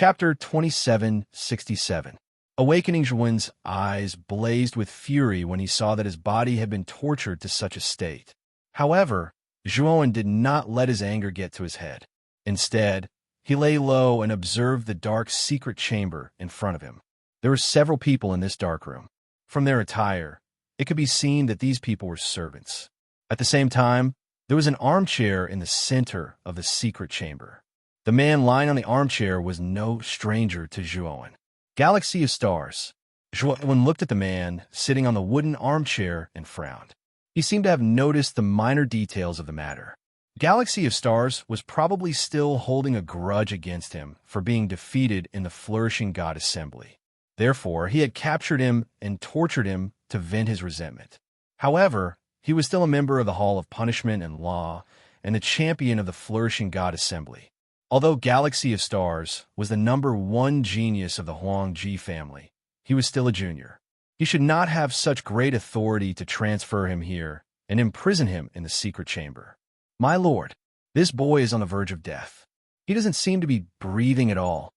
Chapter 2767. Awakening. Zhuan's eyes blazed with fury when he saw that his body had been tortured to such a state. However, Zhuan did not let his anger get to his head. Instead, he lay low and observed the dark secret chamber in front of him. There were several people in this dark room. From their attire, it could be seen that these people were servants. At the same time, there was an armchair in the center of the secret chamber. The man lying on the armchair was no stranger to Zhuan. Galaxy of Stars. Zhuan looked at the man sitting on the wooden armchair and frowned. He seemed to have noticed the minor details of the matter. Galaxy of Stars was probably still holding a grudge against him for being defeated in the Flourishing God Assembly. Therefore, he had captured him and tortured him to vent his resentment. However, he was still a member of the Hall of Punishment and Law and the champion of the Flourishing God Assembly. Although Galaxy of Stars was the #1 genius of the Huangji family, he was still a junior. He should not have such great authority to transfer him here and imprison him in the secret chamber. My lord, this boy is on the verge of death. He doesn't seem to be breathing at all.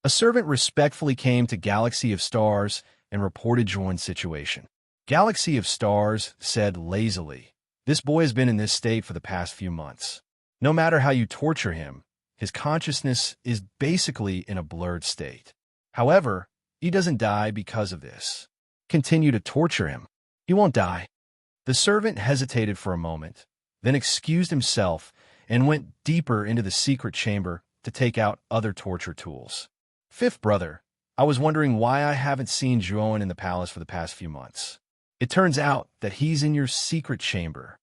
A servant respectfully came to Galaxy of Stars and reported Zhuan's situation. Galaxy of Stars said lazily, "This boy has been in this state for the past few months. No matter how you torture him, his consciousness is basically in a blurred state. However, he doesn't die because of this. Continue to torture him. He won't die." The servant hesitated for a moment, then excused himself and went deeper into the secret chamber to take out other torture tools. "Fifth brother, I was wondering why I haven't seen Zhuan in the palace for the past few months. It turns out that he's in your secret chamber."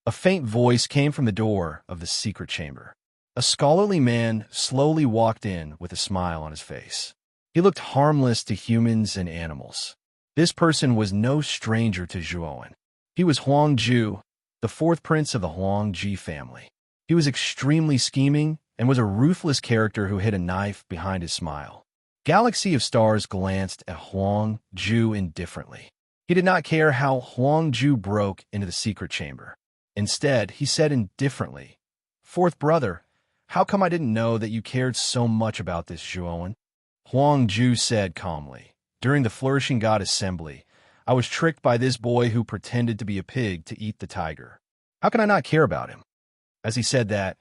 A faint voice came from the door of the secret chamber. A scholarly man slowly walked in with a smile on his face. He looked harmless to humans and animals. This person was no stranger to Zhuan. He was Huangju, the fourth prince of the Huangji family. He was extremely scheming and was a ruthless character who hid a knife behind his smile. Galaxy of Stars glanced at Huangju indifferently. He did not care how Huangju broke into the secret chamber. Instead, he said indifferently, "Fourth brother, how come I didn't know that you cared so much about this, Zhuan?" Huangju said calmly, "During the Flourishing God Assembly, I was tricked by this boy who pretended to be a pig to eat the tiger. How can I not care about him?" As he said that,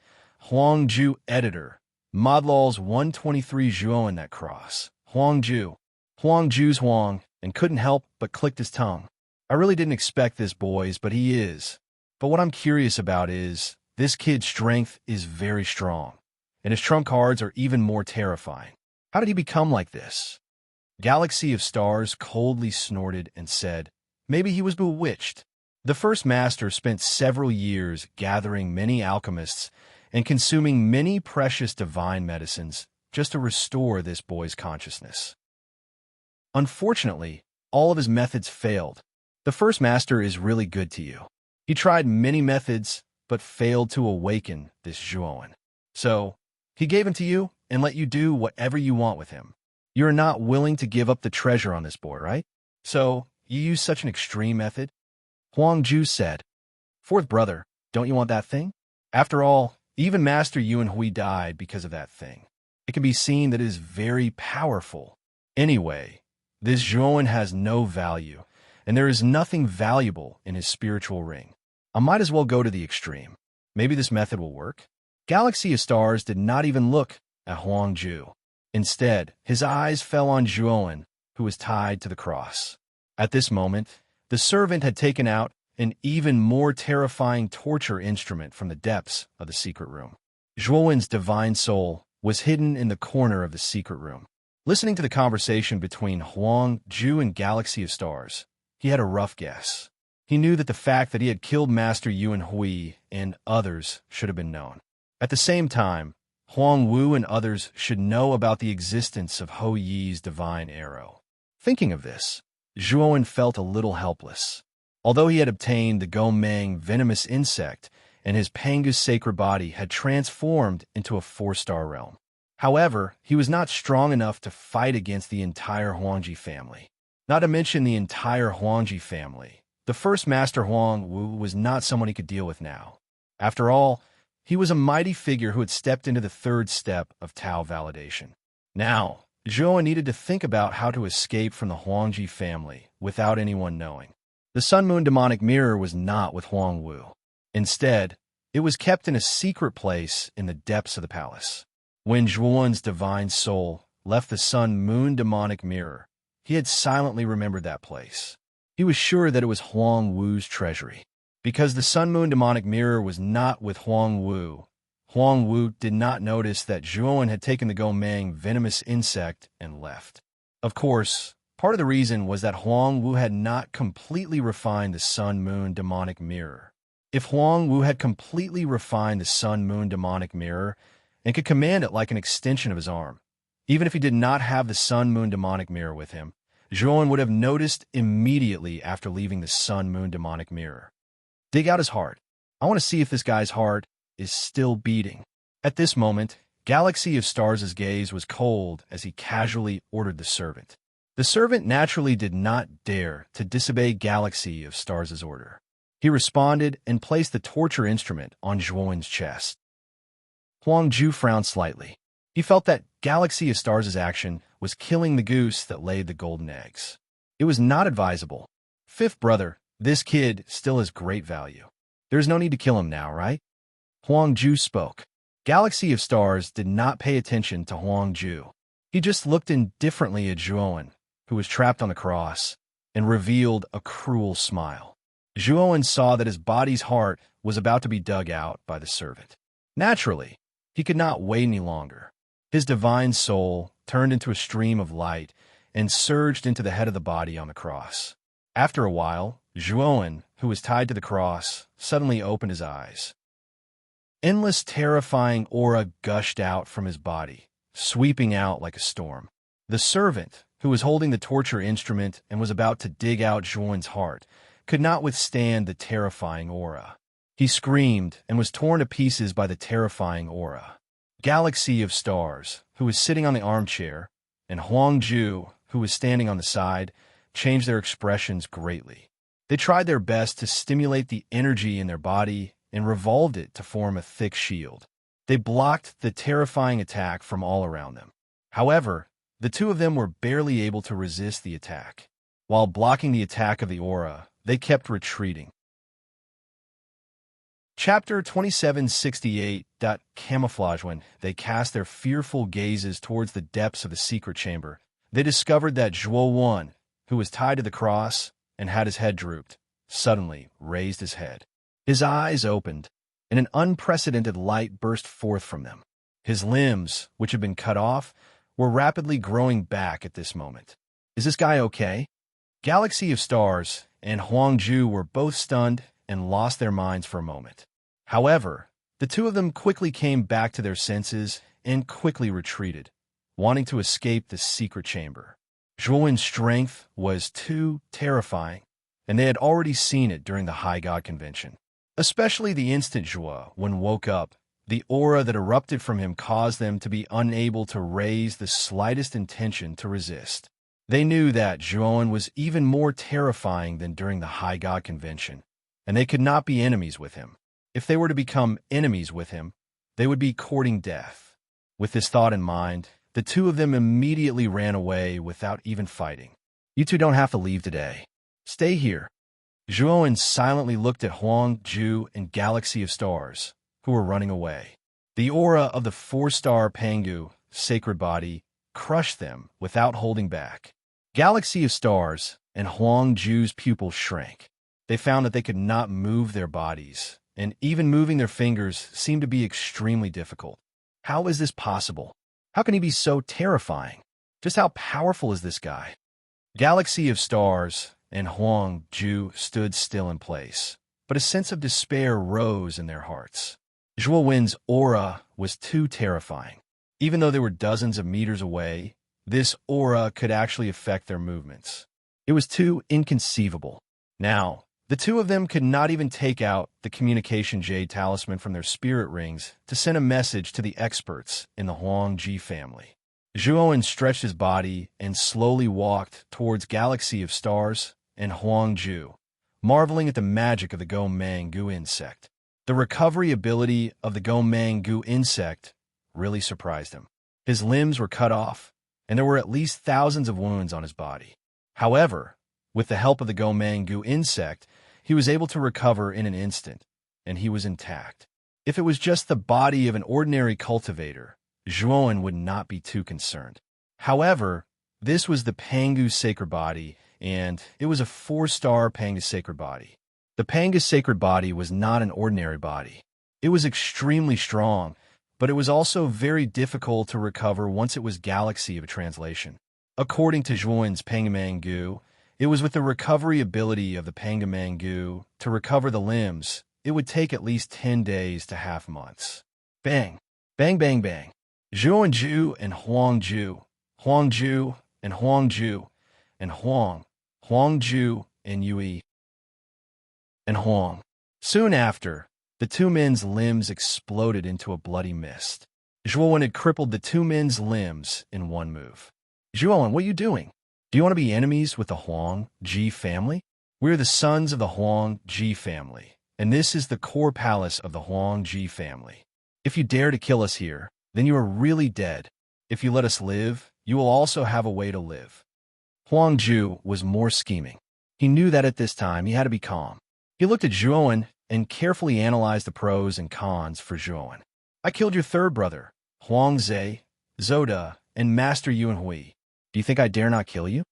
Huangju editor, Modlol's 123 Zhuan that cross. Huangju's Huang, and couldn't help but clicked his tongue. "I really didn't expect this, boys, but he is. But what I'm curious about is, this kid's strength is very strong, and his trump cards are even more terrifying. How did he become like this?" Galaxy of Stars coldly snorted and said, "Maybe he was bewitched." The first master spent several years gathering many alchemists and consuming many precious divine medicines just to restore this boy's consciousness. Unfortunately, all of his methods failed. The first master is really good to you. He tried many methods, but failed to awaken this Zhuan. So, he gave him to you and let you do whatever you want with him. You're not willing to give up the treasure on this boy, right? So, you use such an extreme method? Huangju said, "Fourth brother, don't you want that thing? After all, even Master Yuan Hui died because of that thing. It can be seen that it is very powerful. Anyway, this Zhuan has no value, and there is nothing valuable in his spiritual ring. I might as well go to the extreme. Maybe this method will work." Galaxy of Stars did not even look at Huangju. Instead, his eyes fell on Zhuan, who was tied to the cross. At this moment, the servant had taken out an even more terrifying torture instrument from the depths of the secret room. Zhuan's divine soul was hidden in the corner of the secret room. Listening to the conversation between Huangju and Galaxy of Stars, he had a rough guess. He knew that the fact that he had killed Master Yuan Hui and others should have been known. At the same time, Huang Wu and others should know about the existence of Ho Yi's divine arrow. Thinking of this, Zhuan felt a little helpless. Although he had obtained the Gomeng venomous insect and his Panga's sacred body had transformed into a 4-star realm. However, he was not strong enough to fight against the entire Huangji family. Not to mention the entire Huangji family. The first master Huang Wu was not someone he could deal with now. After all, he was a mighty figure who had stepped into the third step of Tao validation. Now, Zhuo needed to think about how to escape from the Huangji family without anyone knowing. The Sun-Moon demonic mirror was not with Huang Wu. Instead, it was kept in a secret place in the depths of the palace. When Zhuowen's divine soul left the Sun-Moon demonic mirror, he had silently remembered that place. He was sure that it was Huang Wu's treasury. Because the Sun-Moon demonic mirror was not with Huang Wu did not notice that Zhuowen had taken the Gomang venomous insect and left. Of course, part of the reason was that Huang Wu had not completely refined the Sun-Moon demonic mirror. If Huang Wu had completely refined the Sun-Moon demonic mirror and could command it like an extension of his arm, even if he did not have the Sun-Moon demonic mirror with him, Zhuowen would have noticed immediately after leaving the Sun-Moon demonic mirror. Dig out his heart. I want to see if this guy's heart is still beating. At this moment, Galaxy of Stars' gaze was cold as he casually ordered the servant. The servant naturally did not dare to disobey Galaxy of Stars' order. He responded and placed the torture instrument on Zhuowen's chest. Huang Ju frowned slightly. He felt that Galaxy of Stars' action was killing the goose that laid the golden eggs. It was not advisable. Fifth brother, this kid still has great value. There's no need to kill him now, right? Huang Ju spoke. Galaxy of Stars did not pay attention to Huang Ju. He just looked indifferently at Zhuowen, who was trapped on the cross, and revealed a cruel smile. Zhuowen saw that his body's heart was about to be dug out by the servant. Naturally, he could not wait any longer. His divine soul turned into a stream of light and surged into the head of the body on the cross. After a while, Zhuowen, who was tied to the cross, suddenly opened his eyes. Endless terrifying aura gushed out from his body, sweeping out like a storm. The servant, who was holding the torture instrument and was about to dig out Zhuowen's heart, could not withstand the terrifying aura. He screamed and was torn to pieces by the terrifying aura. Galaxy of Stars, who was sitting on the armchair, and Huang Ju, who was standing on the side, changed their expressions greatly. They tried their best to stimulate the energy in their body and revolved it to form a thick shield. They blocked the terrifying attack from all around them. However, the two of them were barely able to resist the attack. While blocking the attack of the aura, they kept retreating. Chapter 2768. Camouflage. When they cast their fearful gazes towards the depths of the secret chamber, they discovered that Zhuowen, who was tied to the cross and had his head drooped, suddenly raised his head. His eyes opened, and an unprecedented light burst forth from them. His limbs, which had been cut off, were rapidly growing back at this moment. Is this guy okay? Galaxy of Stars and Huang Ju were both stunned and lost their minds for a moment. However, the two of them quickly came back to their senses and quickly retreated, wanting to escape the secret chamber. Zhuowen's strength was too terrifying, and they had already seen it during the High God Convention. Especially the instant Zhuowen woke up, the aura that erupted from him caused them to be unable to raise the slightest intention to resist. They knew that Zhuowen was even more terrifying than during the High God Convention, and they could not be enemies with him. If they were to become enemies with him, they would be courting death. With this thought in mind, the two of them immediately ran away without even fighting. You two don't have to leave today. Stay here. Zhuowen silently looked at Huang Ju and Galaxy of Stars, who were running away. The aura of the 4-star Pangu, sacred body, crushed them without holding back. Galaxy of Stars and Huang Ju's pupils shrank. They found that they could not move their bodies, and even moving their fingers seemed to be extremely difficult. How is this possible? How can he be so terrifying? Just how powerful is this guy? Galaxy of Stars and Huang Ju stood still in place, but a sense of despair rose in their hearts. Zhuowen's aura was too terrifying. Even though they were dozens of meters away, this aura could actually affect their movements. It was too inconceivable. Now, the two of them could not even take out the communication jade talisman from their spirit rings to send a message to the experts in the Huangji family. Zhuowen stretched his body and slowly walked towards Galaxy of Stars and Huang Ju, marveling at the magic of the Gomang insect. The recovery ability of the Gomang insect really surprised him. His limbs were cut off, and there were at least thousands of wounds on his body. However, with the help of the gomangu insect, he was able to recover in an instant, and he was intact. If it was just the body of an ordinary cultivator, Zhuowen would not be too concerned. However, this was the Pangu sacred body, and it was a 4-star Pangu sacred body. The Pangu sacred body was not an ordinary body. It was extremely strong, but it was also very difficult to recover once it was Galaxy of a translation. According to Zhuowen's Pangamangu, it was with the recovery ability of the Pangamangu to recover the limbs, it would take at least 10 days to half months. Bang! Bang bang bang! Zhuowenju and Huangju, Huangju and Huangju, and Huangju and Yui, and Huang. Soon after, the two men's limbs exploded into a bloody mist. Zhuowen had crippled the two men's limbs in one move. Zhuowen, what are you doing? Do you want to be enemies with the Huang Ji family? We are the sons of the Huang Ji family, and this is the core palace of the Huang Ji family. If you dare to kill us here, then you are really dead. If you let us live, you will also have a way to live. Huang Ju was more scheming. He knew that at this time he had to be calm. He looked at Zhuowen and carefully analyzed the pros and cons for Zhuowen. I killed your third brother, Huang Zhe, Zoda, and Master Yuan Hui. Do you think I dare not kill you?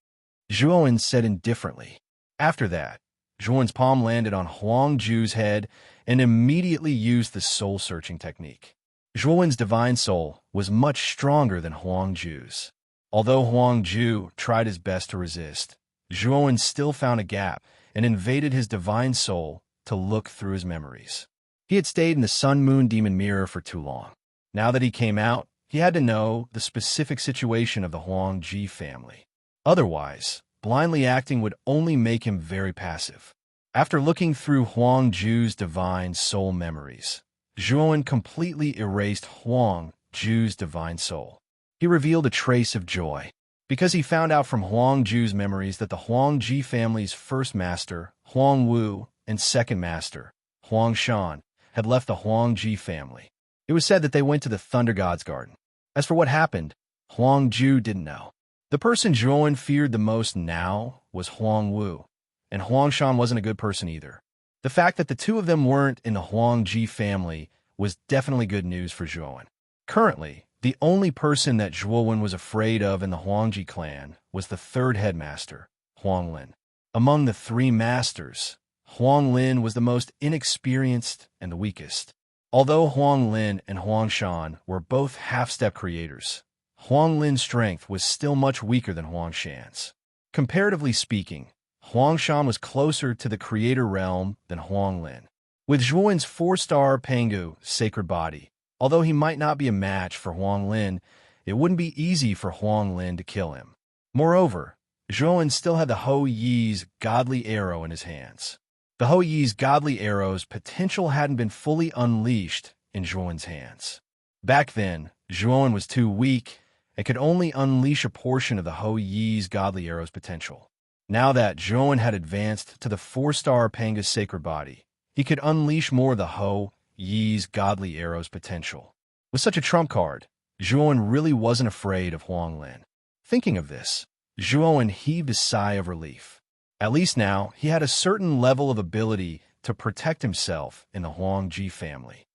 Zhuowen said indifferently. After that, Zhuowen's palm landed on Huang Ju's head and immediately used the soul-searching technique. Zhuowen's divine soul was much stronger than Huang Ju's. Although Huang Ju tried his best to resist, Zhuowen still found a gap and invaded his divine soul to look through his memories. He had stayed in the Sun-Moon Demon Mirror for too long. Now that he came out, he had to know the specific situation of the Huang Ji family. Otherwise, blindly acting would only make him very passive. After looking through Huang Ju's divine soul memories, Zhuowen completely erased Huang Ju's divine soul. He revealed a trace of joy, because he found out from Huang Ju's memories that the Huang Ji family's first master, Huang Wu, and second master, Huang Shan, had left the Huang Ji family. It was said that they went to the Thunder God's garden. As for what happened, Huang Ju didn't know. The person Zhuowen feared the most now was Huang Wu, and Huang Shan wasn't a good person either. The fact that the two of them weren't in the Huang Ji family was definitely good news for Zhuowen. Currently, the only person that Zhuowen was afraid of in the Huang Ji clan was the third headmaster, Huang Lin. Among the three masters, Huang Lin was the most inexperienced and the weakest. Although Huang Lin and Huang Shan were both half-step creators, Huang Lin's strength was still much weaker than Huang Shan's. Comparatively speaking, Huang Shan was closer to the creator realm than Huang Lin. With Zhuowen's 4-star Pangu sacred body, although he might not be a match for Huang Lin, it wouldn't be easy for Huang Lin to kill him. Moreover, Zhuowen still had the Ho Yi's godly arrow in his hands. The Ho Yi's godly arrow's potential hadn't been fully unleashed in Zhuowen's hands. Back then, Zhuowen was too weak and could only unleash a portion of the Ho Yi's godly arrow's potential. Now that Zhuowen had advanced to the 4-star Panga's sacred body, he could unleash more of the Ho Yi's godly arrow's potential. With such a trump card, Zhuowen really wasn't afraid of Huang Lin. Thinking of this, Zhuowen heaved a sigh of relief. At least now, he had a certain level of ability to protect himself in the Huang Ji family.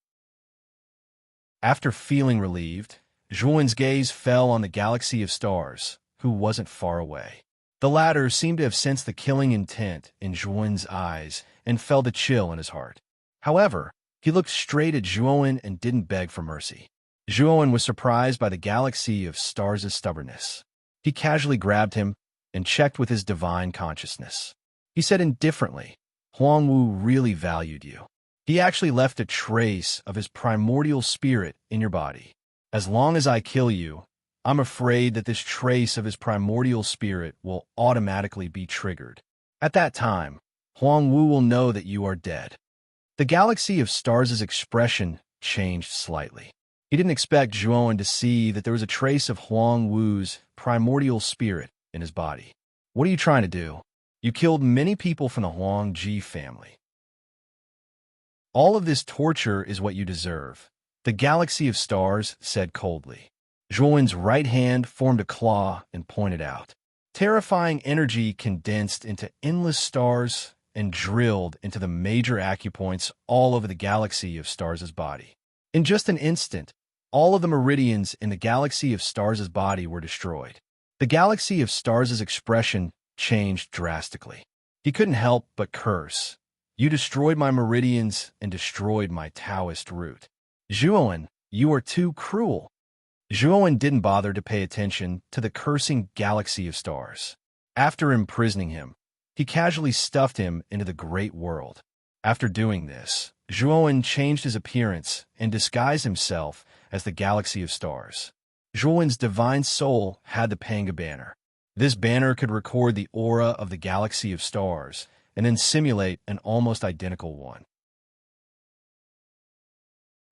After feeling relieved, Zhuowen's gaze fell on the galaxy of stars, who wasn't far away. The latter seemed to have sensed the killing intent in Zhuowen's eyes and felt a chill in his heart. However, he looked straight at Zhuowen and didn't beg for mercy. Zhuowen was surprised by the galaxy of stars' stubbornness. He casually grabbed him and checked with his divine consciousness. He said indifferently, Huang Wu really valued you. He actually left a trace of his primordial spirit in your body. As long as I kill you, I'm afraid that this trace of his primordial spirit will automatically be triggered. At that time, Huang Wu will know that you are dead. The galaxy of stars' expression changed slightly. He didn't expect Zhuowen to see that there was a trace of Huang Wu's primordial spirit in his body. What are you trying to do? You killed many people from the Huang Ji family. All of this torture is what you deserve, the galaxy of stars said coldly. Zhuowen's right hand formed a claw and pointed out. Terrifying energy condensed into endless stars and drilled into the major acupoints all over the galaxy of Stars' body. In just an instant, all of the meridians in the galaxy of Stars' body were destroyed. The galaxy of Stars' expression changed drastically. He couldn't help but curse. You destroyed my meridians and destroyed my Taoist root. Zhuowen, you are too cruel. Zhuowen didn't bother to pay attention to the cursing galaxy of stars. After imprisoning him, he casually stuffed him into the great world. After doing this, Zhuowen changed his appearance and disguised himself as the galaxy of stars. Zhuowen's divine soul had the Panga banner. This banner could record the aura of the galaxy of stars and then simulate an almost identical one.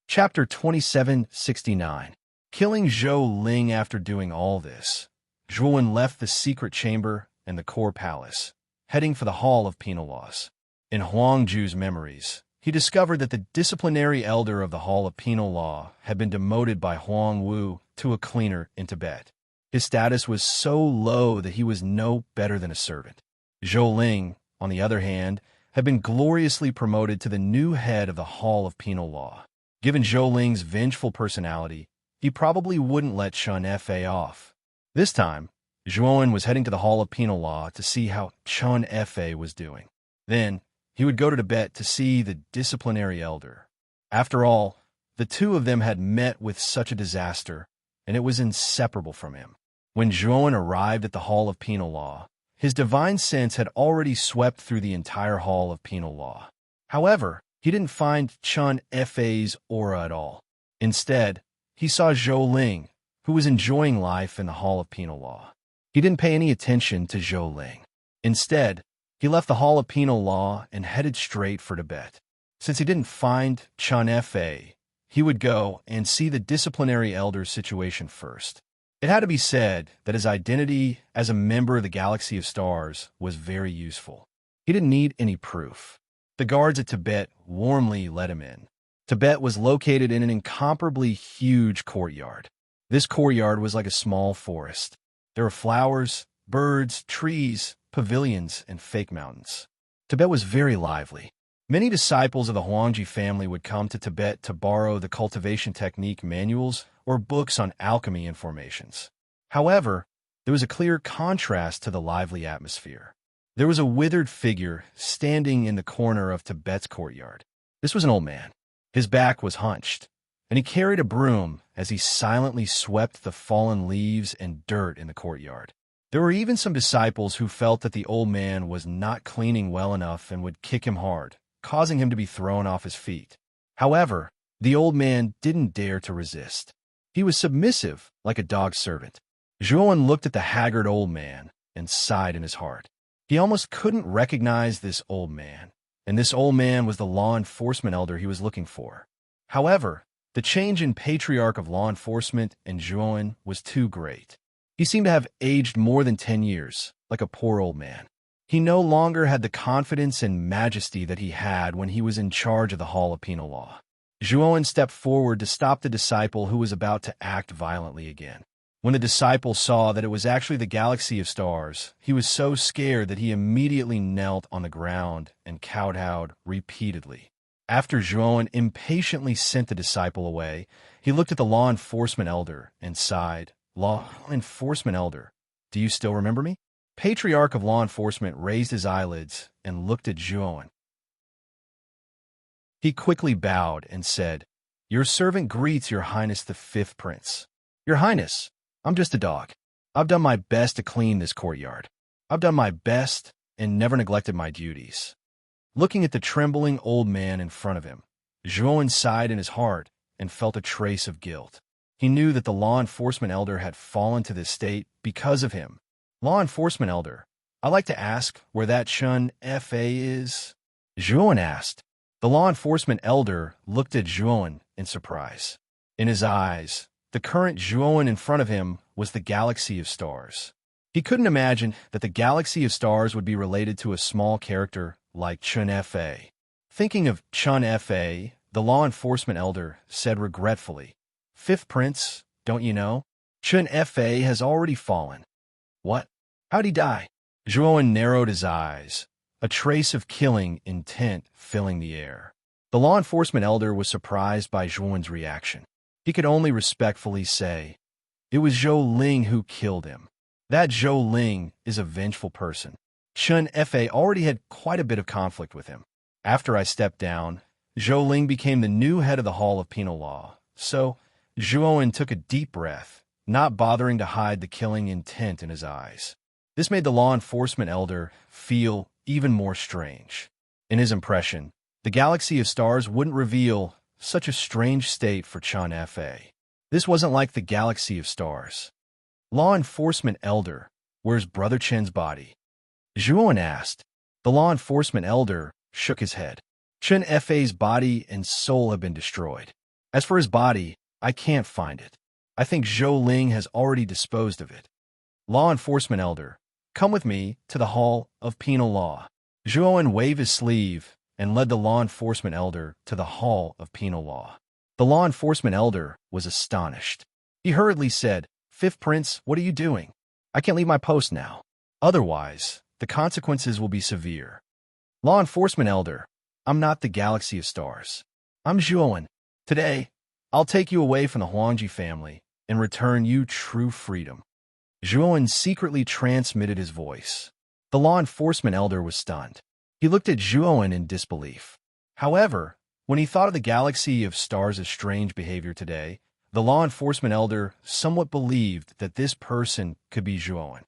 Chapter 2769. Killing Zhou Ling. After doing all this, Zhuowen left the secret chamber and the core palace, heading for the Hall of Penal Laws. In Huangju's memories, he discovered that the disciplinary elder of the Hall of Penal Law had been demoted by Huang Wu to a cleaner in Tibet. His status was so low that he was no better than a servant. Zhou Ling, on the other hand, had been gloriously promoted to the new head of the Hall of Penal Law. Given Zhou Ling's vengeful personality, he probably wouldn't let Chun Fa off. This time, Zhuowen was heading to the Hall of Penal Law to see how Chun Fa was doing. Then, he would go to Tibet to see the disciplinary elder. After all, the two of them had met with such a disaster, and it was inseparable from him. When Zhuowen arrived at the Hall of Penal Law, his divine sense had already swept through the entire Hall of Penal Law. However, he didn't find Chun Fa's aura at all. Instead, he saw Zhou Ling, who was enjoying life in the Hall of Penal Law. He didn't pay any attention to Zhou Ling. Instead, he left the Hall of Penal Law and headed straight for Tibet. Since he didn't find Chun Fa, he would go and see the disciplinary elder's situation first. It had to be said that his identity as a member of the Galaxy of Stars was very useful. He didn't need any proof. The guards at Tibet warmly let him in. Tibet was located in an incomparably huge courtyard. This courtyard was like a small forest. There were flowers, birds, trees, pavilions, and fake mountains. Tibet was very lively. Many disciples of the Huangji family would come to Tibet to borrow the cultivation technique manuals or books on alchemy and formations. However, there was a clear contrast to the lively atmosphere. There was a withered figure standing in the corner of Tibet's courtyard. This was an old man. His back was hunched, and he carried a broom as he silently swept the fallen leaves and dirt in the courtyard. There were even some disciples who felt that the old man was not cleaning well enough and would kick him hard, causing him to be thrown off his feet. However, the old man didn't dare to resist. He was submissive, like a dog servant. Zhuowen looked at the haggard old man and sighed in his heart. He almost couldn't recognize this old man, and this old man was the law enforcement elder he was looking for. However, the change in patriarch of law enforcement and Zhuowen was too great. He seemed to have aged more than 10 years, like a poor old man. He no longer had the confidence and majesty that he had when he was in charge of the Hall of Penal Law. Zhuowen stepped forward to stop the disciple who was about to act violently again. When the disciple saw that it was actually the Galaxy of Stars, he was so scared that he immediately knelt on the ground and kowtowed repeatedly. After Zhuowen impatiently sent the disciple away, he looked at the law enforcement elder and sighed. Law enforcement elder, do you still remember me? Patriarch of law enforcement raised his eyelids and looked at Zhuowen. He quickly bowed and said, Your servant greets Your Highness the Fifth Prince. Your Highness, I'm just a dog. I've done my best to clean this courtyard. I've done my best and never neglected my duties. Looking at the trembling old man in front of him, Zhuowen sighed in his heart and felt a trace of guilt. He knew that the law enforcement elder had fallen to this state because of him. Law enforcement elder, I'd like to ask where that Chun Fa is? Zhuowen asked. The law enforcement elder looked at Zhuowen in surprise. In his eyes, the current Zhuowen in front of him was the Galaxy of Stars. He couldn't imagine that the Galaxy of Stars would be related to a small character like Chun Fa. Thinking of Chun Fa, the law enforcement elder said regretfully, Fifth Prince, don't you know? Chun Fa has already fallen. What? How'd he die? Zhuowen narrowed his eyes, a trace of killing intent filling the air. The law enforcement elder was surprised by Zhuowen's reaction. He could only respectfully say, "It was Zhou Ling who killed him. That Zhou Ling is a vengeful person. Chun Fa already had quite a bit of conflict with him. After I stepped down, Zhou Ling became the new head of the Hall of Penal Law, so Zhuowen took a deep breath, not bothering to hide the killing intent in his eyes. This made the law enforcement elder feel even more strange. In his impression, the galaxy of stars wouldn't reveal such a strange state for Chun Fa. This wasn't like the galaxy of stars. Law enforcement elder, where's Brother Chen's body? Zhuowen asked. The law enforcement elder shook his head. Chun Fa's body and soul have been destroyed. As for his body, I can't find it. I think Zhou Ling has already disposed of it. Law enforcement elder, come with me to the Hall of Penal Law. Zhuowen waved his sleeve and led the law enforcement elder to the Hall of Penal Law. The law enforcement elder was astonished. He hurriedly said, "Fifth Prince, what are you doing? I can't leave my post now. Otherwise, the consequences will be severe." Law enforcement elder, I'm not the galaxy of stars. I'm Zhuowen. Today, I'll take you away from the Huangji family and return you true freedom. Zhuowen secretly transmitted his voice. The law enforcement elder was stunned. He looked at Zhuowen in disbelief. However, when he thought of the galaxy of stars' strange behavior today, the law enforcement elder somewhat believed that this person could be Zhuowen.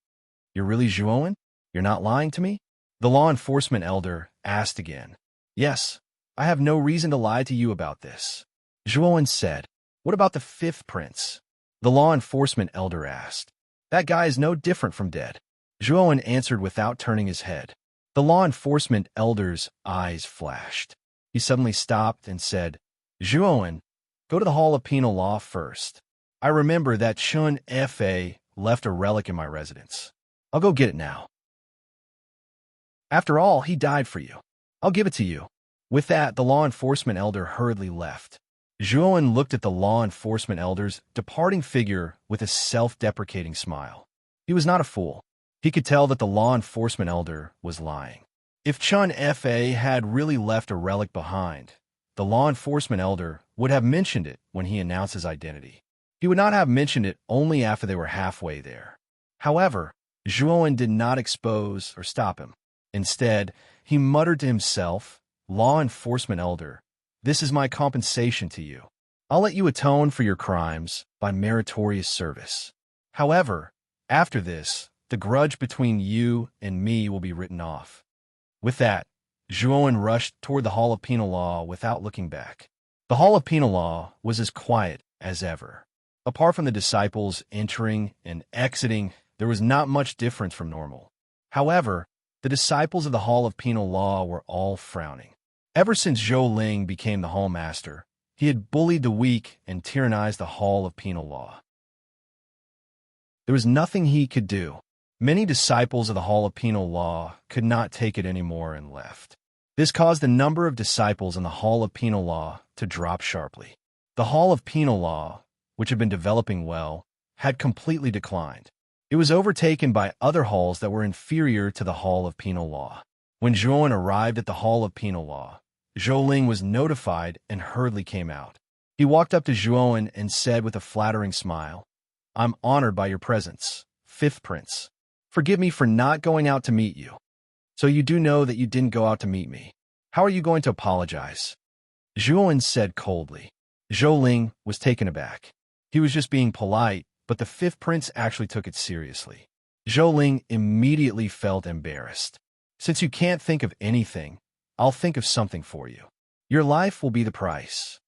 You're really Zhuowen? You're not lying to me? The law enforcement elder asked again. Yes, I have no reason to lie to you about this. Zhuowen said. What about the fifth prince? The law enforcement elder asked. That guy is no different from dead. Zhuowen answered without turning his head. The law enforcement elder's eyes flashed. He suddenly stopped and said, Zhuowen, go to the Hall of Penal Law first. I remember that Chun Fa left a relic in my residence. I'll go get it now. After all, he died for you. I'll give it to you. With that, the law enforcement elder hurriedly left. Zhuowen looked at the law enforcement elder's departing figure with a self-deprecating smile. He was not a fool. He could tell that the law enforcement elder was lying. If Chun Fa had really left a relic behind, the law enforcement elder would have mentioned it when he announced his identity. He would not have mentioned it only after they were halfway there. However, Zhuowen did not expose or stop him. Instead, he muttered to himself, Law enforcement elder, this is my compensation to you. I'll let you atone for your crimes by meritorious service. However, after this, the grudge between you and me will be written off. With that, Zhuowen rushed toward the Hall of Penal Law without looking back. The Hall of Penal Law was as quiet as ever. Apart from the disciples entering and exiting, there was not much difference from normal. However, the disciples of the Hall of Penal Law were all frowning. Ever since Zhou Ling became the Hall Master, he had bullied the weak and tyrannized the Hall of Penal Law. There was nothing he could do. Many disciples of the Hall of Penal Law could not take it anymore and left. This caused the number of disciples in the Hall of Penal Law to drop sharply. The Hall of Penal Law, which had been developing well, had completely declined. It was overtaken by other halls that were inferior to the Hall of Penal Law. When Zhuowen arrived at the Hall of Penal Law, Zhou Ling was notified and hurriedly came out. He walked up to Zhuowen and said with a flattering smile, I'm honored by your presence, Fifth Prince. Forgive me for not going out to meet you. So you do know that you didn't go out to meet me. How are you going to apologize? Zhuowen said coldly. Zhou Ling was taken aback. He was just being polite, but the Fifth Prince actually took it seriously. Zhou Ling immediately felt embarrassed. Since you can't think of anything, I'll think of something for you. Your life will be the price.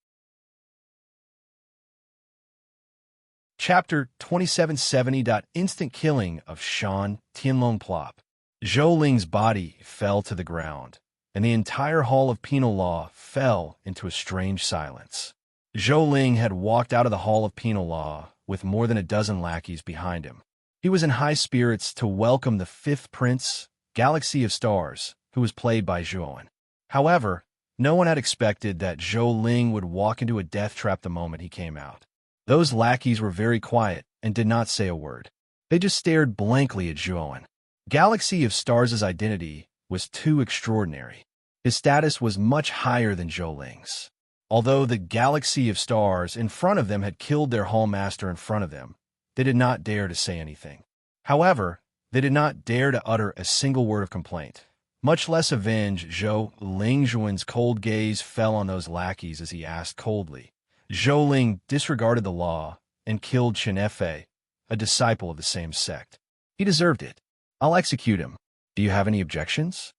Chapter 2770. Instant killing of Shan Tianlong Plop. Zhou Ling's body fell to the ground, and the entire Hall of Penal Law fell into a strange silence. Zhou Ling had walked out of the Hall of Penal Law with more than a dozen lackeys behind him. He was in high spirits to welcome the Fifth Prince, Galaxy of Stars, who was played by Zhuowen. However, no one had expected that Zhou Ling would walk into a death trap the moment he came out. Those lackeys were very quiet and did not say a word. They just stared blankly at Zhuowen. Galaxy of Stars' identity was too extraordinary. His status was much higher than Zhou Ling's. Although the Galaxy of Stars in front of them had killed their hallmaster in front of them, they did not dare to say anything. However, they did not dare to utter a single word of complaint, much less avenge. Zhou Ling's cold gaze fell on those lackeys as he asked coldly. Zhou Ling disregarded the law and killed Chen Fei, a disciple of the same sect. He deserved it. I'll execute him. Do you have any objections?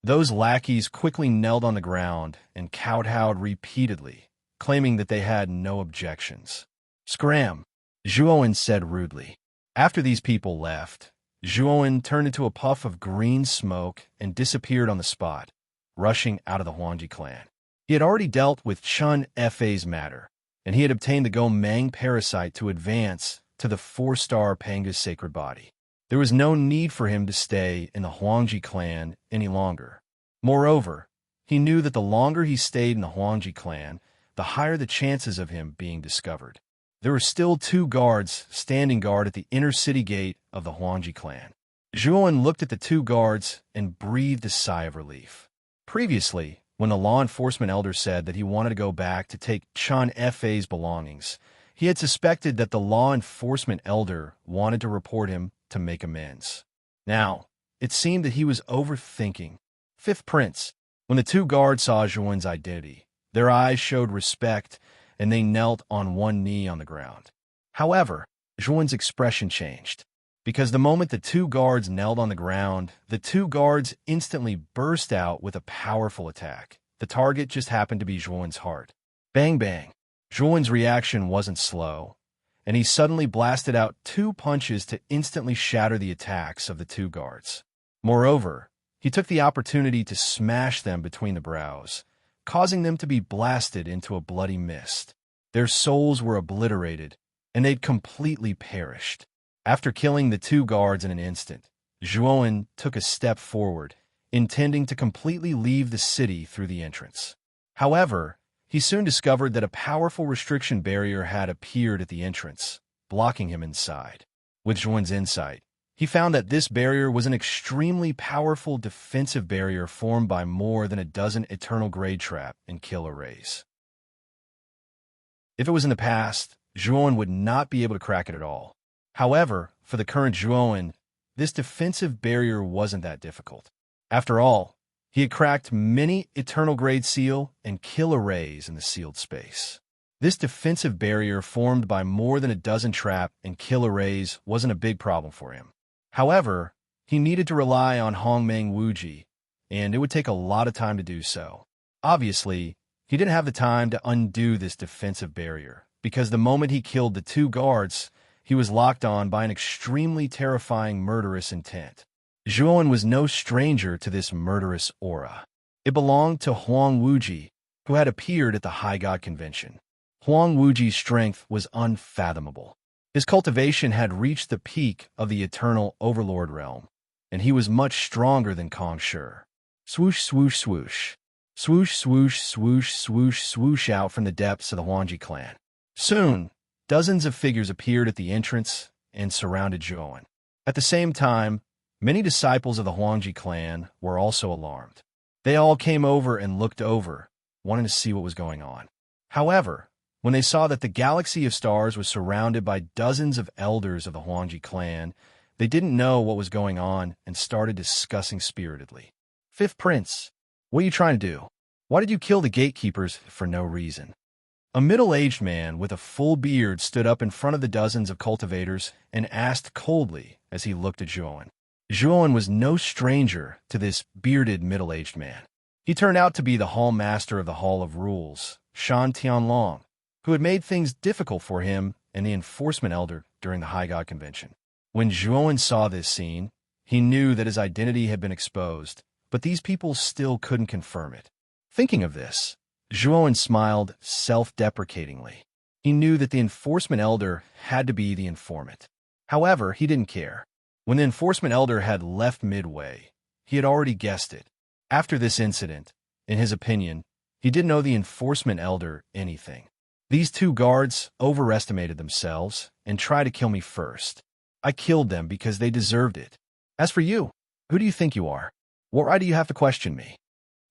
Those lackeys quickly knelt on the ground and kowtowed repeatedly, claiming that they had no objections. Scram, Zhuowen said rudely. After these people left, Zhuowen turned into a puff of green smoke and disappeared on the spot, rushing out of the Huangji clan. He had already dealt with Chen Fei's matter, and he had obtained the Gomang parasite to advance to the 4-star Panga's sacred body. There was no need for him to stay in the Huangji clan any longer. Moreover, he knew that the longer he stayed in the Huangji clan, the higher the chances of him being discovered. There were still 2 guards standing guard at the inner city gate of the Huangji clan. Zhuowen looked at the 2 guards and breathed a sigh of relief. Previously, when the law enforcement elder said that he wanted to go back to take Chen Fei's belongings, he had suspected that the law enforcement elder wanted to report him to make amends. Now, it seemed that he was overthinking. 5th Prince, when the 2 guards saw Zhuowen's identity, their eyes showed respect and they knelt on one knee on the ground. However, Zhuowen's expression changed, because the moment the 2 guards knelt on the ground, the 2 guards instantly burst out with a powerful attack. The target just happened to be Zhuowen's heart. Bang bang. Zhuowen's reaction wasn't slow, and he suddenly blasted out 2 punches to instantly shatter the attacks of the 2 guards. Moreover, he took the opportunity to smash them between the brows, causing them to be blasted into a bloody mist. Their souls were obliterated, and they'd completely perished. After killing the 2 guards in an instant, Zhuowen took a step forward, intending to completely leave the city through the entrance. However, he soon discovered that a powerful restriction barrier had appeared at the entrance, blocking him inside. With Zhuowen's insight, he found that this barrier was an extremely powerful defensive barrier formed by more than a dozen eternal grade trap and kill arrays. If it was in the past, Zhuowen would not be able to crack it at all. However, for the current Zhuowen, this defensive barrier wasn't that difficult. After all, he had cracked many eternal grade seal and kill arrays in the sealed space. This defensive barrier formed by more than a dozen trap and kill arrays wasn't a big problem for him. However, he needed to rely on Hongmeng Wuji, and it would take a lot of time to do so. Obviously, he didn't have the time to undo this defensive barrier, because the moment he killed the 2 guards, he was locked on by an extremely terrifying murderous intent. Zhuowen was no stranger to this murderous aura. It belonged to Huang Wuji, who had appeared at the High God Convention. Huang Wuji's strength was unfathomable. His cultivation had reached the peak of the eternal overlord realm, and he was much stronger than Kong Shi. Swoosh, swoosh, swoosh. Swoosh, swoosh, swoosh, swoosh, swoosh out from the depths of the Huangji clan. Soon, dozens of figures appeared at the entrance and surrounded Zhuowen. At the same time, many disciples of the Huangji clan were also alarmed. They all came over and looked over, wanting to see what was going on. However, when they saw that the Galaxy of Stars was surrounded by dozens of elders of the Huangji clan, they didn't know what was going on and started discussing spiritedly. 5th Prince, what are you trying to do? Why did you kill the gatekeepers for no reason? A middle-aged man with a full beard stood up in front of the dozens of cultivators and asked coldly as he looked at Zhuowen. Zhuowen was no stranger to this bearded middle-aged man. He turned out to be the hall master of the Hall of Rules, Shan Tianlong, who had made things difficult for him and the enforcement elder during the High God Convention. When Zhuowen saw this scene, he knew that his identity had been exposed, but these people still couldn't confirm it. Thinking of this, Zhuowen smiled self-deprecatingly. He knew that the enforcement elder had to be the informant. However, he didn't care. When the enforcement elder had left midway, he had already guessed it. After this incident, in his opinion, he didn't owe the enforcement elder anything. These two guards overestimated themselves and tried to kill me first. I killed them because they deserved it. As for you, who do you think you are? What right do you have to question me?"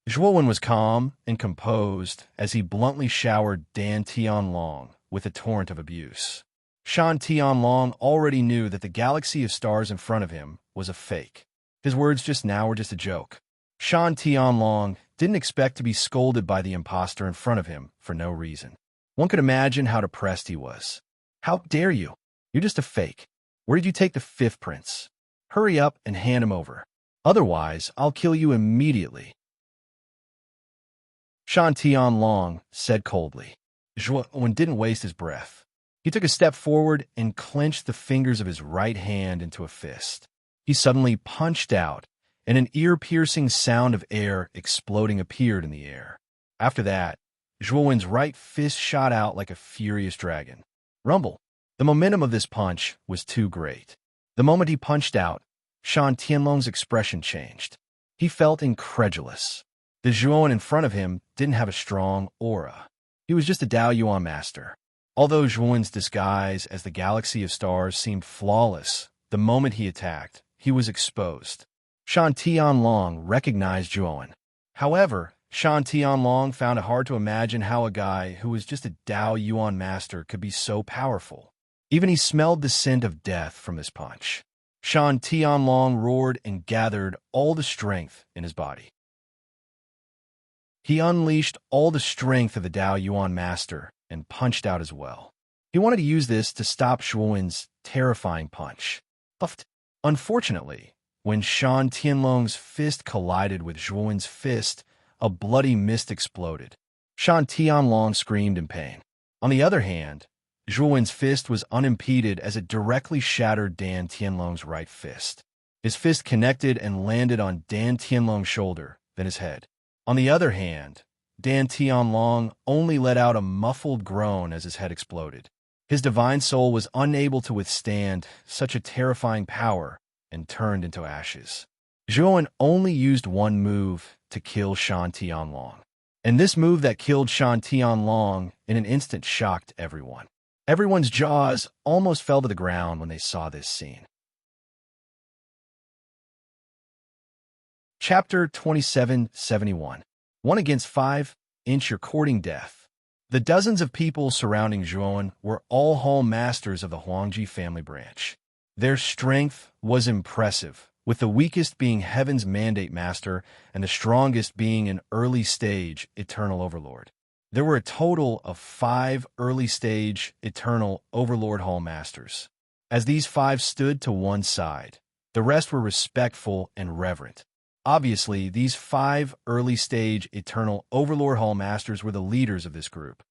Zhuowen was calm and composed as he bluntly showered Dan Tianlong with a torrent of abuse. Shan Tianlong already knew that the galaxy of stars in front of him was a fake. His words just now were just a joke. Shan Tianlong didn't expect to be scolded by the imposter in front of him for no reason. One could imagine how depressed he was. "How dare you? You're just a fake. Where did you take the fifth prince? Hurry up and hand him over. Otherwise, I'll kill you immediately." Shan Tianlong said coldly. Zhuowen didn't waste his breath. He took a step forward and clenched the fingers of his right hand into a fist. He suddenly punched out, and an ear-piercing sound of air exploding appeared in the air. After that, Zhuowen's right fist shot out like a furious dragon. Rumble. The momentum of this punch was too great. The moment he punched out, Shan Tianlong's expression changed. He felt incredulous. The Zhuowen in front of him didn't have a strong aura. He was just a Dao Yuan master. Although Zhuowen's disguise as the galaxy of stars seemed flawless, the moment he attacked, he was exposed. Shan Tianlong recognized Zhuowen. However, Shan Tianlong found it hard to imagine how a guy who was just a Dao Yuan master could be so powerful. Even he smelled the scent of death from this punch. Shan Tianlong roared and gathered all the strength in his body. He unleashed all the strength of the Dao Yuan master and punched out as well. He wanted to use this to stop Zhuowen's terrifying punch. Unfortunately, when Shan Tianlong's fist collided with Zhuowen's fist, a bloody mist exploded. Shan Tianlong screamed in pain. On the other hand, Zhuowen's fist was unimpeded as it directly shattered Dan Tianlong's right fist. His fist connected and landed on Dan Tianlong's shoulder, then his head. On the other hand, Dan Tianlong only let out a muffled groan as his head exploded. His divine soul was unable to withstand such a terrifying power and turned into ashes. Zhuowen only used one move to kill Shan Tianlong, and this move that killed Shan Tianlong in an instant shocked everyone. Everyone's jaws almost fell to the ground when they saw this scene. Chapter 2771. 1 against 5, Inch You're Courting Death. The dozens of people surrounding Zhuowen were all hall masters of the Huangji family branch. Their strength was impressive, with the weakest being Heaven's Mandate Master and the strongest being an early-stage Eternal Overlord. There were a total of 5 early-stage Eternal Overlord Hall Masters. As these 5 stood to one side, the rest were respectful and reverent. Obviously, these 5 early-stage Eternal Overlord Hall Masters were the leaders of this group.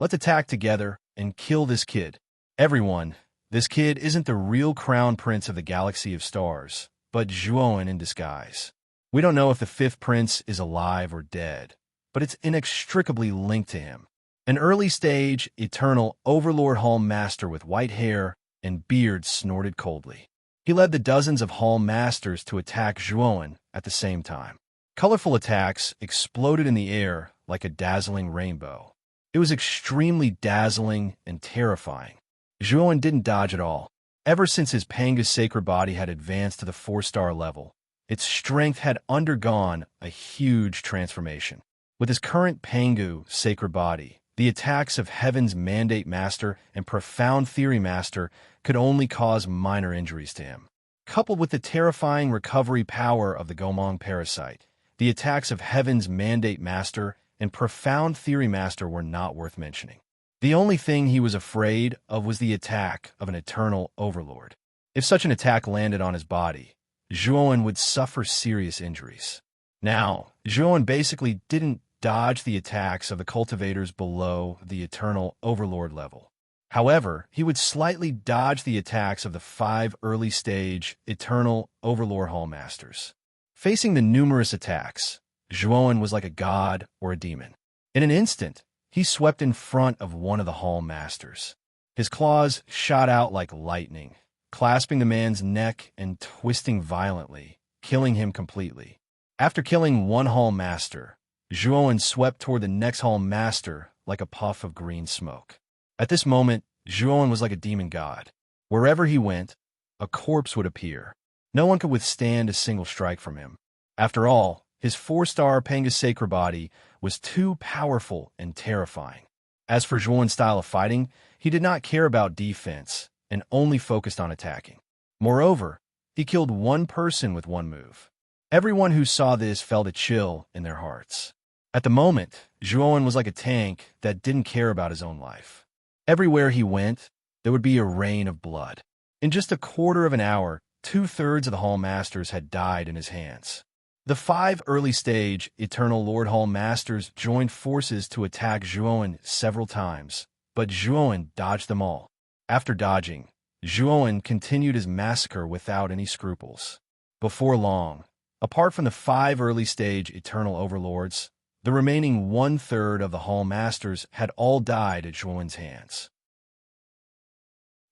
Let's attack together and kill this kid. Everyone, this kid isn't the real crown prince of the galaxy of stars, but Zhuowen in disguise. We don't know if the 5th prince is alive or dead, but it's inextricably linked to him. An early-stage Eternal Overlord Hall Master with white hair and beard snorted coldly. He led the dozens of Hall Masters to attack Zhuowen at the same time. Colorful attacks exploded in the air like a dazzling rainbow. It was extremely dazzling and terrifying. Zhuowen didn't dodge at all. Ever since his Panga's sacred body had advanced to the 4-star level, its strength had undergone a huge transformation. With his current Pangu sacred body, the attacks of Heaven's Mandate Master and Profound Theory Master could only cause minor injuries to him. Coupled with the terrifying recovery power of the Gomong parasite, the attacks of Heaven's Mandate Master and Profound Theory Master were not worth mentioning. The only thing he was afraid of was the attack of an Eternal Overlord. If such an attack landed on his body, Zhuowen would suffer serious injuries. Now, Zhuowen basically didn't dodge the attacks of the cultivators below the Eternal Overlord level. However, he would slightly dodge the attacks of the 5 early-stage Eternal Overlord Hall Masters. Facing the numerous attacks, Zhuowen was like a god or a demon. In an instant, he swept in front of one of the Hall Masters. His claws shot out like lightning, clasping the man's neck and twisting violently, killing him completely. After killing one Hall Master, Zhuowen swept toward the next Hall Master like a puff of green smoke. At this moment, Zhuowen was like a demon god. Wherever he went, a corpse would appear. No one could withstand a single strike from him. After all, his 4-star Panga's sacred body was too powerful and terrifying. As for Zhuowen's style of fighting, he did not care about defense and only focused on attacking. Moreover, he killed one person with one move. Everyone who saw this felt a chill in their hearts. At the moment, Zhuowen was like a tank that didn't care about his own life. Everywhere he went, there would be a rain of blood. In just a quarter of an hour, 2/3 of the Hall Masters had died in his hands. The 5 early-stage Eternal Lord Hall Masters joined forces to attack Zhuowen several times, but Zhuowen dodged them all. After dodging, Zhuowen continued his massacre without any scruples. Before long, apart from the 5 early-stage Eternal Overlords, the remaining 1/3 of the Hall Masters had all died at Zhuowen's hands.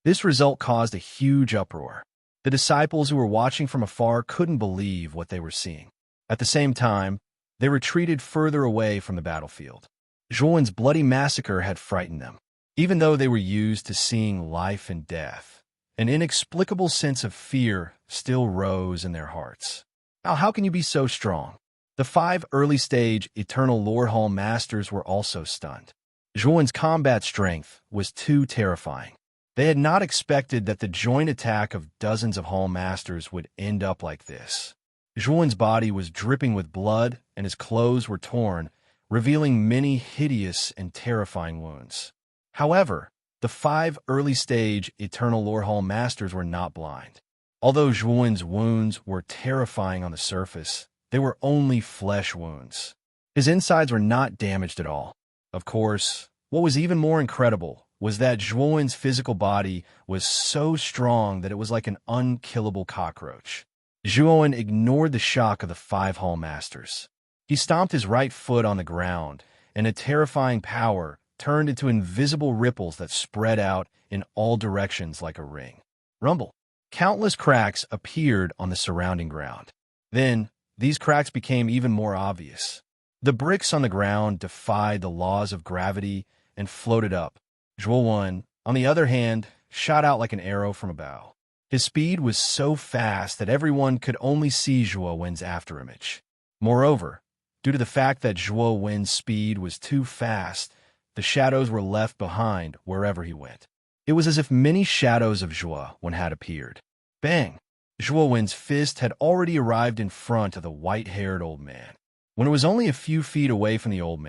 This result caused a huge uproar. The disciples who were watching from afar couldn't believe what they were seeing. At the same time, they retreated further away from the battlefield. Zhuowen's bloody massacre had frightened them. Even though they were used to seeing life and death, an inexplicable sense of fear still rose in their hearts. Now, how can you be so strong? The 5 early-stage Eternal Lord Hall Masters were also stunned. Zhuowen's combat strength was too terrifying. They had not expected that the joint attack of dozens of Hall Masters would end up like this. Zhuowen's body was dripping with blood, and his clothes were torn, revealing many hideous and terrifying wounds. However, the 5 early-stage Eternal Lord Hall Masters were not blind. Although Zhuowen's wounds were terrifying on the surface, they were only flesh wounds. His insides were not damaged at all. Of course, what was even more incredible was that Zhuowen's physical body was so strong that it was like an unkillable cockroach. Zhuowen ignored the shock of the 5 Hall Masters. He stomped his right foot on the ground, and a terrifying power turned into invisible ripples that spread out in all directions like a ring. Rumble. Countless cracks appeared on the surrounding ground. Then, these cracks became even more obvious. The bricks on the ground defied the laws of gravity and floated up. Zhuowen, on the other hand, shot out like an arrow from a bow. His speed was so fast that everyone could only see Zhuowen's afterimage. Moreover, due to the fact that Zhuowen's speed was too fast, the shadows were left behind wherever he went. It was as if many shadows of Zhuowen had appeared. Bang! Zhuowen's fist had already arrived in front of the white-haired old man. When it was only a few feet away from the old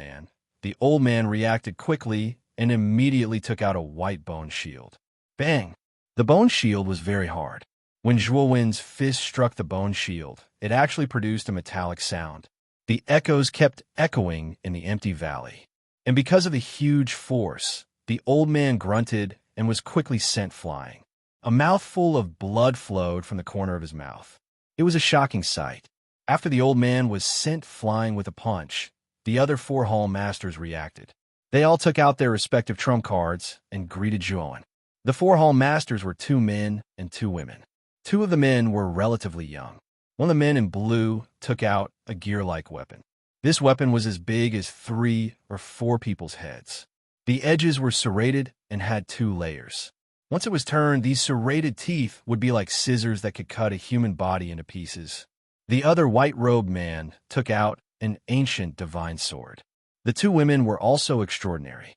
man reacted quickly and immediately took out a white bone shield. Bang! The bone shield was very hard. When Zhuowen's fist struck the bone shield, it actually produced a metallic sound. The echoes kept echoing in the empty valley. And because of the huge force, the old man grunted and was quickly sent flying. A mouthful of blood flowed from the corner of his mouth. It was a shocking sight. After the old man was sent flying with a punch, the other 4 Hall Masters reacted. They all took out their respective trump cards and greeted Zhuowen. The 4 Hall Masters were 2 men and 2 women. 2 of the men were relatively young. One of the men in blue took out a gear-like weapon. This weapon was as big as 3 or 4 people's heads. The edges were serrated and had 2 layers. Once it was turned, these serrated teeth would be like scissors that could cut a human body into pieces. The other white-robed man took out an ancient divine sword. The 2 women were also extraordinary.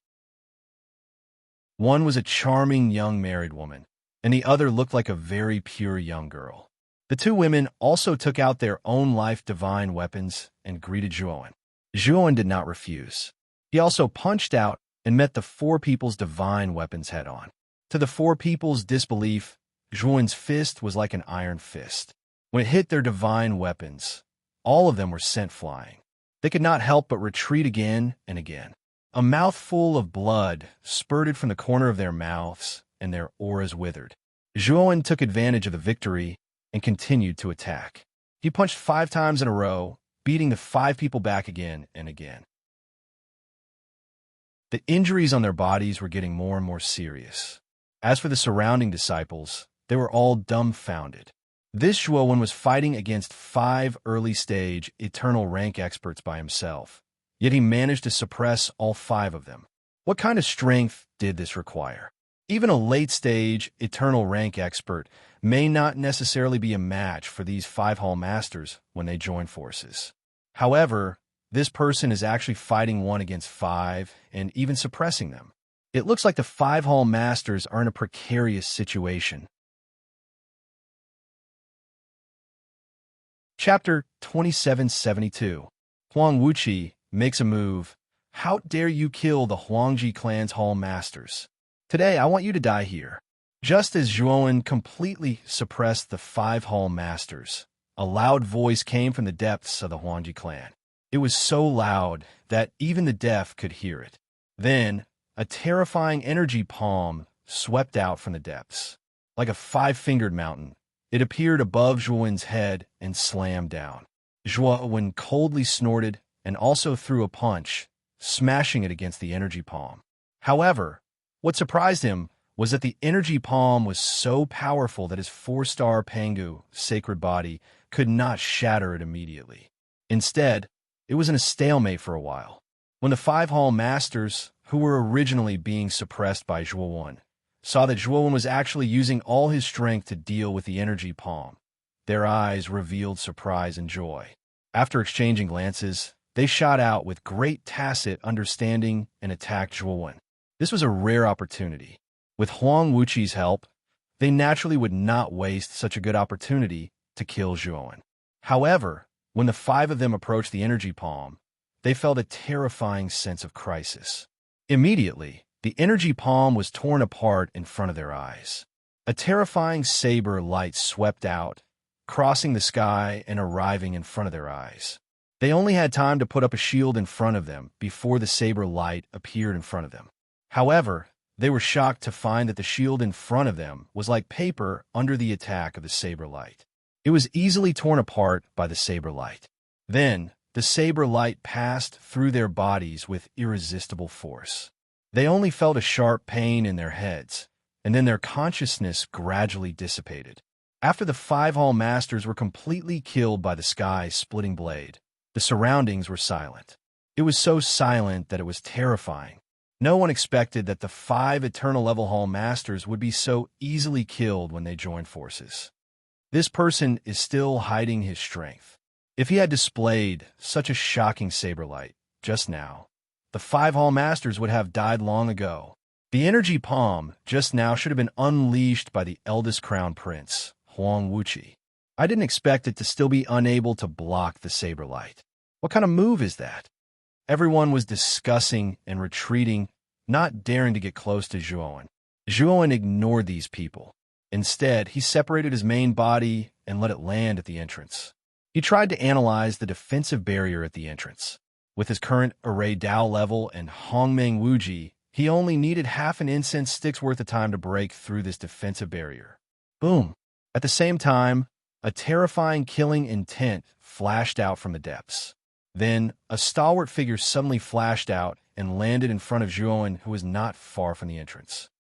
One was a charming young married woman, and the other looked like a very pure young girl. The 2 women also took out their own life divine weapons and greeted Zhuowen. Zhuowen did not refuse. He also punched out and met the 4 people's divine weapons head-on. To the 4 people's disbelief, Zhuowen's fist was like an iron fist. When it hit their divine weapons, all of them were sent flying. They could not help but retreat again and again. A mouthful of blood spurted from the corner of their mouths, and their auras withered. Zhuowen took advantage of the victory and continued to attack. He punched 5 times in a row, beating the 5 people back again and again. The injuries on their bodies were getting more and more serious. As for the surrounding disciples, they were all dumbfounded. This Zhuowen was fighting against 5 early-stage eternal rank experts by himself, yet he managed to suppress all 5 of them. What kind of strength did this require? Even a late-stage, eternal rank expert may not necessarily be a match for these five-hall masters when they join forces. However, this person is actually fighting one against five and even suppressing them. It looks like the five-hall masters are in a precarious situation. Chapter 2772. Huang Wuqi makes a move. How dare you kill the Huangji clan's hall masters? Today, I want you to die here. Just as Zhuowen completely suppressed the five hall masters, a loud voice came from the depths of the Huangji clan. It was so loud that even the deaf could hear it. Then, a terrifying energy palm swept out from the depths. Like a five-fingered mountain, it appeared above Zhuowen's head and slammed down. Zhuowen coldly snorted and also threw a punch, smashing it against the energy palm. However, what surprised him was that the energy palm was so powerful that his four-star Pangu, sacred body, could not shatter it immediately. Instead, it was in a stalemate for a while. When the five hall masters, who were originally being suppressed by Zhuowen, saw that Zhuowen was actually using all his strength to deal with the energy palm, their eyes revealed surprise and joy. After exchanging glances, they shot out with great tacit understanding and attacked Zhuowen. This was a rare opportunity. With Huang Wuqi's help, they naturally would not waste such a good opportunity to kill Zhuowen. However, when the five of them approached the energy palm, they felt a terrifying sense of crisis. Immediately, the energy palm was torn apart in front of their eyes. A terrifying saber light swept out, crossing the sky and arriving in front of their eyes. They only had time to put up a shield in front of them before the saber light appeared in front of them. However, they were shocked to find that the shield in front of them was like paper under the attack of the saber light. It was easily torn apart by the saber light. Then, the saber light passed through their bodies with irresistible force. They only felt a sharp pain in their heads, and then their consciousness gradually dissipated. After the five hall masters were completely killed by the sky-splitting blade, the surroundings were silent. It was so silent that it was terrifying. No one expected that the five eternal level hall masters would be so easily killed when they joined forces. This person is still hiding his strength. If he had displayed such a shocking saber light just now, the five hall masters would have died long ago. The energy palm just now should have been unleashed by the eldest crown prince, Huang Wuqi. I didn't expect it to still be unable to block the saber light. What kind of move is that? Everyone was discussing and retreating, not daring to get close to Zhuowen. Zhuowen ignored these people. Instead, he separated his main body and let it land at the entrance. He tried to analyze the defensive barrier at the entrance. With his current array Dao level and Hongmeng Wuji, he only needed half an incense stick's worth of time to break through this defensive barrier. Boom! At the same time, a terrifying killing intent flashed out from the depths. Then, a stalwart figure suddenly flashed out and landed in front of Zhuowen, who was not far from the entrance.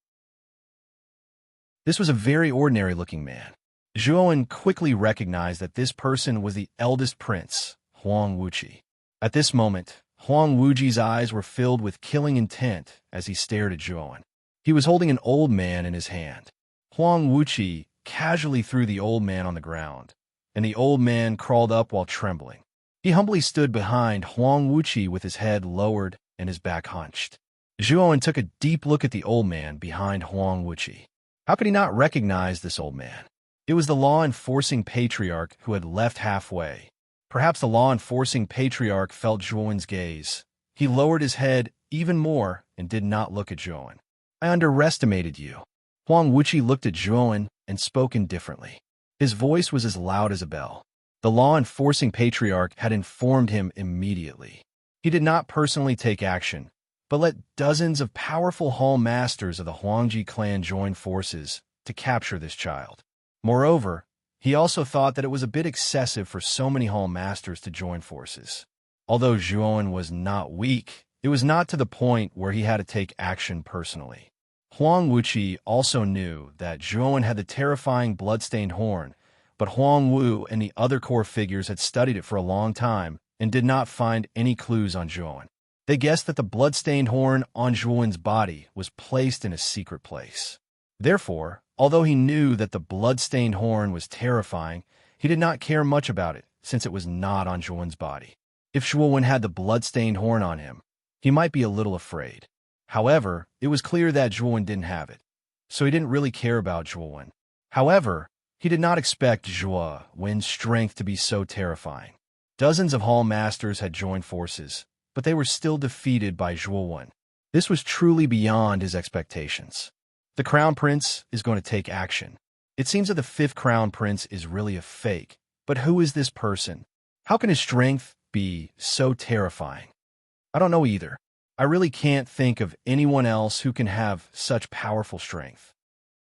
This was a very ordinary-looking man. Zhuowen quickly recognized that this person was the eldest prince, Huang Wuqi. At this moment, Huang Wuji's eyes were filled with killing intent as he stared at Zhuowen. He was holding an old man in his hand. Huang Wuqi casually threw the old man on the ground, and the old man crawled up while trembling. He humbly stood behind Huang Wuqi with his head lowered and his back hunched. Zhuowen took a deep look at the old man behind Huang Wuqi. How could he not recognize this old man? It was the law-enforcing patriarch who had left halfway. Perhaps the law-enforcing patriarch felt Zhuowen's gaze. He lowered his head even more and did not look at Zhuowen. I underestimated you. Huang Wuqi looked at Zhuowen and spoke indifferently. His voice was as loud as a bell. The law-enforcing patriarch had informed him immediately. He did not personally take action, but let dozens of powerful hall masters of the Huangji clan join forces to capture this child. Moreover, he also thought that it was a bit excessive for so many hall masters to join forces. Although Zhuowen was not weak, it was not to the point where he had to take action personally. Huang Wuqi also knew that Zhuowen had the terrifying blood-stained horn, but Huang Wu and the other core figures had studied it for a long time and did not find any clues on Zhuowen. They guessed that the blood-stained horn on Zhuowen's body was placed in a secret place. Therefore, although he knew that the blood-stained horn was terrifying, he did not care much about it, since it was not on Zhuowen's body. If Zhuowen had the blood-stained horn on him, he might be a little afraid. However, it was clear that Zhuowen didn't have it, so he didn't really care about Zhuowen. However, he did not expect Zhuowen's strength to be so terrifying. Dozens of hall masters had joined forces, but they were still defeated by Zhuowen. This was truly beyond his expectations. The Crown Prince is going to take action. It seems that the fifth Crown Prince is really a fake. But who is this person? How can his strength be so terrifying? I don't know either. I really can't think of anyone else who can have such powerful strength.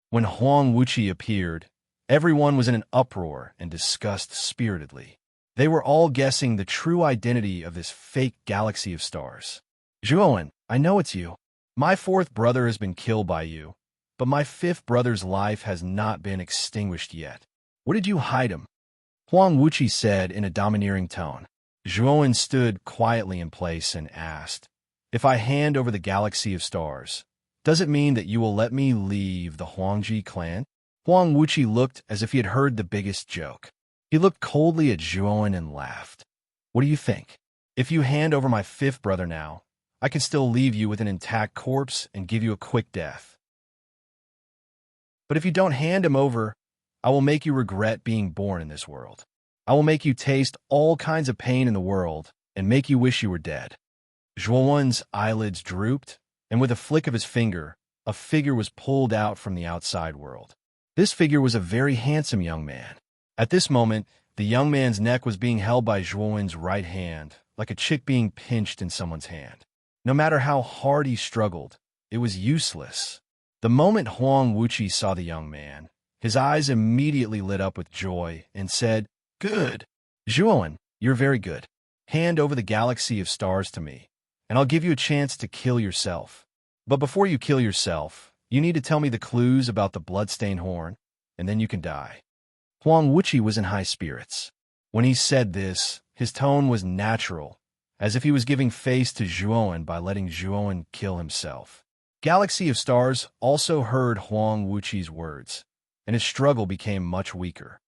When Huang Wuqi appeared, everyone was in an uproar and discussed spiritedly. They were all guessing the true identity of this fake galaxy of stars. Zhuowen, I know it's you. My fourth brother has been killed by you, but my fifth brother's life has not been extinguished yet. Where did you hide him? Huang Wuqi said in a domineering tone. Zhuowen stood quietly in place and asked, "If I hand over the galaxy of stars, does it mean that you will let me leave the Huangji clan?" Huang Wuqi looked as if he had heard the biggest joke. He looked coldly at Zhuowen and laughed. "What do you think? If you hand over my fifth brother now, I can still leave you with an intact corpse and give you a quick death. But if you don't hand him over, I will make you regret being born in this world. I will make you taste all kinds of pain in the world and make you wish you were dead." Zhuowen's eyelids drooped, and with a flick of his finger, a figure was pulled out from the outside world. This figure was a very handsome young man. At this moment, the young man's neck was being held by Zhuowen's right hand, like a chick being pinched in someone's hand. No matter how hard he struggled, it was useless. The moment Huang Wuqi saw the young man, his eyes immediately lit up with joy and said, "Good. Zhuowen, you're very good. Hand over the galaxy of stars to me, and I'll give you a chance to kill yourself. But before you kill yourself, you need to tell me the clues about the bloodstained horn, and then you can die." Huang Wuqi was in high spirits. When he said this, his tone was natural, as if he was giving face to Zhuowen by letting Zhuowen kill himself. Galaxy of Stars also heard Huang Wuqi's words, and his struggle became much weaker.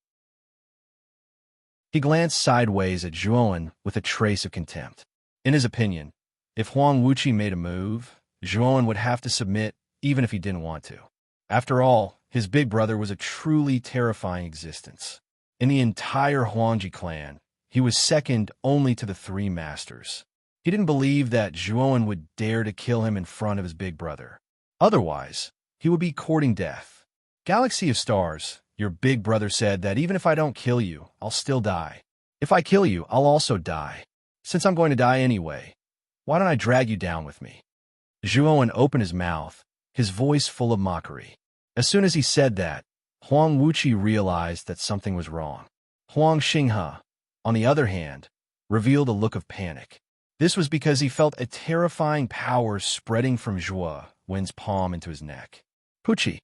He glanced sideways at Zhuowen with a trace of contempt. In his opinion, if Huang Wuqi made a move, Zhuowen would have to submit even if he didn't want to. After all, his big brother was a truly terrifying existence. In the entire Huangji clan, he was second only to the three masters. He didn't believe that Zhuowen would dare to kill him in front of his big brother. Otherwise, he would be courting death. "Galaxy of Stars, your big brother said that even if I don't kill you, I'll still die. If I kill you, I'll also die. Since I'm going to die anyway, why don't I drag you down with me?" Zhuowen opened his mouth, his voice full of mockery. As soon as he said that, Huang Wuqi realized that something was wrong. Huang Xinghe, on the other hand, revealed a look of panic. This was because he felt a terrifying power spreading from Zhuowen's palm into his neck. Pucci.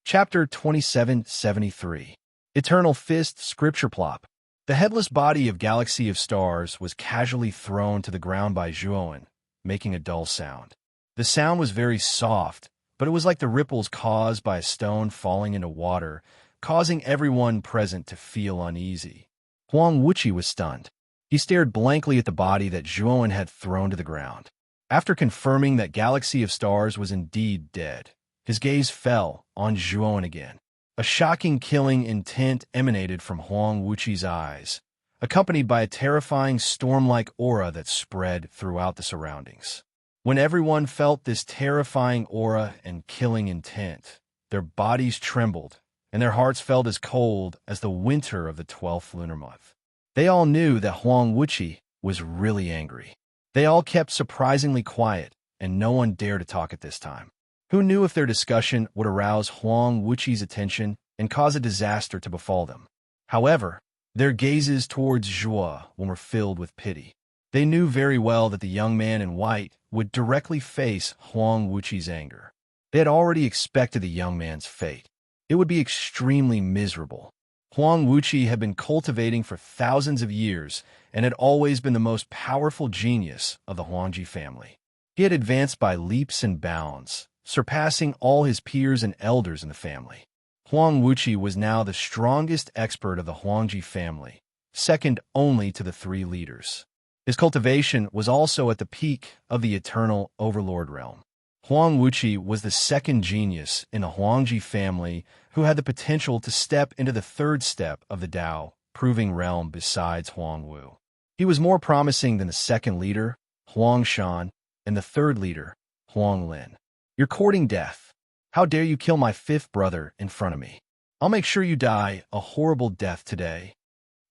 Chapter 2773. Eternal Fist Scripture Plop. The headless body of Galaxy of Stars was casually thrown to the ground by Zhuowen, making a dull sound. The sound was very soft, but it was like the ripples caused by a stone falling into water, causing everyone present to feel uneasy. Huang Wuqi was stunned. He stared blankly at the body that Zhuowen had thrown to the ground. After confirming that Galaxy of Stars was indeed dead, his gaze fell on Zhuowen again. A shocking killing intent emanated from Huang Wuqi's eyes, accompanied by a terrifying storm-like aura that spread throughout the surroundings. When everyone felt this terrifying aura and killing intent, their bodies trembled, and their hearts felt as cold as the winter of the 12th lunar month. They all knew that Huang Wuqi was really angry. They all kept surprisingly quiet, and no one dared to talk at this time. Who knew if their discussion would arouse Huang Wuqi's attention and cause a disaster to befall them? However, their gazes towards Zhuowen were filled with pity. They knew very well that the young man in white would directly face Huang Wuqi's anger. They had already expected the young man's fate. It would be extremely miserable. Huang Wuqi had been cultivating for thousands of years and had always been the most powerful genius of the Huangji family. He had advanced by leaps and bounds, surpassing all his peers and elders in the family. Huang Wuqi was now the strongest expert of the Huangji family, second only to the three leaders. His cultivation was also at the peak of the eternal overlord realm. Huang Wuqi was the second genius in the Huangji family who had the potential to step into the third step of the Tao proving realm besides Huang Wu. He was more promising than the second leader, Huang Shan, and the third leader, Huang Lin. You're courting death. How dare you kill my fifth brother in front of me? I'll make sure you die a horrible death today.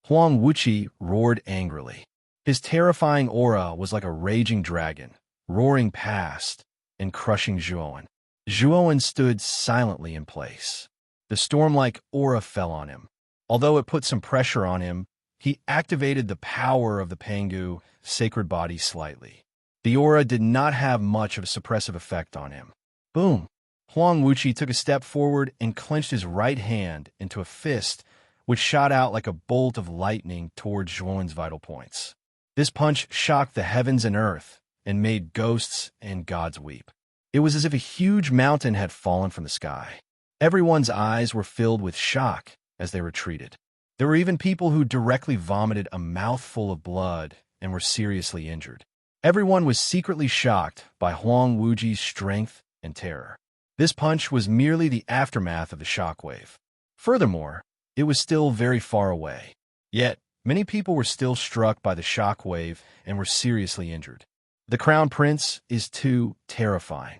Huang Wuqi roared angrily. His terrifying aura was like a raging dragon, roaring past and crushing Zhuowen. Zhuowen stood silently in place. The storm-like aura fell on him. Although it put some pressure on him, he activated the power of the Pangu sacred body slightly. The aura did not have much of a suppressive effect on him. Boom! Huang Wuqi took a step forward and clenched his right hand into a fist, which shot out like a bolt of lightning towards Zhuowen's vital points. This punch shocked the heavens and earth and made ghosts and gods weep. It was as if a huge mountain had fallen from the sky. Everyone's eyes were filled with shock as they retreated. There were even people who directly vomited a mouthful of blood and were seriously injured. Everyone was secretly shocked by Huang Wuqi's strength and terror. This punch was merely the aftermath of the shockwave. Furthermore, it was still very far away. Yet, many people were still struck by the shockwave and were seriously injured. The Crown Prince is too terrifying.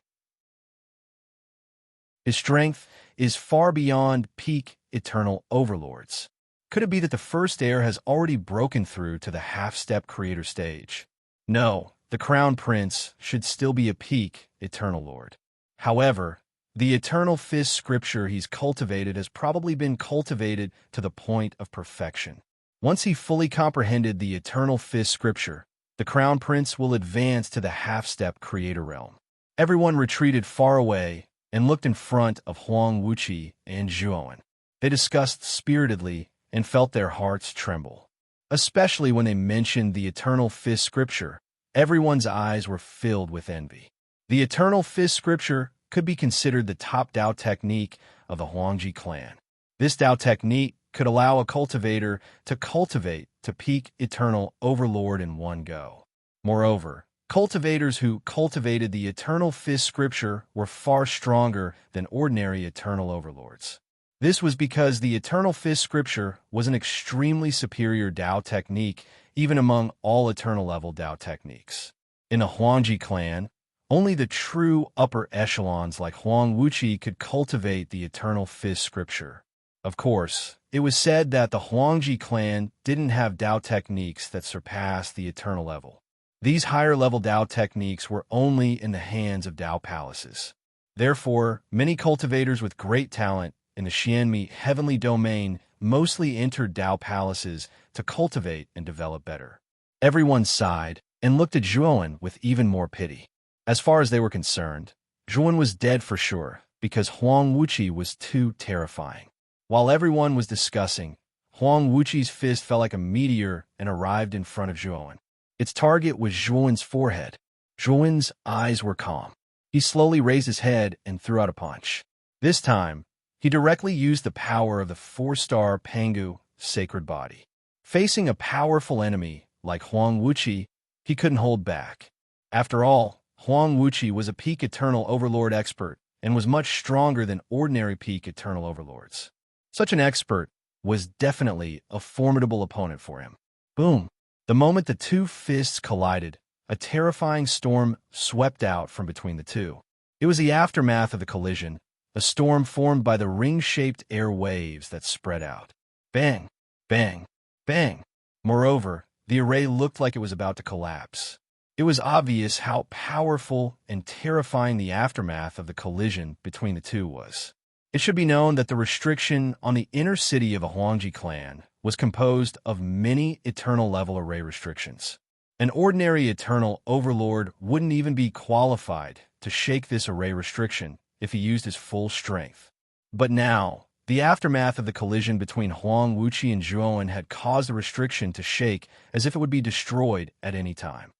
His strength is far beyond peak eternal overlords. Could it be that the first heir has already broken through to the half-step creator stage? No, the Crown Prince should still be a peak eternal lord. However, the eternal fist scripture he's cultivated has probably been cultivated to the point of perfection. Once he fully comprehended the eternal fist scripture, the Crown Prince will advance to the half-step creator realm. Everyone retreated far away and looked in front of Huang Wuqi and Zhuowen. They discussed spiritedly and felt their hearts tremble. Especially when they mentioned the eternal fist scripture, everyone's eyes were filled with envy. The eternal fist scripture could be considered the top Tao technique of the Huangji clan. This Tao technique could allow a cultivator to cultivate to peak eternal overlord in one go. Moreover, cultivators who cultivated the eternal fist scripture were far stronger than ordinary eternal overlords. This was because the eternal fist scripture was an extremely superior Tao technique even among all eternal level Tao techniques. In the Huangji clan, only the true upper echelons like Huang Wuqi could cultivate the eternal fist scripture. Of course, it was said that the Huangji clan didn't have Tao techniques that surpassed the eternal level. These higher-level Tao techniques were only in the hands of Tao palaces. Therefore, many cultivators with great talent in the Xianmi heavenly domain mostly entered Tao palaces to cultivate and develop better. Everyone sighed and looked at Zhuowen with even more pity. As far as they were concerned, Zhuowen was dead for sure because Huang Wuqi was too terrifying. While everyone was discussing, Huang Wuqi's fist fell like a meteor and arrived in front of Zhuowen. Its target was Zhuowen's forehead. Zhuowen's eyes were calm. He slowly raised his head and threw out a punch. This time, he directly used the power of the 4-star Pangu sacred body. Facing a powerful enemy like Huang Wuqi, he couldn't hold back. After all, Huang Wuqi was a peak eternal overlord expert and was much stronger than ordinary peak eternal overlords. Such an expert was definitely a formidable opponent for him. Boom! The moment the two fists collided, a terrifying storm swept out from between the two. It was the aftermath of the collision, a storm formed by the ring-shaped air waves that spread out. Bang! Bang! Bang! Moreover, the array looked like it was about to collapse. It was obvious how powerful and terrifying the aftermath of the collision between the two was. It should be known that the restriction on the inner city of a Huangji clan was composed of many eternal-level array restrictions. An ordinary eternal overlord wouldn't even be qualified to shake this array restriction if he used his full strength. But now, The aftermath of the collision between Huang Wuqi and Zhuowen had caused the restriction to shake as if it would be destroyed at any time.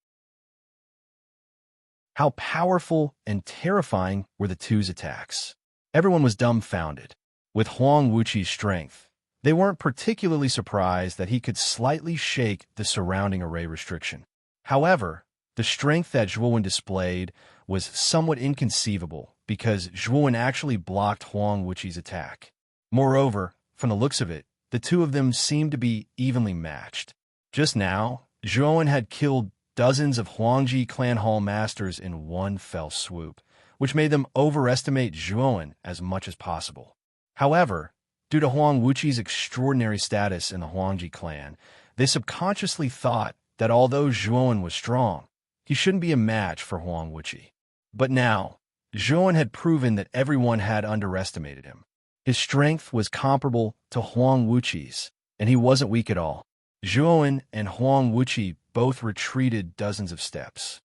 How powerful and terrifying were the two's attacks. Everyone was dumbfounded. With Huang Wuqi's strength, they weren't particularly surprised that he could slightly shake the surrounding array restriction. However, the strength that Zhuowen displayed was somewhat inconceivable because Zhuowen actually blocked Huang Wuqi's attack. Moreover, from the looks of it, the two of them seemed to be evenly matched. Just now, Zhuowen had killed dozens of Huangji clan hall masters in one fell swoop, which made them overestimate Zhuowen as much as possible. However, due to Huang Wuqi's extraordinary status in the Huangji clan, they subconsciously thought that although Zhuowen was strong, he shouldn't be a match for Huang Wuqi. But now, Zhuowen had proven that everyone had underestimated him. His strength was comparable to Huang Wuqi's, and he wasn't weak at all. Zhuowen and Huang Wuqi both retreated dozens of steps.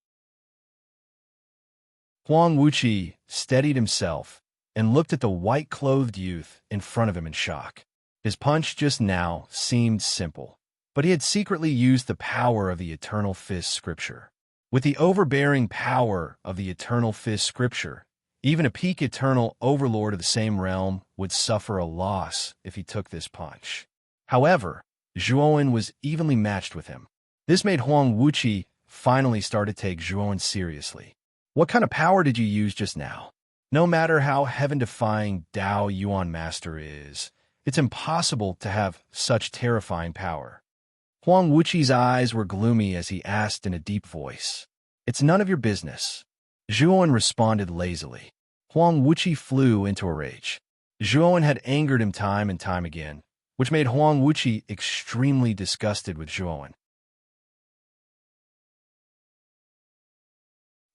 Huang Wuqi steadied himself and looked at the white-clothed youth in front of him in shock. His punch just now seemed simple, but he had secretly used the power of the Eternal Fist Scripture. With the overbearing power of the Eternal Fist Scripture, even a peak eternal overlord of the same realm would suffer a loss if he took this punch. However, Zhuowen was evenly matched with him. This made Huang Wuqi finally start to take Zhuowen seriously. What kind of power did you use just now? No matter how heaven-defying Dao Yuan Master is, it's impossible to have such terrifying power. Huang Wuqi's eyes were gloomy as he asked in a deep voice. It's none of your business. Zhuowen responded lazily. Huang Wuqi flew into a rage. Zhuowen had angered him time and time again, which made Huang Wuqi extremely disgusted with Zhuowen.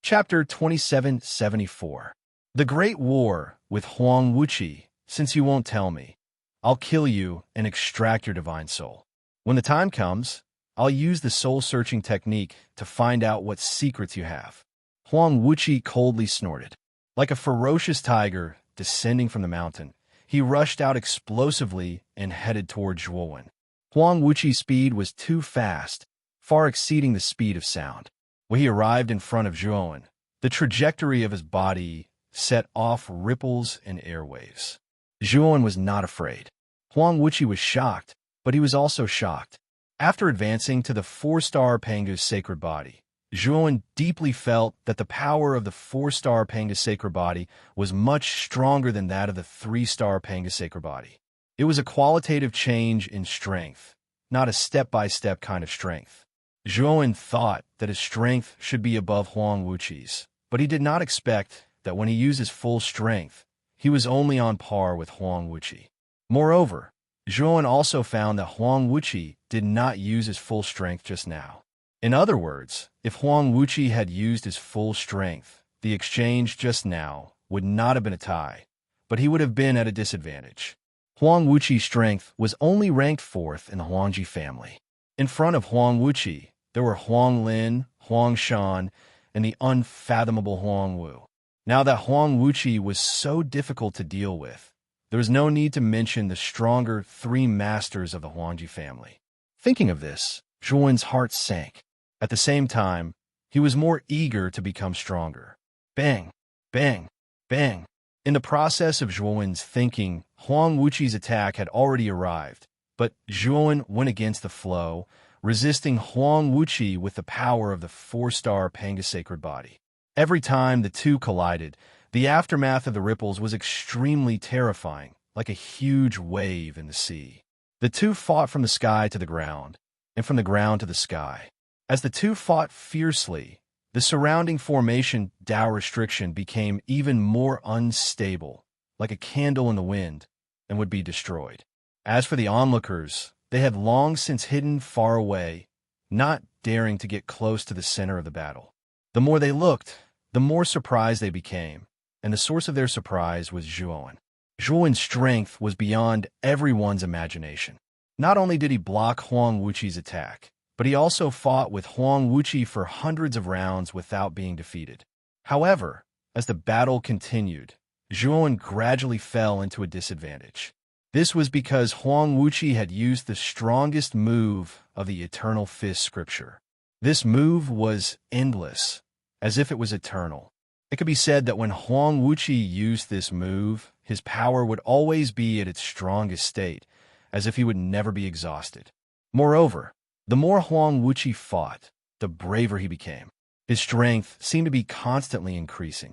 Chapter 2774. The Great War with Huang Wuqi. Since you won't tell me, I'll kill you and extract your divine soul. When the time comes, I'll use the soul-searching technique to find out what secrets you have. Huang Wuqi coldly snorted. Like a ferocious tiger descending from the mountain, he rushed out explosively and headed toward Zhuowen. Huang Wuqi's speed was too fast, far exceeding the speed of sound. When he arrived in front of Zhuowen, the trajectory of his body set off ripples and airwaves. Zhuowen was not afraid. Huang Wuqi was shocked, but he was also shocked. After advancing to the 4-star Pangu's sacred body, Zhuowen deeply felt that the power of the 4-star Pangu's sacred body was much stronger than that of the 3-star Pangu's sacred body. It was a qualitative change in strength, not a step-by-step kind of strength. Zhuowen thought that his strength should be above Huang Wuqi's, but he did not expect that when he used his full strength, he was only on par with Huang Wuqi. Moreover, Zhuowen also found that Huang Wuqi did not use his full strength just now. In other words, if Huang Wuqi had used his full strength, the exchange just now would not have been a tie, but he would have been at a disadvantage. Huang Wuqi's strength was only ranked 4th in the Huangji family. In front of Huang Wuqi, there were Huang Lin, Huang Shan, and the unfathomable Huang Wu. Now that Huang Wuqi was so difficult to deal with, there was no need to mention the stronger 3 masters of the Huangji family. Thinking of this, Zhuowen's heart sank. At the same time, he was more eager to become stronger. Bang! Bang! Bang! In the process of Zhuowen's thinking, Huang Wuqi's attack had already arrived, but Zhuowen went against the flow, resisting Huang Wuqi with the power of the 4-star Pangu sacred body. Every time the two collided, the aftermath of the ripples was extremely terrifying, like a huge wave in the sea. The two fought from the sky to the ground, and from the ground to the sky. As the two fought fiercely, the surrounding formation Dao restriction became even more unstable, like a candle in the wind, and would be destroyed. As for the onlookers, they had long since hidden far away, not daring to get close to the center of the battle. The more they looked, the more surprised they became, and the source of their surprise was Zhuowen. Zhuowen's strength was beyond everyone's imagination. Not only did he block Huang Wuqi's attack, but he also fought with Huang Wuqi for hundreds of rounds without being defeated. However, as the battle continued, Zhuowen gradually fell into a disadvantage. This was because Huang Wuqi had used the strongest move of the Eternal Fist scripture. This move was endless, as if it was eternal. It could be said that when Huang Wuqi used this move, his power would always be at its strongest state, as if he would never be exhausted. Moreover, the more Huang Wuqi fought, the braver he became. His strength seemed to be constantly increasing.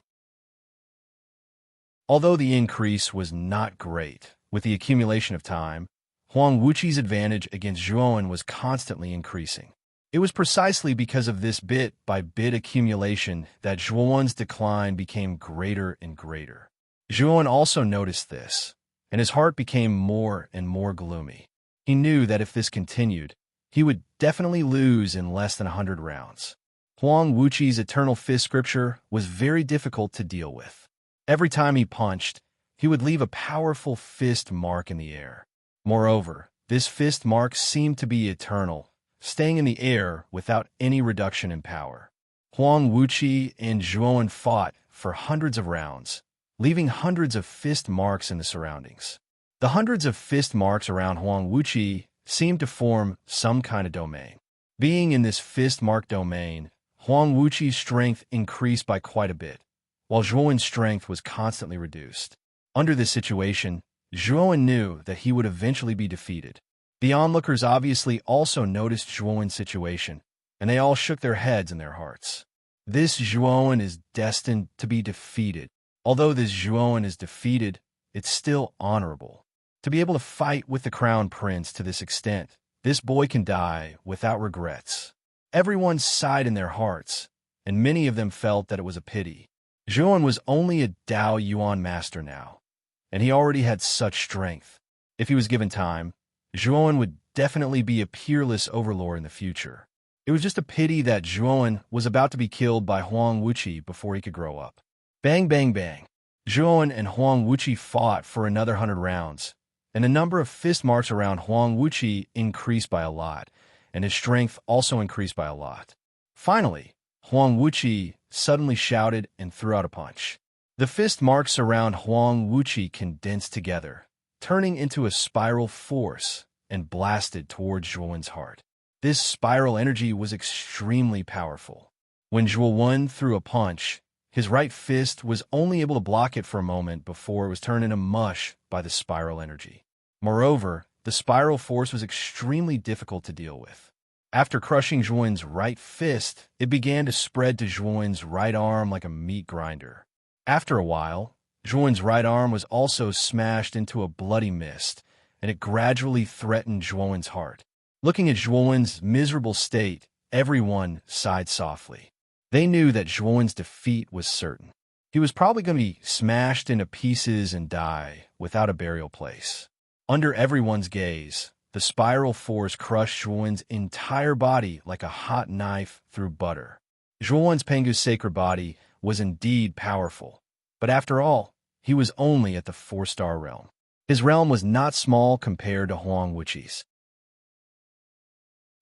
Although the increase was not great, with the accumulation of time, Huang Wuqi's advantage against Zhuowen was constantly increasing. It was precisely because of this bit-by-bit accumulation that Zhuowen's decline became greater and greater. Zhuowen also noticed this, and his heart became more and more gloomy. He knew that if this continued, he would definitely lose in less than 100 rounds. Huang Wuqi's Eternal Fist scripture was very difficult to deal with. Every time he punched, he would leave a powerful fist mark in the air. Moreover, this fist mark seemed to be eternal, staying in the air without any reduction in power. Huang Wuqi and Zhuowen fought for hundreds of rounds, leaving hundreds of fist marks in the surroundings. The hundreds of fist marks around Huang Wuqi seemed to form some kind of domain. Being in this fist mark domain, Huang Wuqi's strength increased by quite a bit, while Zhuowen's strength was constantly reduced. Under this situation, Zhuowen knew that he would eventually be defeated. The onlookers obviously also noticed Zhuowen's situation, and they all shook their heads and their hearts. This Zhuowen is destined to be defeated. Although this Zhuowen is defeated, it's still honorable. To be able to fight with the Crown Prince to this extent, this boy can die without regrets. Everyone sighed in their hearts, and many of them felt that it was a pity. Zhuowen was only a Dao Yuan master now, and he already had such strength. If he was given time, Zhuowen would definitely be a peerless overlord in the future. It was just a pity that Zhuowen was about to be killed by Huang Wuqi before he could grow up. Bang, bang, bang. Zhuowen and Huang Wuqi fought for another 100 rounds, and the number of fist marks around Huang Wuqi increased by a lot, and his strength also increased by a lot. Finally, Huang Wuqi suddenly shouted and threw out a punch. The fist marks around Huang Wuqi condensed together, turning into a spiral force, and blasted towards Zhuowen's heart. This spiral energy was extremely powerful. When Zhuowen threw a punch, his right fist was only able to block it for a moment before it was turned into mush by the spiral energy. Moreover, the spiral force was extremely difficult to deal with. After crushing Zhuowen's right fist, it began to spread to Zhuowen's right arm like a meat grinder. After a while, Zhuowen's right arm was also smashed into a bloody mist, and it gradually threatened Zhuowen's heart. Looking at Zhuowen's miserable state, everyone sighed softly. They knew that Zhuowen's defeat was certain. He was probably going to be smashed into pieces and die without a burial place. Under everyone's gaze, the spiral force crushed Zhuowen's entire body like a hot knife through butter. Zhuowen's Pengu's sacred body was indeed powerful, but after all, he was only at the 4-star realm. His realm was not small compared to Huang Wuqi's.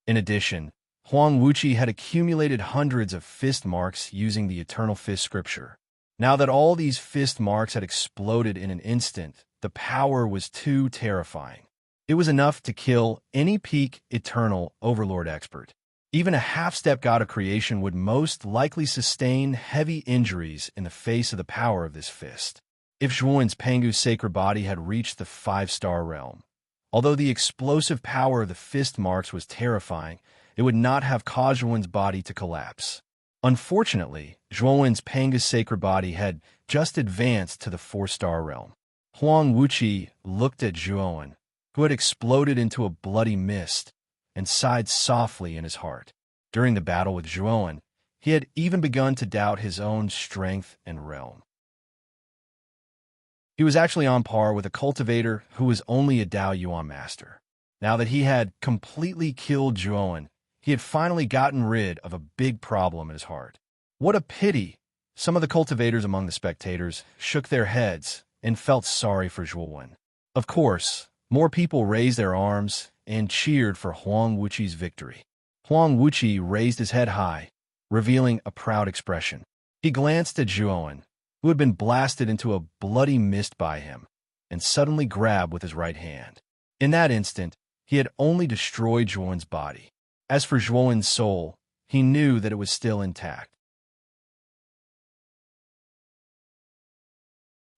In addition, Huang Wuqi had accumulated hundreds of fist marks using the Eternal Fist scripture. Now that all these fist marks had exploded in an instant, the power was too terrifying. It was enough to kill any peak Eternal Overlord expert. Even a half-step god of creation would most likely sustain heavy injuries in the face of the power of this fist. If Zhuowen's Pengu's sacred body had reached the 5-star realm, although the explosive power of the fist marks was terrifying, it would not have caused Zhuowen's body to collapse. Unfortunately, Zhuowen's Pengu's sacred body had just advanced to the 4-star realm. Huang Wuqi looked at Zhuowen, who had exploded into a bloody mist, and sighed softly in his heart. During the battle with Zhuowen, he had even begun to doubt his own strength and realm. He was actually on par with a cultivator who was only a Dao Yuan master. Now that he had completely killed Zhuowen, he had finally gotten rid of a big problem in his heart. What a pity! Some of the cultivators among the spectators shook their heads and felt sorry for Zhuowen. Of course, more people raised their arms and cheered for Huang Wuqi's victory. Huang Wuqi raised his head high, revealing a proud expression. He glanced at Zhuowen, who had been blasted into a bloody mist by him. and suddenly grabbed with his right hand. In that instant, he had only destroyed Zhuowen's body. As for Zhuowen's soul, he knew that it was still intact.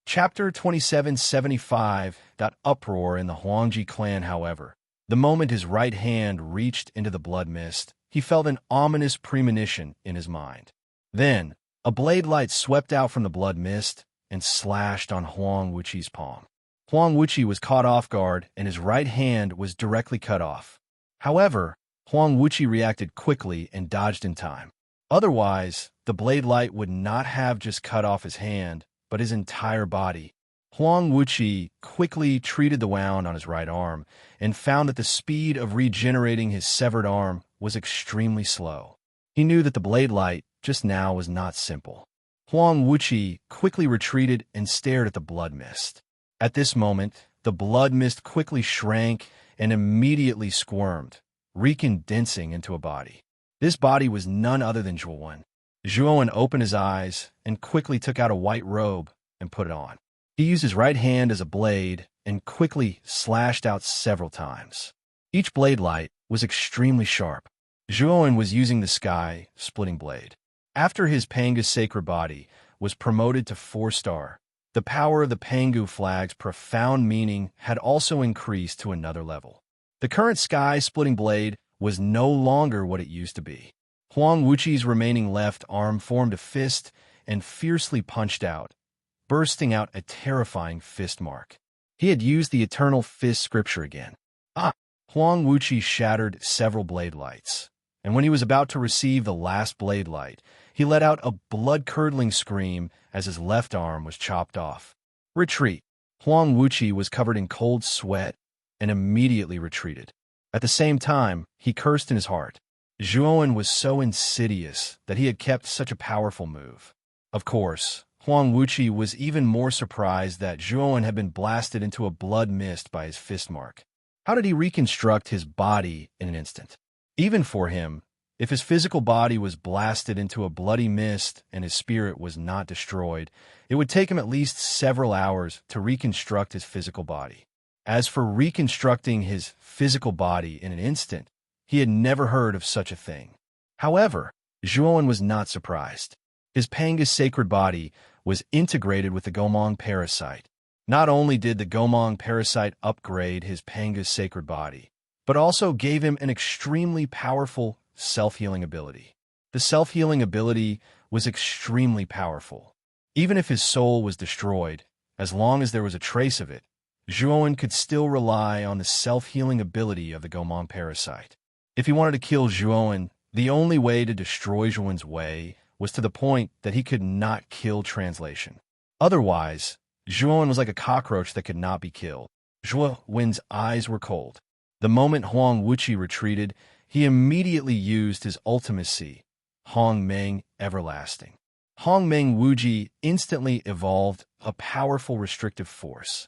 Chapter 2775. Uproar in the Huangji clan. However, the moment his right hand reached into the blood mist, he felt an ominous premonition in his mind. Then, a blade light swept out from the blood mist and slashed on Huang Wuqi's palm. Huang Wuqi was caught off guard, and his right hand was directly cut off. However, Huang Wuqi reacted quickly and dodged in time. Otherwise, the blade light would not have just cut off his hand, but his entire body. Huang Wuqi quickly treated the wound on his right arm and found that the speed of regenerating his severed arm was extremely slow. He knew that the blade light just now was not simple. Huang Wuqi quickly retreated and stared at the blood mist. At this moment, the blood mist quickly shrank and immediately squirmed, recondensing into a body. This body was none other than Zhuowen. Zhuowen opened his eyes and quickly took out a white robe and put it on. He used his right hand as a blade and quickly slashed out several times. Each blade light was extremely sharp. Zhuowen was using the sky-splitting blade. After his Panga's sacred body was promoted to 4-star, the power of the Pangu flag's profound meaning had also increased to another level. The current sky-splitting blade was no longer what it used to be. Huang Wuqi's remaining left arm formed a fist and fiercely punched out, bursting out a terrifying fist mark. He had used the eternal fist scripture again. Huang Wuqi shattered several blade lights, and when he was about to receive the last blade light, he let out a blood-curdling scream as his left arm was chopped off. Retreat! Huang Wuqi was covered in cold sweat and immediately retreated. At the same time, he cursed in his heart. Zhuowen was so insidious that he had kept such a powerful move. Of course, Huang Wuqi was even more surprised that Zhuowen had been blasted into a blood mist by his fist mark. How did he reconstruct his body in an instant? Even for him, if his physical body was blasted into a bloody mist and his spirit was not destroyed, it would take him at least several hours to reconstruct his physical body. As for reconstructing his physical body in an instant, he had never heard of such a thing. However, Zhuowen was not surprised. His Panga's sacred body was integrated with the Gomong parasite. Not only did the Gomong parasite upgrade his Panga's sacred body, but also gave him an extremely powerful self-healing ability. The self-healing ability was extremely powerful. Even if his soul was destroyed, as long as there was a trace of it, Zhuowen could still rely on the self-healing ability of the Gomong parasite. If he wanted to kill Zhuowen, the only way to destroy Zhuowen's way was to the point that he could not kill translation. Otherwise, Zhuowen was like a cockroach that could not be killed. Zhuowen's eyes were cold. The moment Huang Wuqi retreated, he immediately used his ultimacy, Hongmeng Everlasting. Hongmeng Wuji instantly evolved a powerful restrictive force.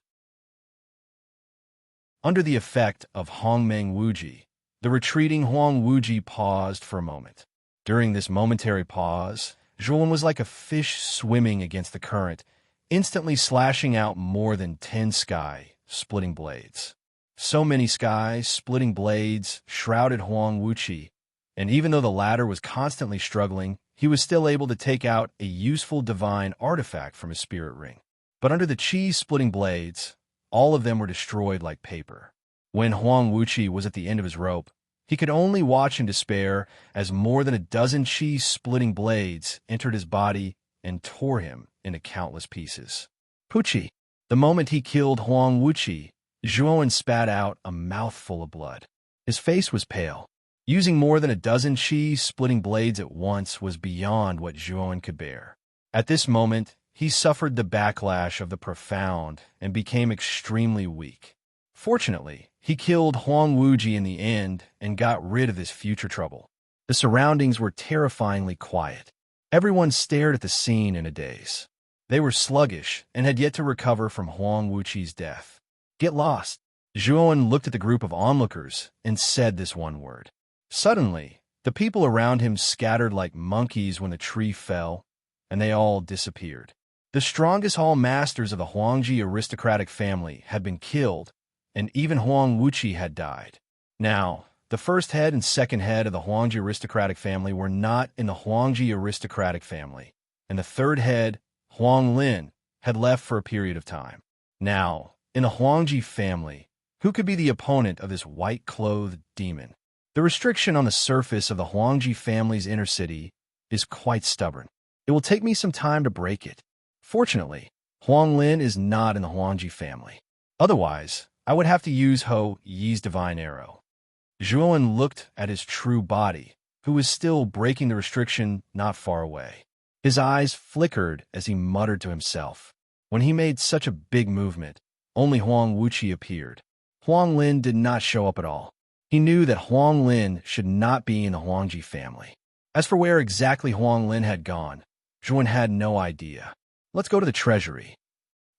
Under the effect of Hongmeng Wuji, the retreating Huang Wuji paused for a moment. During this momentary pause, Zhuowen was like a fish swimming against the current, instantly slashing out more than 10 sky-splitting blades. So many sky-splitting blades shrouded Huang Wuqi, and even though the latter was constantly struggling, he was still able to take out a useful divine artifact from his spirit ring. But under the chi-splitting blades, all of them were destroyed like paper. When Huang Wuqi was at the end of his rope, he could only watch in despair as more than a dozen chi-splitting blades entered his body and tore him into countless pieces. Puchi! The moment he killed Huang Wuqi, Zhuowen spat out a mouthful of blood. His face was pale. Using more than a dozen chi-splitting blades at once was beyond what Zhuowen could bear. At this moment, he suffered the backlash of the profound and became extremely weak. Fortunately, he killed Huang Wuji in the end and got rid of this future trouble. The surroundings were terrifyingly quiet. Everyone stared at the scene in a daze. They were sluggish and had yet to recover from Huang Wuqi's death. Get lost. Zhuowen looked at the group of onlookers and said this one word. Suddenly, the people around him scattered like monkeys when the tree fell, and they all disappeared. The strongest hall masters of the Huangji aristocratic family had been killed, and even Huang Wuqi had died. Now, the first head and second head of the Huangji aristocratic family were not in the Huangji aristocratic family, and the third head, Huang Lin, had left for a period of time. Now, in the Huangji family, who could be the opponent of this white-clothed demon? The restriction on the surface of the Huangji family's inner city is quite stubborn. It will take me some time to break it. Fortunately, Huang Lin is not in the Huangji family. Otherwise, I would have to use Ho Yi's divine arrow. Zhuowen looked at his true body, who was still breaking the restriction not far away. His eyes flickered as he muttered to himself. When he made such a big movement, only Huang Wuqi appeared. Huang Lin did not show up at all. He knew that Huang Lin should not be in the Huangji family. As for where exactly Huang Lin had gone, Zhuowen had no idea. Let's go to the treasury.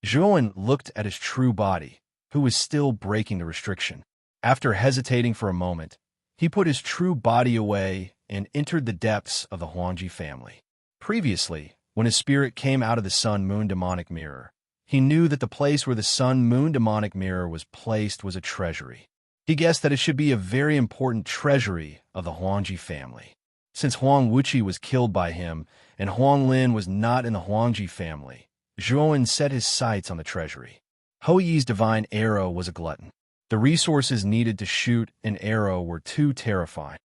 Zhuowen looked at his true body, who was still breaking the restriction. After hesitating for a moment, he put his true body away and entered the depths of the Huangji family. Previously, when his spirit came out of the Sun-Moon demonic mirror, he knew that the place where the Sun-Moon demonic mirror was placed was a treasury. He guessed that it should be a very important treasury of the Huangji family. Since Huang Wuqi was killed by him and Huang Lin was not in the Huangji family, Zhuowen set his sights on the treasury. Ho Yi's divine arrow was a glutton. The resources needed to shoot an arrow were too terrifying.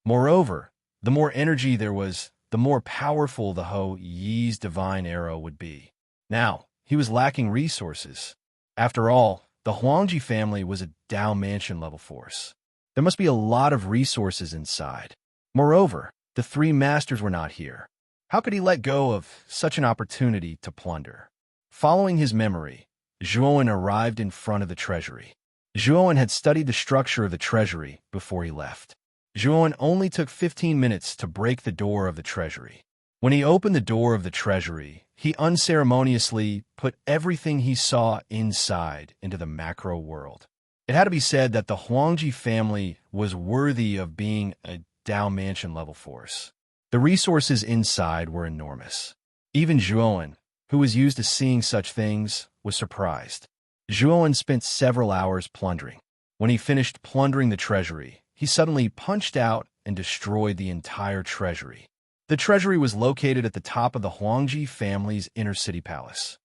Moreover, the more energy there was, the more powerful the Ho Yi's divine arrow would be. Now, he was lacking resources. After all, the Huangji family was a Dao Mansion level force. There must be a lot of resources inside. Moreover, the three masters were not here. How could he let go of such an opportunity to plunder? Following his memory, Zhuowen arrived in front of the treasury. Zhuowen had studied the structure of the treasury before he left. Zhuowen only took 15 minutes to break the door of the treasury. When he opened the door of the treasury, he unceremoniously put everything he saw inside into the macro world. It had to be said that the Huangji family was worthy of being a Dao Mansion level force. The resources inside were enormous. Even Zhuowen, who was used to seeing such things, was surprised. Zhuowen spent several hours plundering. When he finished plundering the treasury, he suddenly punched out and destroyed the entire treasury. The treasury was located at the top of the Huangji family's inner city palace.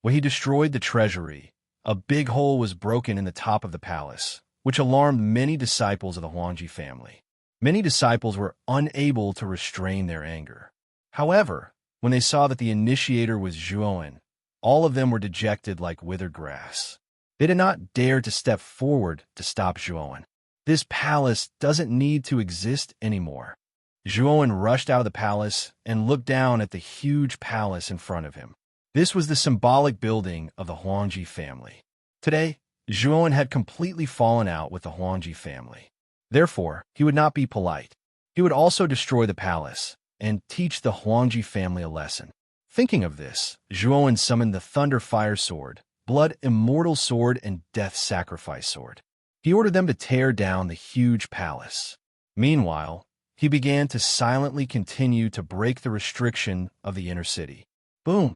When he destroyed the treasury, a big hole was broken in the top of the palace, which alarmed many disciples of the Huangji family. Many disciples were unable to restrain their anger. However, when they saw that the initiator was Zhuowen, all of them were dejected like withered grass. They did not dare to step forward to stop Zhuowen. This palace doesn't need to exist anymore. Zhuowen rushed out of the palace and looked down at the huge palace in front of him. This was the symbolic building of the Huangji family. Today, Zhuowen had completely fallen out with the Huangji family. Therefore, he would not be polite. He would also destroy the palace and teach the Huangji family a lesson. Thinking of this, Zhuowen summoned the Thunder Fire Sword, Blood Immortal Sword, and Death Sacrifice Sword. He ordered them to tear down the huge palace. Meanwhile, he began to silently continue to break the restriction of the inner city. Boom!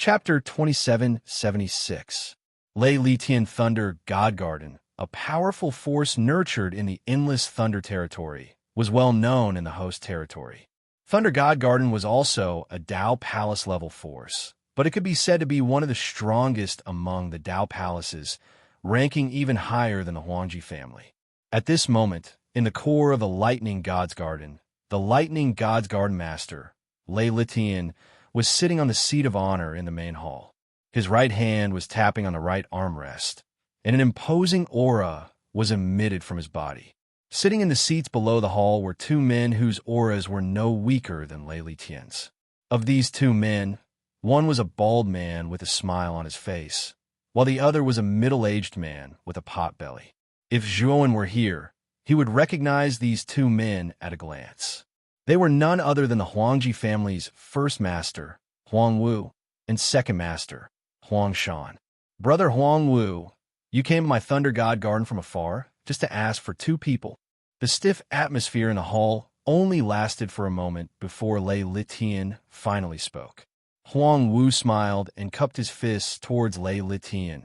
Chapter 2776. Lei Litian Thunder God Garden, a powerful force nurtured in the endless Thunder territory, was well known in the host territory. Thunder God Garden was also a Dao Palace level force, but it could be said to be one of the strongest among the Dao Palaces, ranking even higher than the Huangji family. At this moment, in the core of the Lightning God's Garden, the Lightning God's Garden Master, Lei Litian, was sitting on the seat of honor in the main hall. His right hand was tapping on the right armrest, and an imposing aura was emitted from his body. Sitting in the seats below the hall were two men whose auras were no weaker than Lei Litian's. Of these two men, one was a bald man with a smile on his face, while the other was a middle-aged man with a pot belly. If Zhuowen were here, he would recognize these two men at a glance. They were none other than the Huangji family's first master, Huang Wu, and second master, Huang Shan. Brother Huang Wu, you came to my Thunder God Garden from afar? just to ask for 2 people. The stiff atmosphere in the hall only lasted for a moment before Lei Litian finally spoke. Huang Wu smiled and cupped his fists towards Lei Litian.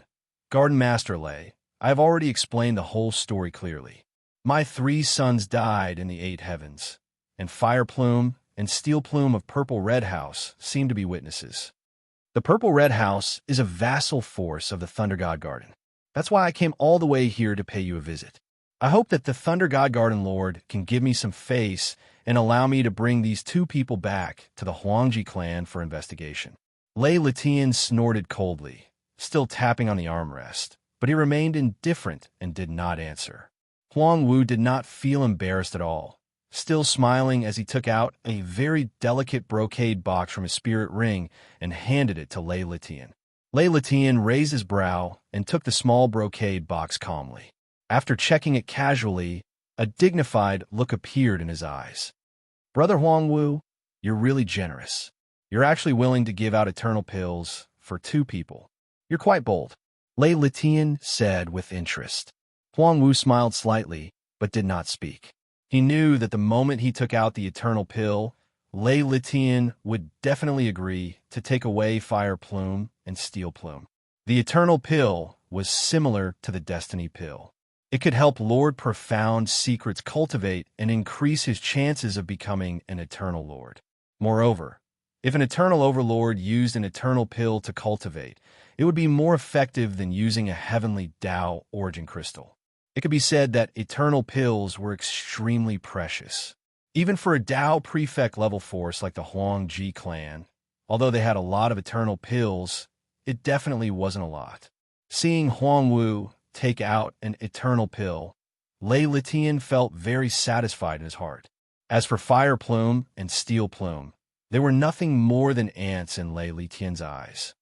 Garden Master Lei, I have already explained the whole story clearly. My 3 sons died in the 8 heavens, and Fire Plume and Steel Plume of Purple Red House seem to be witnesses. The Purple Red House is a vassal force of the Thunder God Garden. That's why I came all the way here to pay you a visit. I hope that the Thunder God Garden Lord can give me some face and allow me to bring these 2 people back to the Huangji clan for investigation. Lei Litian snorted coldly, still tapping on the armrest, but he remained indifferent and did not answer. Huang Wu did not feel embarrassed at all, still smiling as he took out a very delicate brocade box from his spirit ring and handed it to Lei Litian. Lei Litian raised his brow and took the small brocade box calmly. After checking it casually, a dignified look appeared in his eyes. Brother Huang Wu, you're really generous. You're actually willing to give out eternal pills for 2 people. You're quite bold, Lei Litian said with interest. Huang Wu smiled slightly, but did not speak. He knew that the moment he took out the eternal pill, Lei Litian would definitely agree to take away Fire Plume and Steel Plume. The eternal pill was similar to the destiny pill. It could help Lord Profound Secrets cultivate and increase his chances of becoming an eternal lord. Moreover, if an eternal overlord used an eternal pill to cultivate, it would be more effective than using a heavenly Tao origin crystal. It could be said that eternal pills were extremely precious. Even for a Tao prefect level force like the Huangji clan, although they had a lot of eternal pills, it definitely wasn't a lot. Seeing Huang Wu take out an eternal pill, Lei Litian felt very satisfied in his heart. As for Fire Plume and Steel Plume, they were nothing more than ants in Lei Litian's eyes.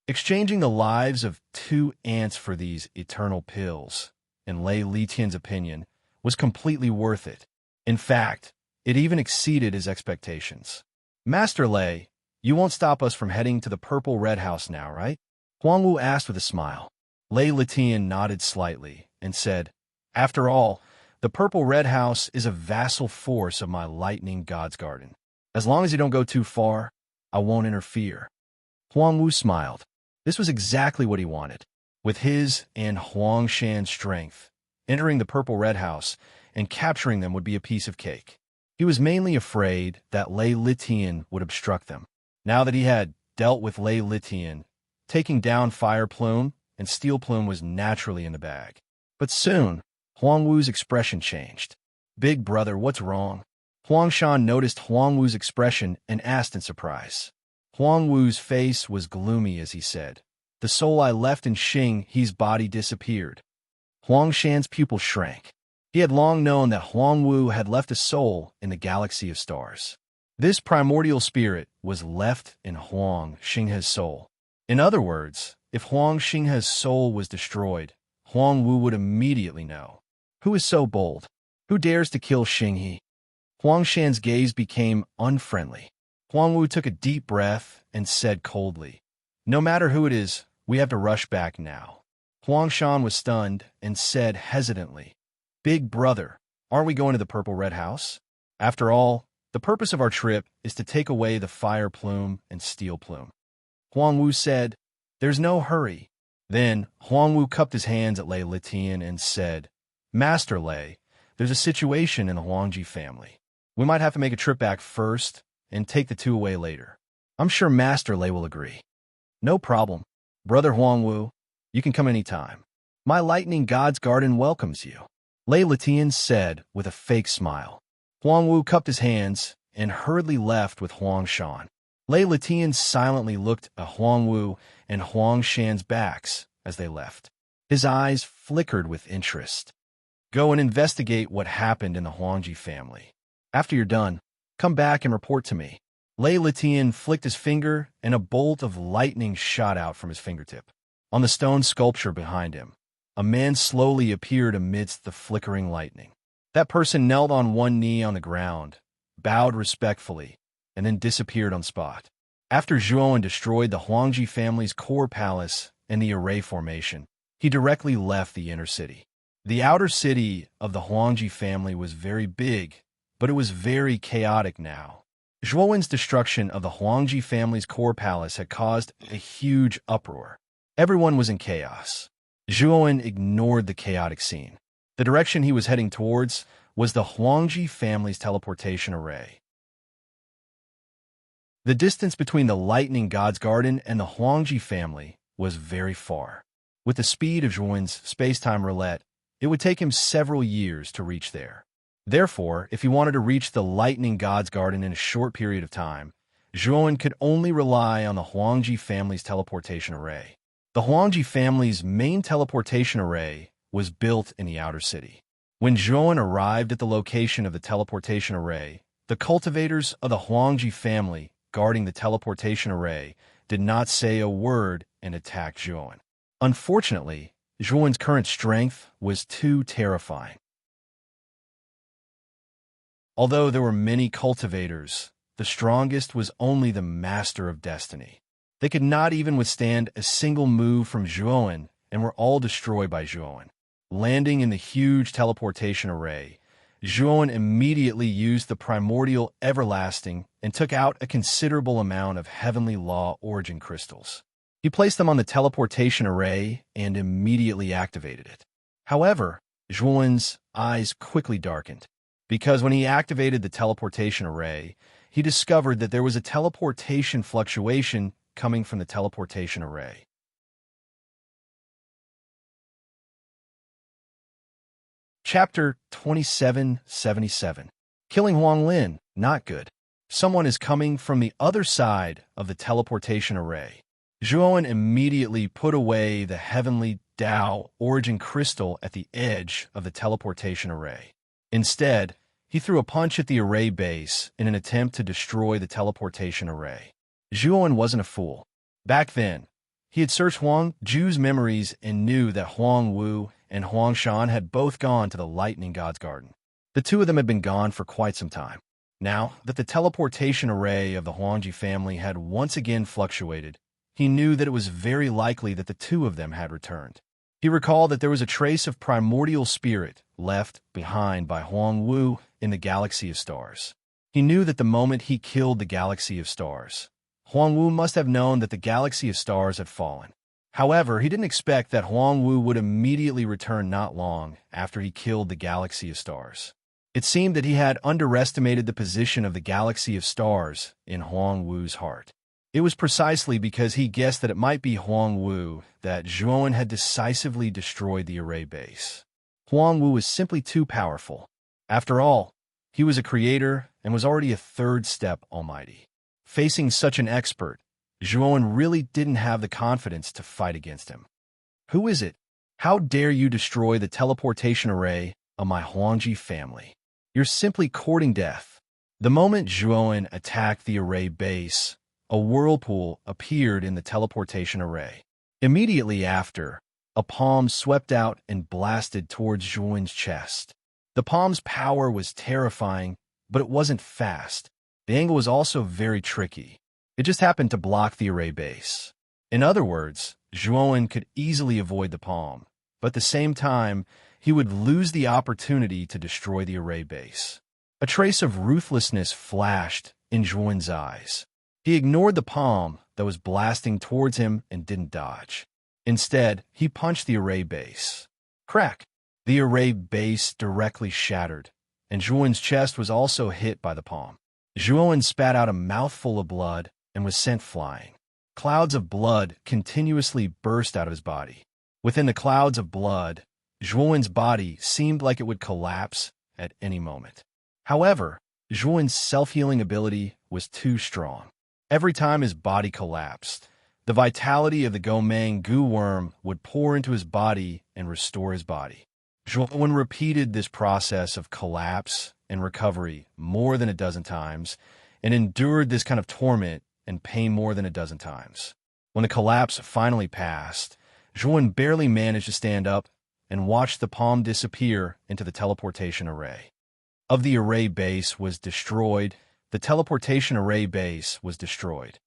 Exchanging the lives of 2 ants for these eternal pills, in Lei Litian's opinion, was completely worth it. In fact, it even exceeded his expectations. Master Lei, you won't stop us from heading to the Purple Red House now, right? Huang Wu asked with a smile. Lei Litian nodded slightly and said, After all, the Purple Red House is a vassal force of my Lightning God's Garden. As long as you don't go too far, I won't interfere. Huang Wu smiled. This was exactly what he wanted. With his and Huang Shan's strength, entering the Purple Red House and capturing them would be a piece of cake. He was mainly afraid that Lei Litian would obstruct them. Now that he had dealt with Lei Litian, taking down Fire Plume and Steel Plume was naturally in the bag. But soon, Huang Wu's expression changed. Big brother, what's wrong? Huang Shan noticed Huang Wu's expression and asked in surprise. Huang Wu's face was gloomy as he said, The soul I left in Xing He's body disappeared. Huang Shan's pupil shrank. He had long known that Huang Wu had left a soul in the galaxy of stars. This primordial spirit was left in Huang Xinghe's soul. In other words, if Huang Xinghe's soul was destroyed, Huang Wu would immediately know. Who is so bold? Who dares to kill Xinghe? Huang Shan's gaze became unfriendly. Huang Wu took a deep breath and said coldly, No matter who it is, we have to rush back now. Huang Shan was stunned and said hesitantly, Big brother, aren't we going to the Purple Red House? After all, the purpose of our trip is to take away the Fire Plume and Steel Plume. Huang Wu said, There's no hurry. Then Huang Wu cupped his hands at Lei Litian and said, Master Lei, there's a situation in the Huangji family. We might have to make a trip back first and take the 2 away later. I'm sure Master Lei will agree. No problem. Brother Huang Wu, you can come anytime. My Lightning God's Garden welcomes you. Lei Litian said with a fake smile. Huang Wu cupped his hands and hurriedly left with Huang Shan. Lei Litian silently looked at Huang Wu and Huang Shan's backs as they left. His eyes flickered with interest. Go and investigate what happened in the Huangji family. After you're done, come back and report to me. Lei Litian flicked his finger and a bolt of lightning shot out from his fingertip. On the stone sculpture behind him, a man slowly appeared amidst the flickering lightning. That person knelt on one knee on the ground, bowed respectfully, and then disappeared on spot. After Zhuowen destroyed the Huangji family's core palace and the Array Formation, he directly left the inner city. The outer city of the Huangji family was very big, but it was very chaotic now. Zhuowen's destruction of the Huangji family's core palace had caused a huge uproar. Everyone was in chaos. Zhuowen ignored the chaotic scene. The direction he was heading towards was the Huangji family's teleportation array. The distance between the Lightning God's Garden and the Huangji family was very far. With the speed of Zhuowen's space-time roulette, it would take him several years to reach there. Therefore, if he wanted to reach the Lightning God's Garden in a short period of time, Zhuowen could only rely on the Huangji family's teleportation array. The Huangji family's main teleportation array was built in the outer city. When Zhuowen arrived at the location of the teleportation array, the cultivators of the Huangji family guarding the teleportation array did not say a word and attacked Zhuowen. Unfortunately, Zhuowen's current strength was too terrifying. Although there were many cultivators, the strongest was only the Master of Destiny. They could not even withstand a single move from Zhuowen and were all destroyed by Zhuowen. Landing in the huge teleportation array, Zhuowen immediately used the primordial everlasting and took out a considerable amount of heavenly law origin crystals. He placed them on the teleportation array and immediately activated it. However, Zhuowen's eyes quickly darkened, because when he activated the teleportation array, he discovered that there was a teleportation fluctuation coming from the teleportation array. Chapter 2777. Killing Huang Lin, not good. Someone is coming from the other side of the teleportation array. Zhuowen immediately put away the heavenly Dao origin crystal at the edge of the teleportation array. Instead, he threw a punch at the array base in an attempt to destroy the teleportation array. Zhuowen wasn't a fool. Back then, he had searched Huang Ju's memories and knew that Huang Wu and Huang Shan had both gone to the Lightning God's Garden. The two of them had been gone for quite some time. Now that the teleportation array of the Huangji family had once again fluctuated, he knew that it was very likely that the two of them had returned. He recalled that there was a trace of primordial spirit left behind by Huang Wu in the galaxy of stars. He knew that the moment he killed the galaxy of stars, Huang Wu must have known that the galaxy of stars had fallen. However, he didn't expect that Huang Wu would immediately return not long after he killed the galaxy of stars. It seemed that he had underestimated the position of the galaxy of stars in Huang Wu's heart. It was precisely because he guessed that it might be Huang Wu that Zhuowen had decisively destroyed the array base. Huang Wu was simply too powerful. After all, he was a creator and was already a third-step almighty. Facing such an expert, Zhuowen really didn't have the confidence to fight against him. Who is it? How dare you destroy the teleportation array of my Huangji family? You're simply courting death. The moment Zhuowen attacked the array base, a whirlpool appeared in the teleportation array. Immediately after, a palm swept out and blasted towards Zhuowen's chest. The palm's power was terrifying, but it wasn't fast. The angle was also very tricky. It just happened to block the array base. In other words, Zhuowen could easily avoid the palm, but at the same time, he would lose the opportunity to destroy the array base. A trace of ruthlessness flashed in Zhuowen's eyes. He ignored the palm that was blasting towards him and didn't dodge. Instead, he punched the array base. Crack! The array base directly shattered, and Zhuowen's chest was also hit by the palm. Zhuowen spat out a mouthful of blood and was sent flying. Clouds of blood continuously burst out of his body. Within the clouds of blood, Zhuowen's body seemed like it would collapse at any moment. However, Zhuowen's self-healing ability was too strong. Every time his body collapsed, the vitality of the Gomang goo worm would pour into his body and restore his body. Zhuowen repeated this process of collapse and recovery more than a dozen times and endured this kind of torment and pain more than a dozen times. When the collapse finally passed, Zhuowen barely managed to stand up and watched the palm disappear into the teleportation array. Of the array base was destroyed, the teleportation array base was destroyed.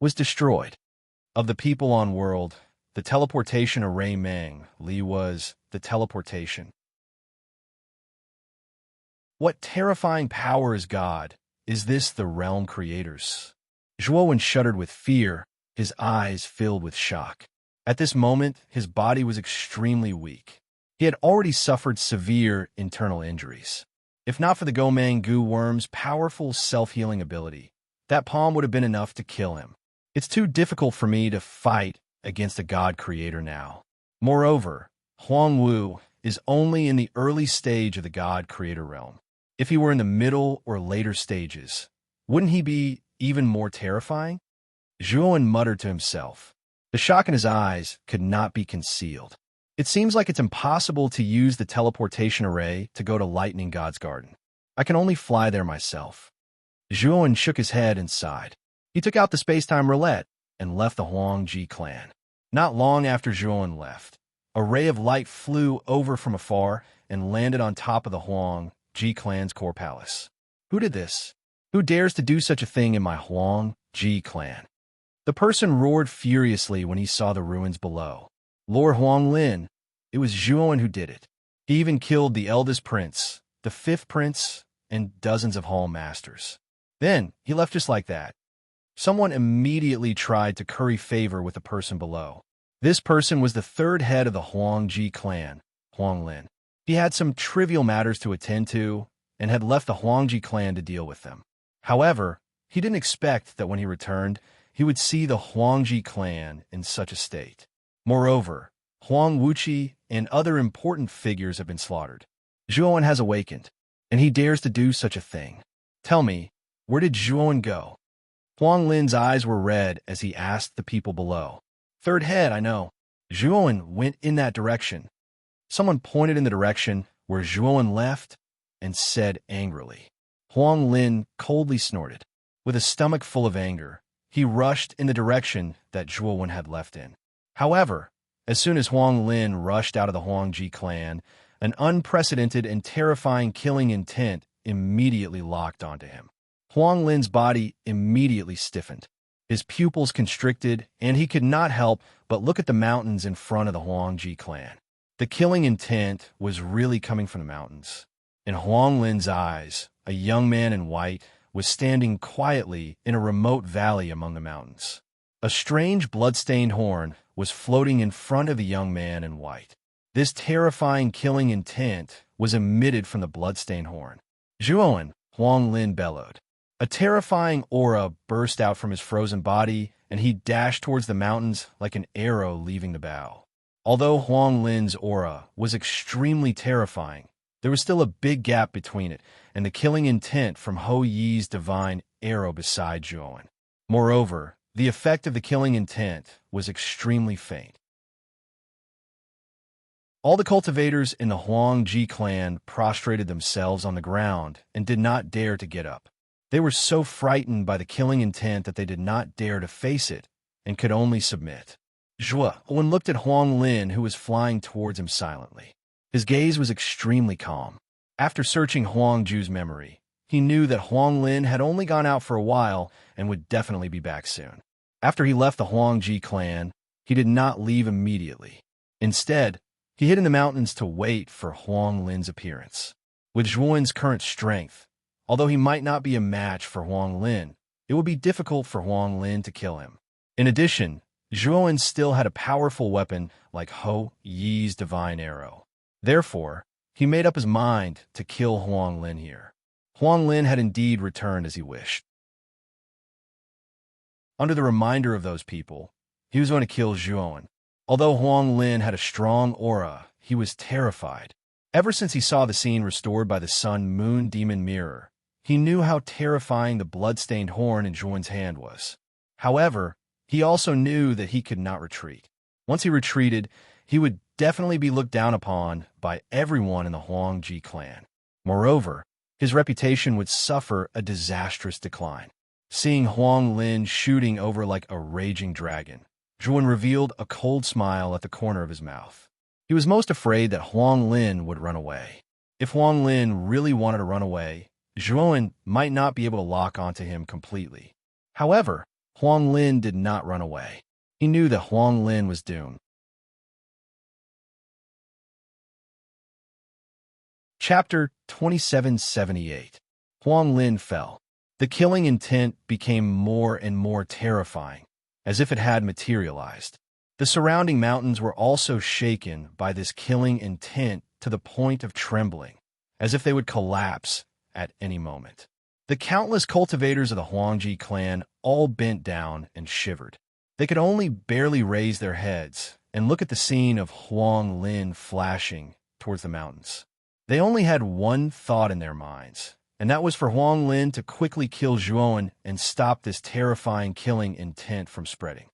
Of the people on world, the teleportation array Meng Li was the teleportation. What terrifying power is God? Is this the realm creators? Zhuowen shuddered with fear, his eyes filled with shock. At this moment, his body was extremely weak. He had already suffered severe internal injuries. If not for the Gomang Gu worm's powerful self-healing ability, that palm would have been enough to kill him. It's too difficult for me to fight against a god creator now. Moreover, Huang Wu is only in the early stage of the god creator realm. If he were in the middle or later stages, wouldn't he be even more terrifying? Zhuowen muttered to himself. The shock in his eyes could not be concealed. It seems like it's impossible to use the teleportation array to go to Lightning God's Garden. I can only fly there myself. Zhuowen shook his head and sighed. He took out the space-time roulette and left the Huangji clan. Not long after Zhuowen left, a ray of light flew over from afar and landed on top of the Huangji clan's core palace. Who did this? Who dares to do such a thing in my Huangji clan? The person roared furiously when he saw the ruins below. Lord Huanglin, it was Zhuowen who did it. He even killed the eldest prince, the fifth prince, and dozens of hall masters. Then, he left just like that. Someone immediately tried to curry favor with the person below. This person was the third head of the Huangji clan, Huanglin. He had some trivial matters to attend to and had left the Huangji clan to deal with them. However, he didn't expect that when he returned, he would see the Huangji clan in such a state. Moreover, Huang Wuqi and other important figures have been slaughtered. Zhuowen has awakened, and he dares to do such a thing. Tell me, where did Zhuowen go? Huang Lin's eyes were red as he asked the people below. Third head, I know. Zhuowen went in that direction. Someone pointed in the direction where Zhuowen left and said angrily. Huang Lin coldly snorted. With a stomach full of anger, he rushed in the direction that Zhuowen had left in. However, as soon as Huang Lin rushed out of the Huangji clan, an unprecedented and terrifying killing intent immediately locked onto him. Huang Lin's body immediately stiffened. His pupils constricted, and he could not help but look at the mountains in front of the Huangji clan. The killing intent was really coming from the mountains. In Huang Lin's eyes, a young man in white was standing quietly in a remote valley among the mountains. A strange blood-stained horn was floating in front of the young man in white. This terrifying killing intent was emitted from the blood-stained horn. Zhuowen, Huang Lin bellowed. A terrifying aura burst out from his frozen body, and he dashed towards the mountains like an arrow leaving the bow. Although Huang Lin's aura was extremely terrifying, there was still a big gap between it and the killing intent from Ho Yi's divine arrow beside Zhuowen. Moreover, the effect of the killing intent was extremely faint. All the cultivators in the Huangji clan prostrated themselves on the ground and did not dare to get up. They were so frightened by the killing intent that they did not dare to face it and could only submit. Zhuowen looked at Huang Lin, who was flying towards him silently. His gaze was extremely calm. After searching Huang Ju's memory, he knew that Huang Lin had only gone out for a while and would definitely be back soon. After he left the Huangji clan, he did not leave immediately. Instead, he hid in the mountains to wait for Huang Lin's appearance. With Zhuowen's current strength, although he might not be a match for Huang Lin, it would be difficult for Huang Lin to kill him. In addition, Zhuowen still had a powerful weapon like Ho Yi's divine arrow. Therefore, he made up his mind to kill Huang Lin here. Huang Lin had indeed returned as he wished. Under the reminder of those people, he was going to kill Zhuowen. Although Huang Lin had a strong aura, he was terrified. Ever since he saw the scene restored by the sun-moon demon mirror, he knew how terrifying the blood-stained horn in Zhuowen's hand was. However, he also knew that he could not retreat. Once he retreated, he would definitely be looked down upon by everyone in the Huangji clan. Moreover, his reputation would suffer a disastrous decline. Seeing Huang Lin shooting over like a raging dragon, Zhuowen revealed a cold smile at the corner of his mouth. He was most afraid that Huang Lin would run away. If Huang Lin really wanted to run away, Zhuowen might not be able to lock onto him completely. However, Huang Lin did not run away. He knew that Huang Lin was doomed. Chapter 2778. Huang Lin fell. The killing intent became more and more terrifying, as if it had materialized. The surrounding mountains were also shaken by this killing intent to the point of trembling, as if they would collapse at any moment. The countless cultivators of the Huangji clan all bent down and shivered. They could only barely raise their heads and look at the scene of Huang Lin flashing towards the mountains. They only had one thought in their minds, and that was for Huang Lin to quickly kill Zhuowen and stop this terrifying killing intent from spreading.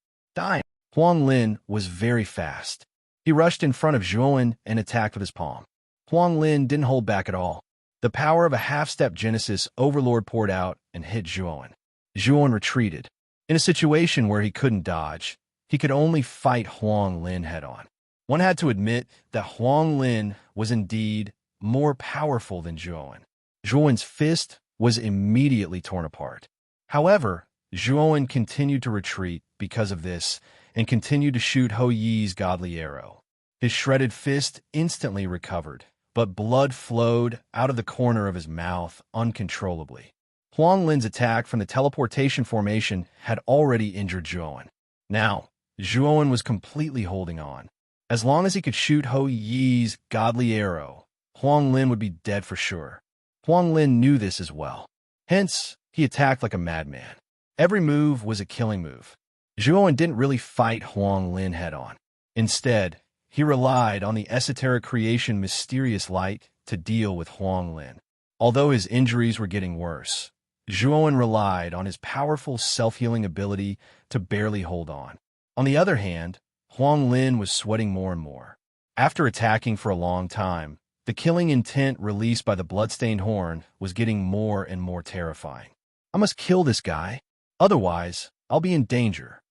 Huang Lin was very fast. He rushed in front of Zhuowen and attacked with his palm. Huang Lin didn't hold back at all. The power of a half-step Genesis Overlord poured out and hit Zhuowen. Zhuowen retreated. In a situation where he couldn't dodge, he could only fight Huang Lin head-on. One had to admit that Huang Lin was indeed more powerful than Zhuowen. Zhuowen's fist was immediately torn apart. However, Zhuowen continued to retreat because of this and continued to shoot Hou Yi's godly arrow. His shredded fist instantly recovered, but blood flowed out of the corner of his mouth uncontrollably. Huang Lin's attack from the teleportation formation had already injured Zhuowen. Now, Zhuowen was completely holding on. As long as he could shoot Hou Yi's godly arrow, Huang Lin would be dead for sure. Huang Lin knew this as well. Hence, he attacked like a madman. Every move was a killing move. Zhuowen didn't really fight Huang Lin head-on. Instead, he relied on the esoteric creation Mysterious Light to deal with Huang Lin. Although his injuries were getting worse, Zhuowen relied on his powerful self-healing ability to barely hold on. On the other hand, Huang Lin was sweating more and more. After attacking for a long time, the killing intent released by the bloodstained horn was getting more and more terrifying. I must kill this guy, otherwise I'll be in danger.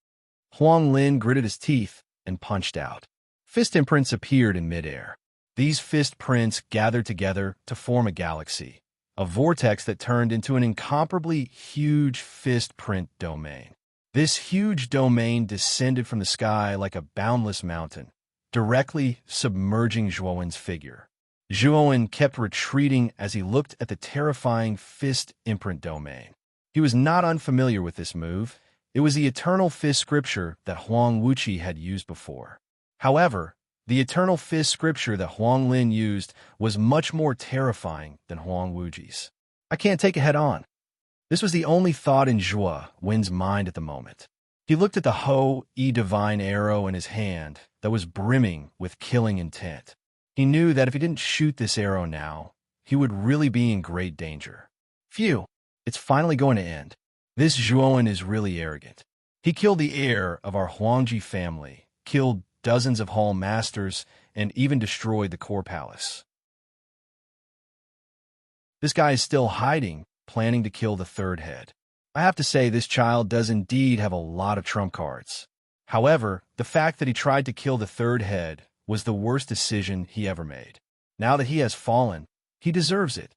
Huang Lin gritted his teeth and punched out. Fist imprints appeared in midair. These fist prints gathered together to form a galaxy, a vortex that turned into an incomparably huge fist print domain. This huge domain descended from the sky like a boundless mountain, directly submerging Zhuowen's figure. Zhuowen kept retreating as he looked at the terrifying fist imprint domain. He was not unfamiliar with this move. It was the Eternal Fist scripture that Huang Wuqi had used before. However, the Eternal Fist scripture that Huang Lin used was much more terrifying than Huang Wuqi's. I can't take it head-on. This was the only thought in Zhuowen's mind at the moment. He looked at the Hou Yi divine arrow in his hand that was brimming with killing intent. He knew that if he didn't shoot this arrow now, he would really be in great danger. Phew, it's finally going to end. This Zhuowen is really arrogant. He killed the heir of our Huangji family, killed dozens of hall masters, and even destroyed the core palace. This guy is still hiding, planning to kill the third head. I have to say this child does indeed have a lot of trump cards. However, the fact that he tried to kill the third head was the worst decision he ever made. Now that he has fallen, he deserves it.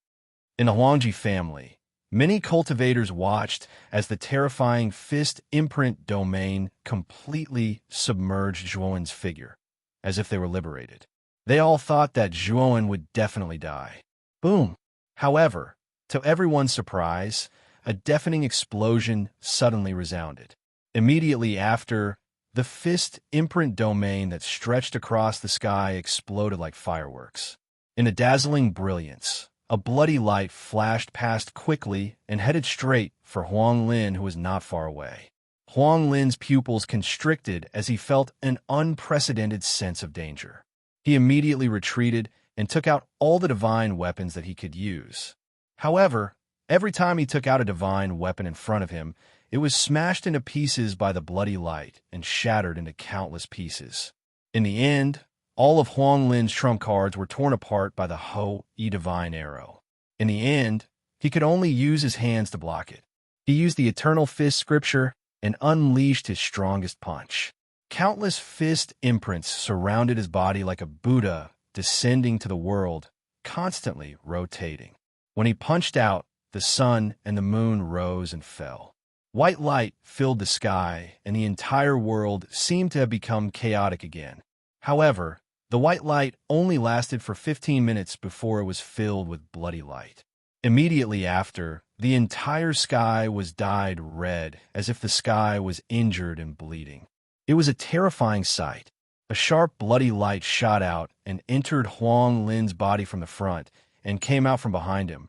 In the Huangji family, many cultivators watched as the terrifying fist imprint domain completely submerged Zhuowen's figure, as if they were liberated. They all thought that Zhuowen would definitely die. Boom! However, to everyone's surprise, a deafening explosion suddenly resounded. Immediately after, the fist imprint domain that stretched across the sky exploded like fireworks. In a dazzling brilliance, a bloody light flashed past quickly and headed straight for Huang Lin, who was not far away. Huang Lin's pupils constricted as he felt an unprecedented sense of danger. He immediately retreated and took out all the divine weapons that he could use. However, every time he took out a divine weapon in front of him, it was smashed into pieces by the bloody light and shattered into countless pieces. In the end, all of Huang Lin's trump cards were torn apart by the Hou Yi divine arrow. In the end, he could only use his hands to block it. He used the Eternal Fist scripture and unleashed his strongest punch. Countless fist imprints surrounded his body like a Buddha descending to the world, constantly rotating. When he punched out, the sun and the moon rose and fell. White light filled the sky, and the entire world seemed to have become chaotic again. However, the The white light only lasted for 15 minutes before it was filled with bloody light. Immediately after, the entire sky was dyed red, as if the sky was injured and bleeding. It was a terrifying sight. A sharp, bloody light shot out and entered Huang Lin's body from the front and came out from behind him,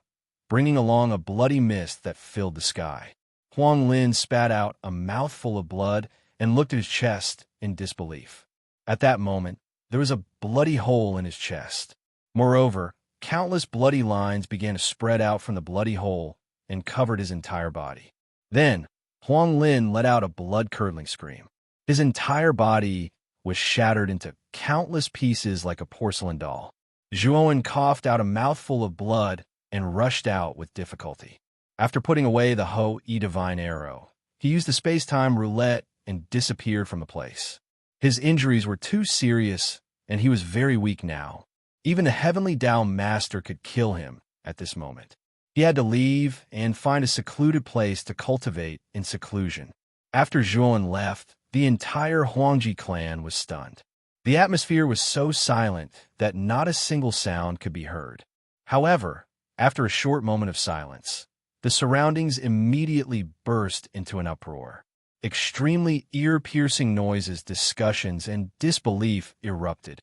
bringing along a bloody mist that filled the sky. Huang Lin spat out a mouthful of blood and looked at his chest in disbelief. At that moment, there was a bloody hole in his chest. Moreover, countless bloody lines began to spread out from the bloody hole and covered his entire body. Then, Huang Lin let out a blood-curdling scream. His entire body was shattered into countless pieces like a porcelain doll. Zhuowen coughed out a mouthful of blood and rushed out with difficulty. After putting away the Ho-E divine arrow, he used the space-time roulette and disappeared from the place. His injuries were too serious, and he was very weak now. Even the Heavenly Tao Master could kill him at this moment. He had to leave and find a secluded place to cultivate in seclusion. After Zhuowen left, the entire Huangji clan was stunned. The atmosphere was so silent that not a single sound could be heard. However, after a short moment of silence, the surroundings immediately burst into an uproar. Extremely ear-piercing noises, discussions, and disbelief erupted.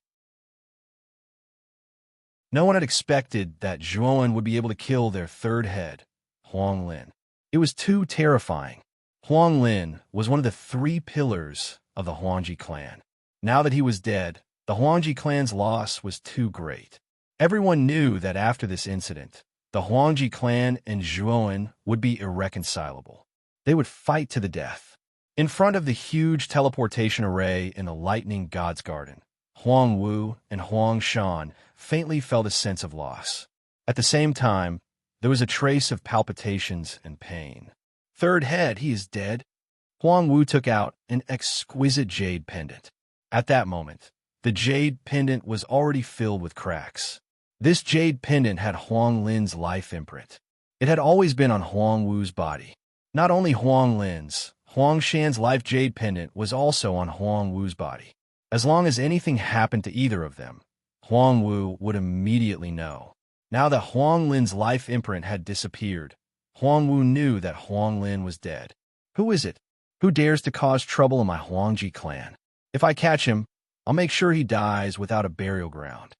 No one had expected that Zhuowen would be able to kill their third head, Huang Lin. It was too terrifying. Huang Lin was one of the 3 pillars of the Huangji clan. Now that he was dead, the Huangji clan's loss was too great. Everyone knew that after this incident, the Huangji clan and Zhuowen would be irreconcilable. They would fight to the death. In front of the huge teleportation array in the Lightning God's Garden, Huang Wu and Huang Shan faintly felt a sense of loss. At the same time, there was a trace of palpitations and pain. Third head, he is dead. Huang Wu took out an exquisite jade pendant. At that moment, the jade pendant was already filled with cracks. This jade pendant had Huang Lin's life imprint. It had always been on Huang Wu's body. Not only Huang Lin's, Huang Shan's life jade pendant was also on Huang Wu's body. As long as anything happened to either of them, Huang Wu would immediately know. Now that Huang Lin's life imprint had disappeared, Huang Wu knew that Huang Lin was dead. Who is it? Who dares to cause trouble in my Huangji clan? If I catch him, I'll make sure he dies without a burial ground.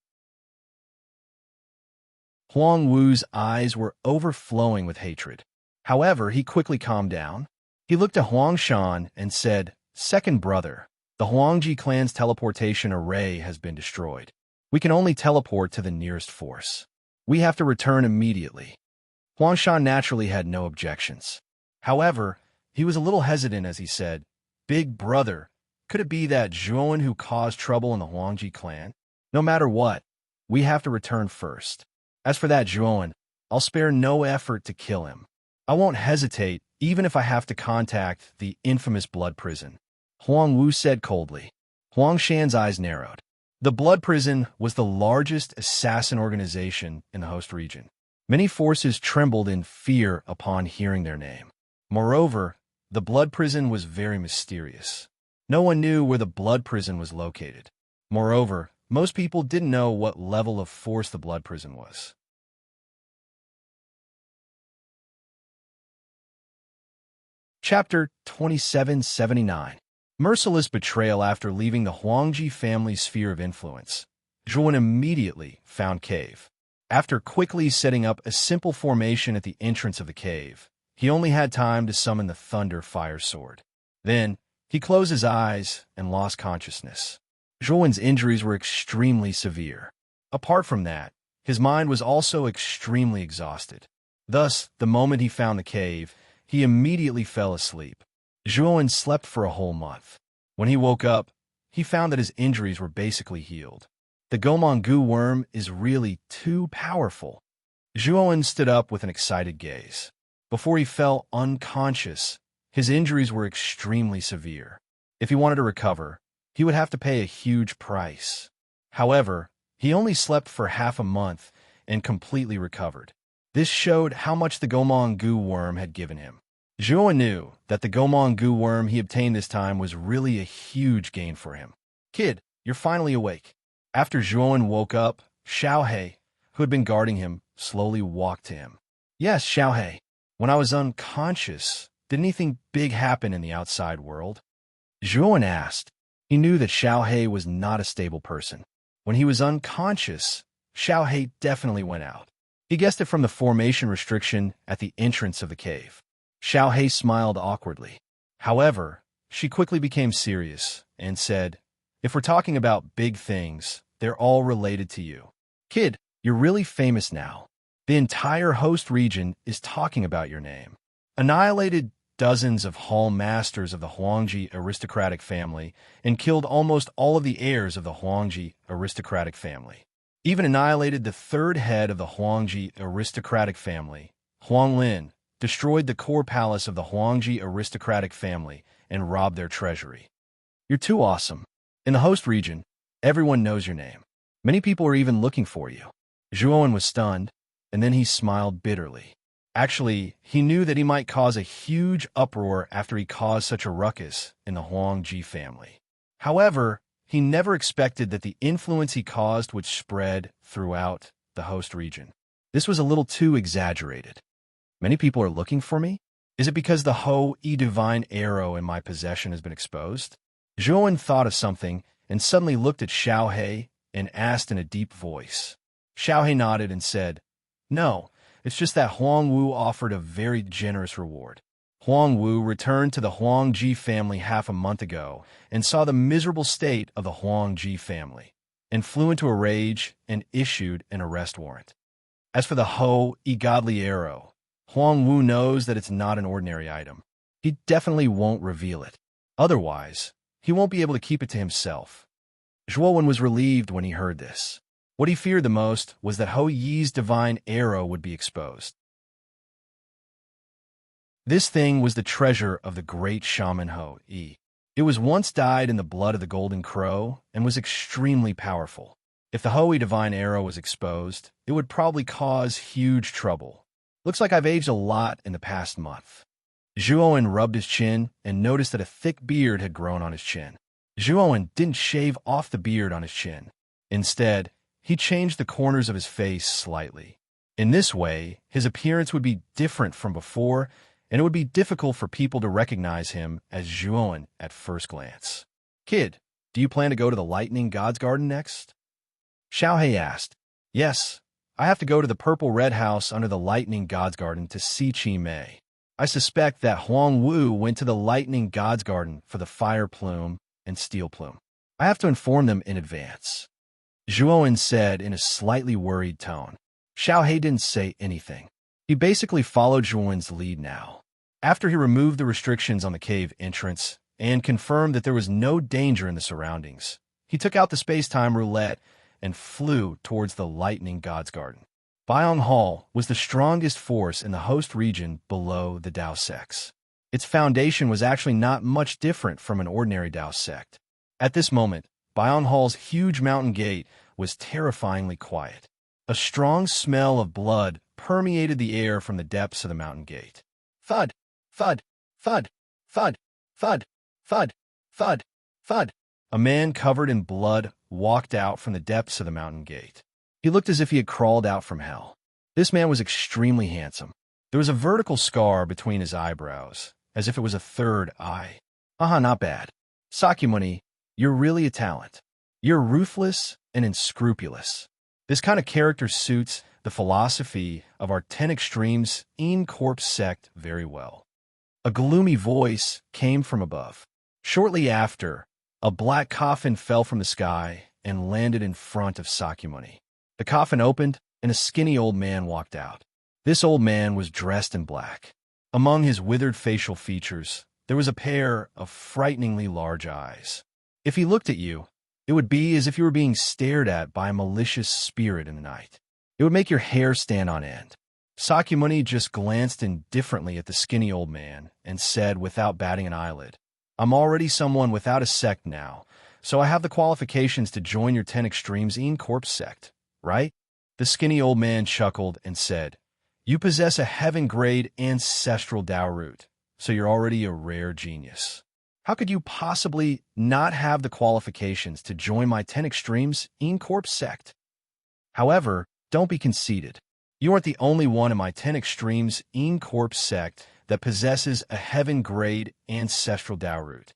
Huang Wu's eyes were overflowing with hatred. However, he quickly calmed down. He looked at Huang Shan and said, "Second brother, the Huangji clan's teleportation array has been destroyed. We can only teleport to the nearest force. We have to return immediately." Huang Shan naturally had no objections. However, he was a little hesitant as he said, "Big brother, could it be that Zhuowen who caused trouble in the Huangji clan? No matter what, we have to return first. As for that Zhuowen, I'll spare no effort to kill him. I won't hesitate even if I have to contact the infamous blood prison," Huang Wu said coldly. Huang Shan's eyes narrowed. The blood prison was the largest assassin organization in the host region. Many forces trembled in fear upon hearing their name. Moreover, the blood prison was very mysterious. No one knew where the blood prison was located. Moreover, most people didn't know what level of force the blood prison was. Chapter 2779. Merciless betrayal. After leaving the Huangji family's sphere of influence, Zhuowen immediately found cave. After quickly setting up a simple formation at the entrance of the cave, he only had time to summon the Thunder Fire Sword. Then, he closed his eyes and lost consciousness. Zhuowen's injuries were extremely severe. Apart from that, his mind was also extremely exhausted. Thus, the moment he found the cave, he immediately fell asleep. Zhuowen slept for a whole month. When he woke up, he found that his injuries were basically healed. The Gomongu worm is really too powerful. Zhuowen stood up with an excited gaze. Before he fell unconscious, his injuries were extremely severe. If he wanted to recover, he would have to pay a huge price. However, he only slept for half a month and completely recovered. This showed how much the Gomongu worm had given him. Zhuowen knew that the Gomongu worm he obtained this time was really a huge gain for him. "Kid, you're finally awake. After Zhuowen woke up, Xiaohe, who had been guarding him, slowly walked to him. Yes, Xiaohe. When I was unconscious, did anything big happen in the outside world? Zhuowen asked. He knew that Xiaohe was not a stable person. When he was unconscious, Xiaohe definitely went out. He guessed it from the formation restriction at the entrance of the cave. Xiaohe smiled awkwardly. However, she quickly became serious and said, if we're talking about big things, they're all related to you. Kid, you're really famous now. The entire host region is talking about your name. Annihilated dozens of hall masters of the Huangji aristocratic family and killed almost all of the heirs of the Huangji aristocratic family. Even annihilated the third head of the Huangji aristocratic family, Huanglin, destroyed the core palace of the Huangji aristocratic family and robbed their treasury. You're too awesome. In the host region, everyone knows your name. Many people are even looking for you. Zhuowen was stunned, and then he smiled bitterly. Actually, he knew that he might cause a huge uproar after he caused such a ruckus in the Huangji family. However, he never expected that the influence he caused would spread throughout the host region. This was a little too exaggerated. Many people are looking for me? Is it because the Ho-E divine arrow in my possession has been exposed? Zhuowen thought of something and suddenly looked at Xiaohe and asked in a deep voice. Xiaohe nodded and said, No, it's just that Huang Wu offered a very generous reward. Huang Wu returned to the Huangji family half a month ago and saw the miserable state of the Huangji family, and flew into a rage and issued an arrest warrant. As for the Ho-E godly arrow, Huang Wu knows that it's not an ordinary item. He definitely won't reveal it. Otherwise, he won't be able to keep it to himself. Zhuowen was relieved when he heard this. What he feared the most was that Ho-Yi's divine arrow would be exposed. This thing was the treasure of the great shaman Ho-Yi. It was once dyed in the blood of the golden crow and was extremely powerful. If the Ho-Yi divine arrow was exposed, it would probably cause huge trouble. Looks like I've aged a lot in the past month. Zhuowen rubbed his chin and noticed that a thick beard had grown on his chin. Zhuowen didn't shave off the beard on his chin. Instead, he changed the corners of his face slightly. In this way, his appearance would be different from before, and it would be difficult for people to recognize him as Zhuowen at first glance. Kid, do you plan to go to the Lightning God's Garden next? Xiaohe asked. Yes, I have to go to the Purple Red House under the Lightning God's Garden to see Qi Mei. I suspect that Huang Wu went to the Lightning God's Garden for the Fire Plume and Steel Plume. I have to inform them in advance. Zhuowen said in a slightly worried tone. Xiaohe didn't say anything. He basically followed Zhuowen's lead now. After he removed the restrictions on the cave entrance and confirmed that there was no danger in the surroundings, he took out the space-time roulette and flew towards the Lightning God's Garden. Byong Hall was the strongest force in the host region below the Dao sects. Its foundation was actually not much different from an ordinary Dao sect. At this moment, Byong Hall's huge mountain gate was terrifyingly quiet. A strong smell of blood permeated the air from the depths of the mountain gate. Thud, thud, thud, thud, thud, thud, thud, thud. A man covered in blood walked out from the depths of the mountain gate. He looked as if he had crawled out from hell. This man was extremely handsome. There was a vertical scar between his eyebrows, as if it was a third eye. Not bad. Sakyamuni, you're really a talent. You're ruthless and unscrupulous. This kind of character suits the philosophy of our 10 Extremes Corpse sect very well. A gloomy voice came from above. Shortly after, a black coffin fell from the sky and landed in front of Sakyamuni. The coffin opened, and a skinny old man walked out. This old man was dressed in black. Among his withered facial features, there was a pair of frighteningly large eyes. If he looked at you, it would be as if you were being stared at by a malicious spirit in the night. It would make your hair stand on end. Sakyamuni just glanced indifferently at the skinny old man and said without batting an eyelid, I'm already someone without a sect now, so I have the qualifications to join your 10 Extremes Corpse sect. Right? The skinny old man chuckled and said, You possess a heaven-grade ancestral Dao root, so you're already a rare genius. How could you possibly not have the qualifications to join my 10 Extremes Corp sect? However, don't be conceited. You aren't the only one in my 10 Extremes Corp sect that possesses a heaven-grade ancestral Tao root.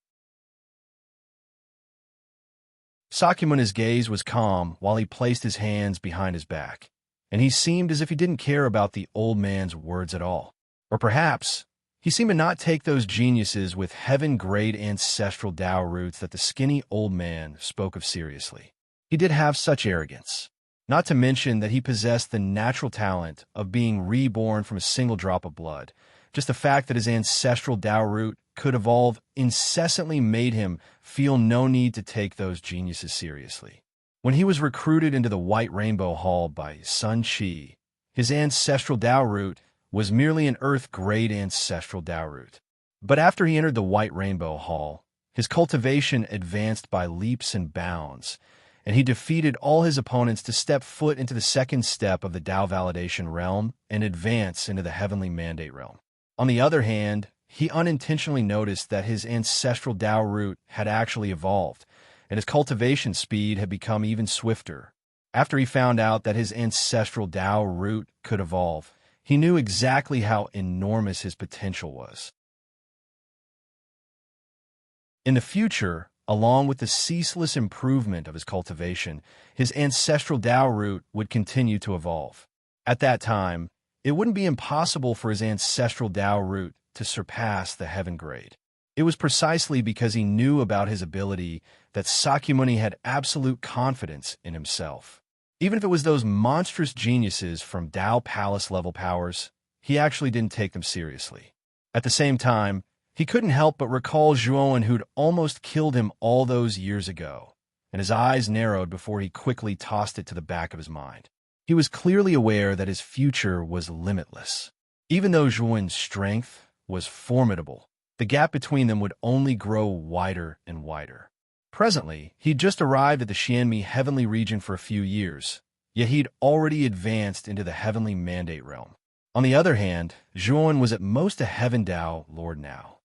Sakyamuni's gaze was calm while he placed his hands behind his back, and he seemed as if he didn't care about the old man's words at all. Or perhaps, he seemed to not take those geniuses with heaven-grade ancestral Tao roots that the skinny old man spoke of seriously. He did have such arrogance. Not to mention that he possessed the natural talent of being reborn from a single drop of blood. Just the fact that his ancestral Tao root could evolve incessantly made him feel no need to take those geniuses seriously. When he was recruited into the White Rainbow Hall by Sun Chi, his ancestral Tao root was merely an Earth-grade ancestral Tao root. But after he entered the White Rainbow Hall, his cultivation advanced by leaps and bounds, and he defeated all his opponents to step foot into the second step of the Tao validation realm and advance into the heavenly mandate realm. On the other hand, he unintentionally noticed that his ancestral Tao root had actually evolved, and his cultivation speed had become even swifter. After he found out that his ancestral Tao root could evolve, he knew exactly how enormous his potential was. In the future, along with the ceaseless improvement of his cultivation, his ancestral Tao root would continue to evolve. At that time, it wouldn't be impossible for his ancestral Tao root to surpass the heaven grade. It was precisely because he knew about his ability that Sakyamuni had absolute confidence in himself. Even if it was those monstrous geniuses from Tao Palace level powers, he actually didn't take them seriously. At the same time, he couldn't help but recall Zhuowen, who'd almost killed him all those years ago, and his eyes narrowed before he quickly tossed it to the back of his mind. He was clearly aware that his future was limitless. Even though Zhuowen's strength was formidable, the gap between them would only grow wider and wider. Presently, he'd just arrived at the Xianmi heavenly region for a few years, yet he'd already advanced into the heavenly mandate realm. On the other hand, Zhuowen was at most a heaven Tao lord now.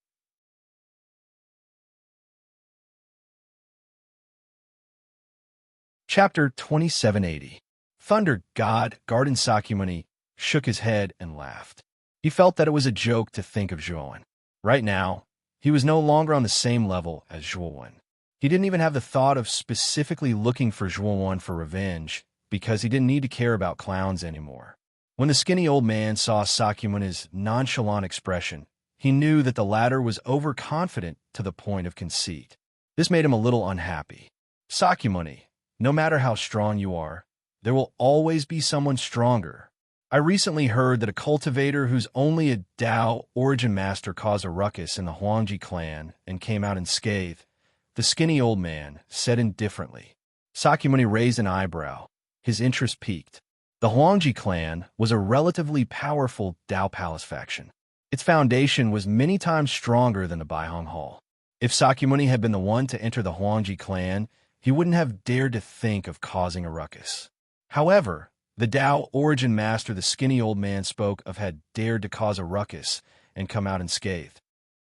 Chapter 2780. Thunder God Garden Sakyamuni shook his head and laughed. He felt that it was a joke to think of Zhuowen. Right now, he was no longer on the same level as Zhuowen. He didn't even have the thought of specifically looking for Zhuowen for revenge, because he didn't need to care about clowns anymore. When the skinny old man saw Sakyamuni's nonchalant expression, he knew that the latter was overconfident to the point of conceit. This made him a little unhappy. Sakyamuni, no matter how strong you are, there will always be someone stronger. I recently heard that a cultivator who's only a Tao origin master caused a ruckus in the Huangji clan and came out unscathed. The skinny old man said indifferently. Sakyamuni raised an eyebrow. His interest piqued. The Huangji clan was a relatively powerful Tao Palace faction. Its foundation was many times stronger than the Baihong Hall. If Sakyamuni had been the one to enter the Huangji clan, he wouldn't have dared to think of causing a ruckus. However, the Tao origin master the skinny old man spoke of had dared to cause a ruckus and come out unscathed.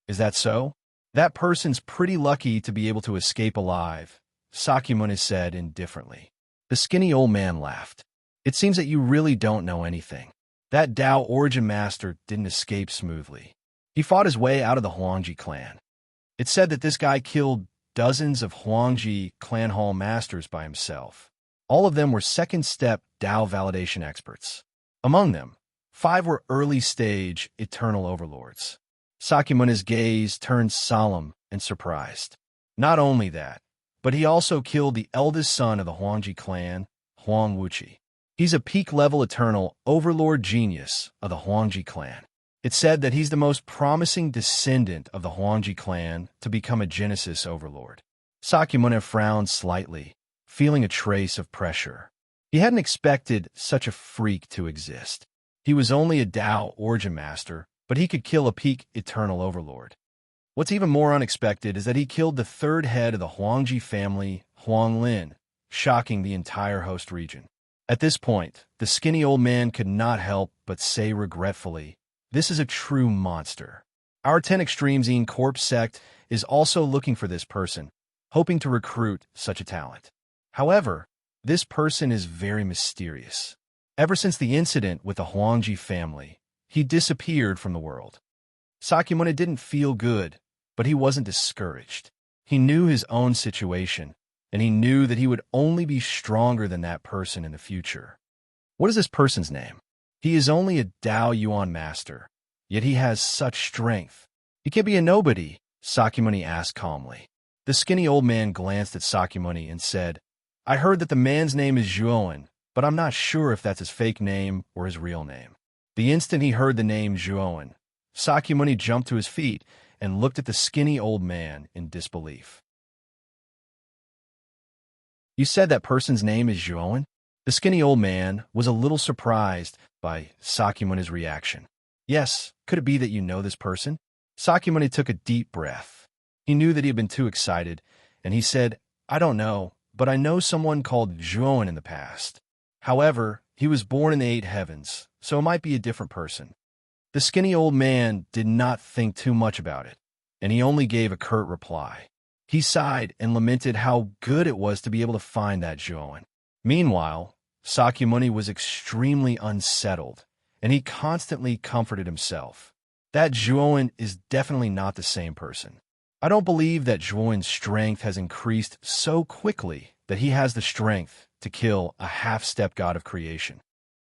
Is that so? That person's pretty lucky to be able to escape alive, Sakyamuni said indifferently. The skinny old man laughed. It seems that you really don't know anything. That Tao origin master didn't escape smoothly. He fought his way out of the Huangji clan. It's said that this guy killed dozens of Huangji clan hall masters by himself. All of them were second-step Tao validation experts. Among them, 5 were early-stage eternal overlords. Sakyamuni's gaze turned solemn and surprised. Not only that, but he also killed the eldest son of the Huangji clan, Huang Wuqi. He's a peak-level eternal overlord genius of the Huangji clan. It's said that he's the most promising descendant of the Huangji clan to become a Genesis overlord. Sakyamuni frowned slightly, feeling a trace of pressure. He hadn't expected such a freak to exist. He was only a Tao origin master, but he could kill a peak eternal overlord. What's even more unexpected is that he killed the third head of the Huangji family, Huang Lin, shocking the entire host region. At this point, the skinny old man could not help but say regretfully, "This is a true monster." Our 10 Extremes Corp sect is also looking for this person, hoping to recruit such a talent. However, this person is very mysterious. Ever since the incident with the Huangji family, he disappeared from the world. Sakyamuni didn't feel good, but he wasn't discouraged. He knew his own situation, and he knew that he would only be stronger than that person in the future. What is this person's name? He is only a Dao Yuan master, yet he has such strength. He can't be a nobody, Sakyamuni asked calmly. The skinny old man glanced at Sakyamuni and said, I heard that the man's name is Zhuowen, but I'm not sure if that's his fake name or his real name. The instant he heard the name Zhuowen, Sakyamuni jumped to his feet and looked at the skinny old man in disbelief. You said that person's name is Zhuowen? The skinny old man was a little surprised by Sakyamuni's reaction. Yes, could it be that you know this person? Sakyamuni took a deep breath. He knew that he had been too excited, and he said, I don't know, but I know someone called Zhuowen in the past. However, he was born in the 8 heavens, so it might be a different person. The skinny old man did not think too much about it, and he only gave a curt reply. He sighed and lamented how good it was to be able to find that Zhuowen. Meanwhile, Sakyamuni was extremely unsettled, and he constantly comforted himself. That Zhuowen is definitely not the same person. I don't believe that Zhuowen's strength has increased so quickly that he has the strength to kill a half-step god of creation.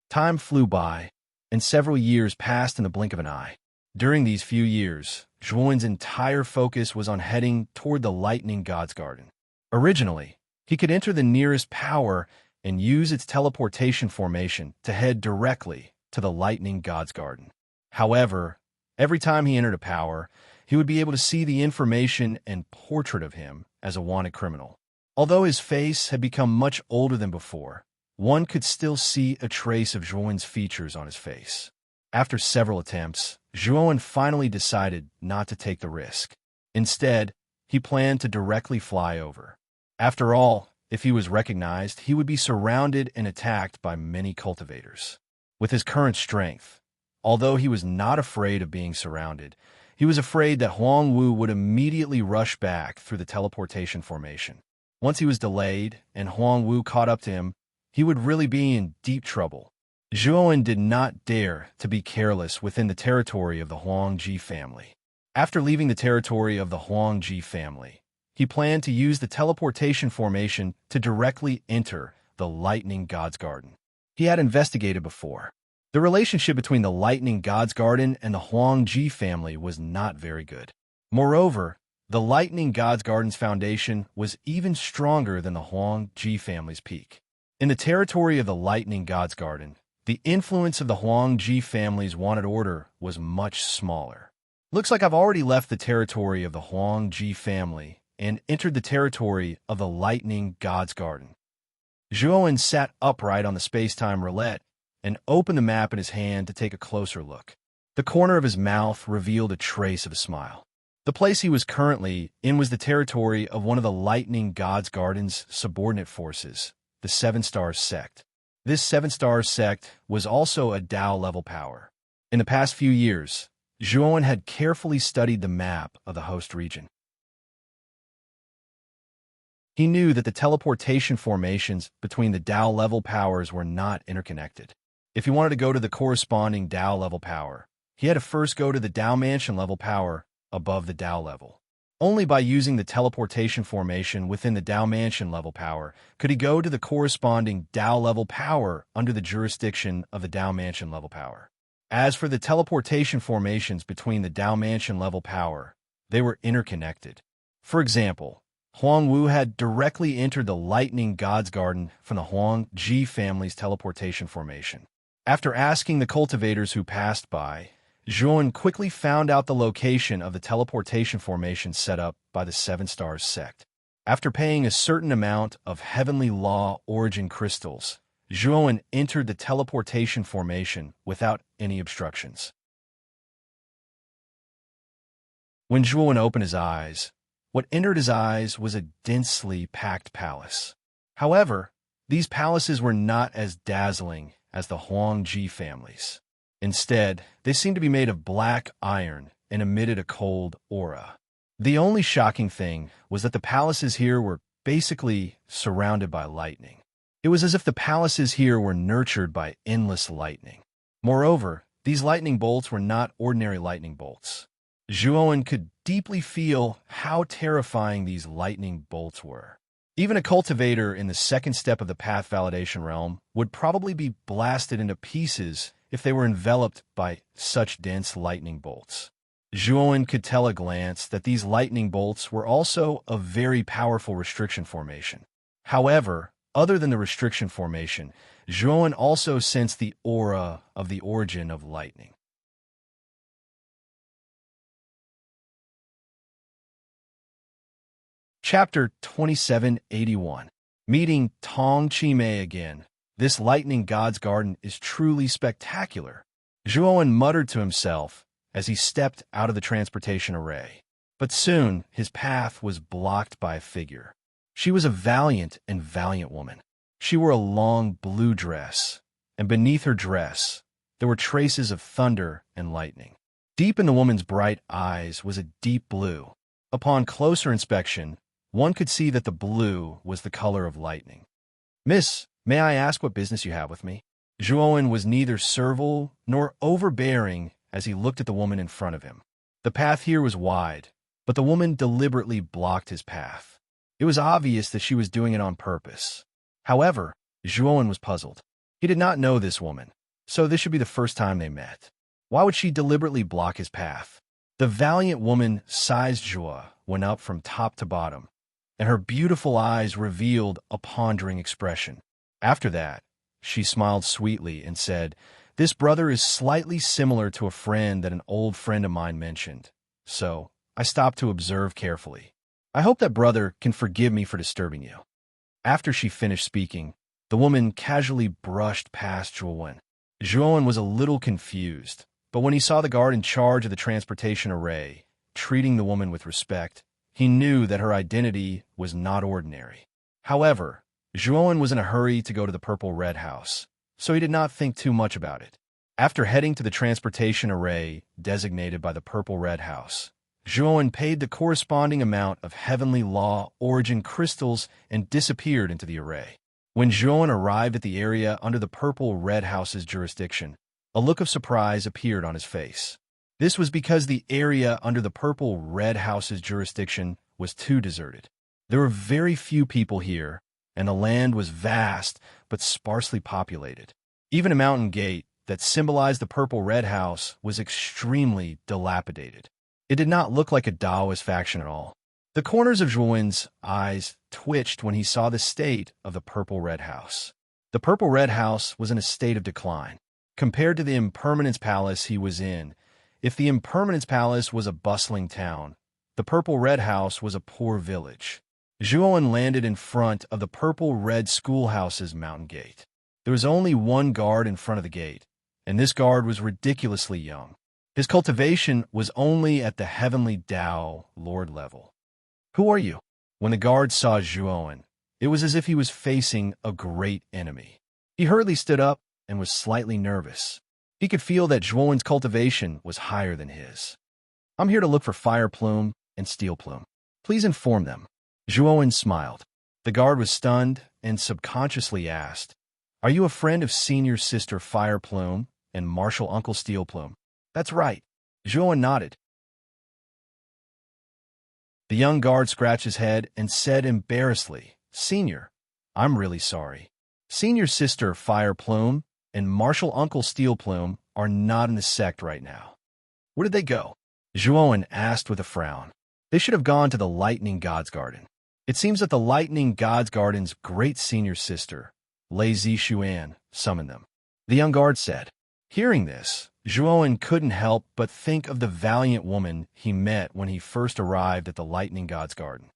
Time flew by, and several years passed in the blink of an eye. During these few years, Zhuowen's entire focus was on heading toward the lightning god's garden. Originally, he could enter the nearest power and use its teleportation formation to head directly to the lightning god's garden. However, every time he entered a power, he would be able to see the information and portrait of him as a wanted criminal. Although his face had become much older than before, one could still see a trace of Zhuowen's features on his face. After several attempts, Zhuowen finally decided not to take the risk. Instead, he planned to directly fly over. After all, if he was recognized, he would be surrounded and attacked by many cultivators. With his current strength, although he was not afraid of being surrounded, he was afraid that Huang Wu would immediately rush back through the teleportation formation. Once he was delayed and Huang Wu caught up to him, he would really be in deep trouble. Zhuowen did not dare to be careless within the territory of the Huangji family. After leaving the territory of the Huangji family, he planned to use the teleportation formation to directly enter the lightning god's garden. He had investigated before. The relationship between the lightning god's garden and the Huangji family was not very good. Moreover, the lightning god's garden's foundation was even stronger than the Huangji family's peak. In the territory of the lightning god's garden, the influence of the Huangji family's wanted order was much smaller. Looks like I've already left the territory of the Huangji family and entered the territory of the lightning god's garden. Zhuowen sat upright on the space-time roulette and opened the map in his hand to take a closer look. The corner of his mouth revealed a trace of a smile. The place he was currently in was the territory of one of the lightning god's garden's subordinate forces, the 7 Stars sect. This 7 Stars sect was also a Dao-level power. In the past few years, Zhuowen had carefully studied the map of the host region. He knew that the teleportation formations between the Dao-level powers were not interconnected. If he wanted to go to the corresponding Dao-level power, he had to first go to the Dao Mansion-level power above the Dao level. Only by using the teleportation formation within the Dao Mansion-level power could he go to the corresponding Dao-level power under the jurisdiction of the Dao Mansion-level power. As for the teleportation formations between the Dao Mansion-level power, they were interconnected. For example, Huang Wu had directly entered the lightning god's garden from the Huangji family's teleportation formation. After asking the cultivators who passed by, Zhuowen quickly found out the location of the teleportation formation set up by the 7 Stars sect. After paying a certain amount of heavenly law origin crystals, Zhuowen entered the teleportation formation without any obstructions. When Zhuowen opened his eyes, what entered his eyes was a densely packed palace. However, these palaces were not as dazzling as the Huangji families. Instead, they seemed to be made of black iron and emitted a cold aura. The only shocking thing was that the palaces here were basically surrounded by lightning. It was as if the palaces here were nurtured by endless lightning. Moreover, these lightning bolts were not ordinary lightning bolts. Zhuowen could deeply feel how terrifying these lightning bolts were. Even a cultivator in the second step of the path validation realm would probably be blasted into pieces if they were enveloped by such dense lightning bolts. Zhuowen could tell at a glance that these lightning bolts were also a very powerful restriction formation. However, other than the restriction formation, Zhuowen also sensed the aura of the origin of lightning. Chapter 2781. Meeting Tong Chi-mei again. This lightning god's garden is truly spectacular, Zhuowen muttered to himself as he stepped out of the transportation array. But soon his path was blocked by a figure. She was a valiant woman. She wore a long blue dress, and beneath her dress there were traces of thunder and lightning. Deep in the woman's bright eyes was a deep blue. Upon closer inspection, one could see that the blue was the color of lightning. "Miss, may I ask what business you have with me?" Zhuowen was neither servile nor overbearing as he looked at the woman in front of him. The path here was wide, but the woman deliberately blocked his path. It was obvious that she was doing it on purpose. However, Zhuowen was puzzled. He did not know this woman, so this should be the first time they met. Why would she deliberately block his path? The valiant woman's sized jaw went up from top to bottom, and her beautiful eyes revealed a pondering expression. After that, she smiled sweetly and said, "This brother is slightly similar to a friend that an old friend of mine mentioned, so I stopped to observe carefully. I hope that brother can forgive me for disturbing you." After she finished speaking, the woman casually brushed past Zhuowen. Zhuowen was a little confused, but when he saw the guard in charge of the transportation array treating the woman with respect, he knew that her identity was not ordinary. However, Zhuowen was in a hurry to go to the Purple Red House, so he did not think too much about it. After heading to the transportation array designated by the Purple Red House, Zhuowen paid the corresponding amount of Heavenly Law origin crystals and disappeared into the array. When Zhuowen arrived at the area under the Purple Red House's jurisdiction, a look of surprise appeared on his face. This was because the area under the Purple Red House's jurisdiction was too deserted. There were very few people here, and the land was vast but sparsely populated. Even a mountain gate that symbolized the Purple Red House was extremely dilapidated. It did not look like a Taoist faction at all. The corners of Zhuowen's eyes twitched when he saw the state of the Purple Red House. The Purple Red House was in a state of decline. Compared to the Impermanence Palace he was in, if the Impermanence Palace was a bustling town, the Purple Red House was a poor village. Zhuowen landed in front of the Purple Red Schoolhouse's mountain gate. There was only one guard in front of the gate, and this guard was ridiculously young. His cultivation was only at the Heavenly Tao Lord level. "Who are you?" When the guard saw Zhuowen, it was as if he was facing a great enemy. He hurriedly stood up and was slightly nervous. He could feel that Zhuowen's cultivation was higher than his. "I'm here to look for Fire Plume and Steel Plume. Please inform them." Zhuowen smiled. The guard was stunned and subconsciously asked, "Are you a friend of Senior Sister Fire Plume and Martial Uncle Steel Plume?" "That's right." Zhuowen nodded. The young guard scratched his head and said embarrassedly, "Senior, I'm really sorry. Senior Sister Fire Plume and Martial Uncle Steel Plume are not in the sect right now." "Where did they go?" Zhuowen asked with a frown. "They should have gone to the Lightning God's Garden. It seems that the Lightning God's Garden's great senior sister, Lei Zixuan, summoned them," the young guard said. Hearing this, Zhuowen couldn't help but think of the valiant woman he met when he first arrived at the Lightning God's Garden.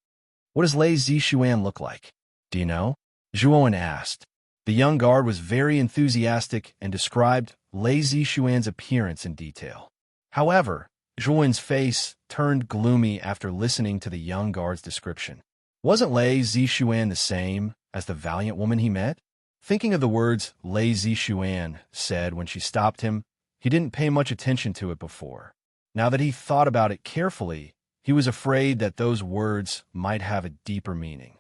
"What does Lei Zixuan look like? Do you know?" Zhuowen asked. The young guard was very enthusiastic and described Lei Zixuan's appearance in detail. However, Zhuowen's face turned gloomy after listening to the young guard's description. Wasn't Lei Zixuan the same as the valiant woman he met? Thinking of the words Lei Zixuan said when she stopped him, he didn't pay much attention to it before. Now that he thought about it carefully, he was afraid that those words might have a deeper meaning.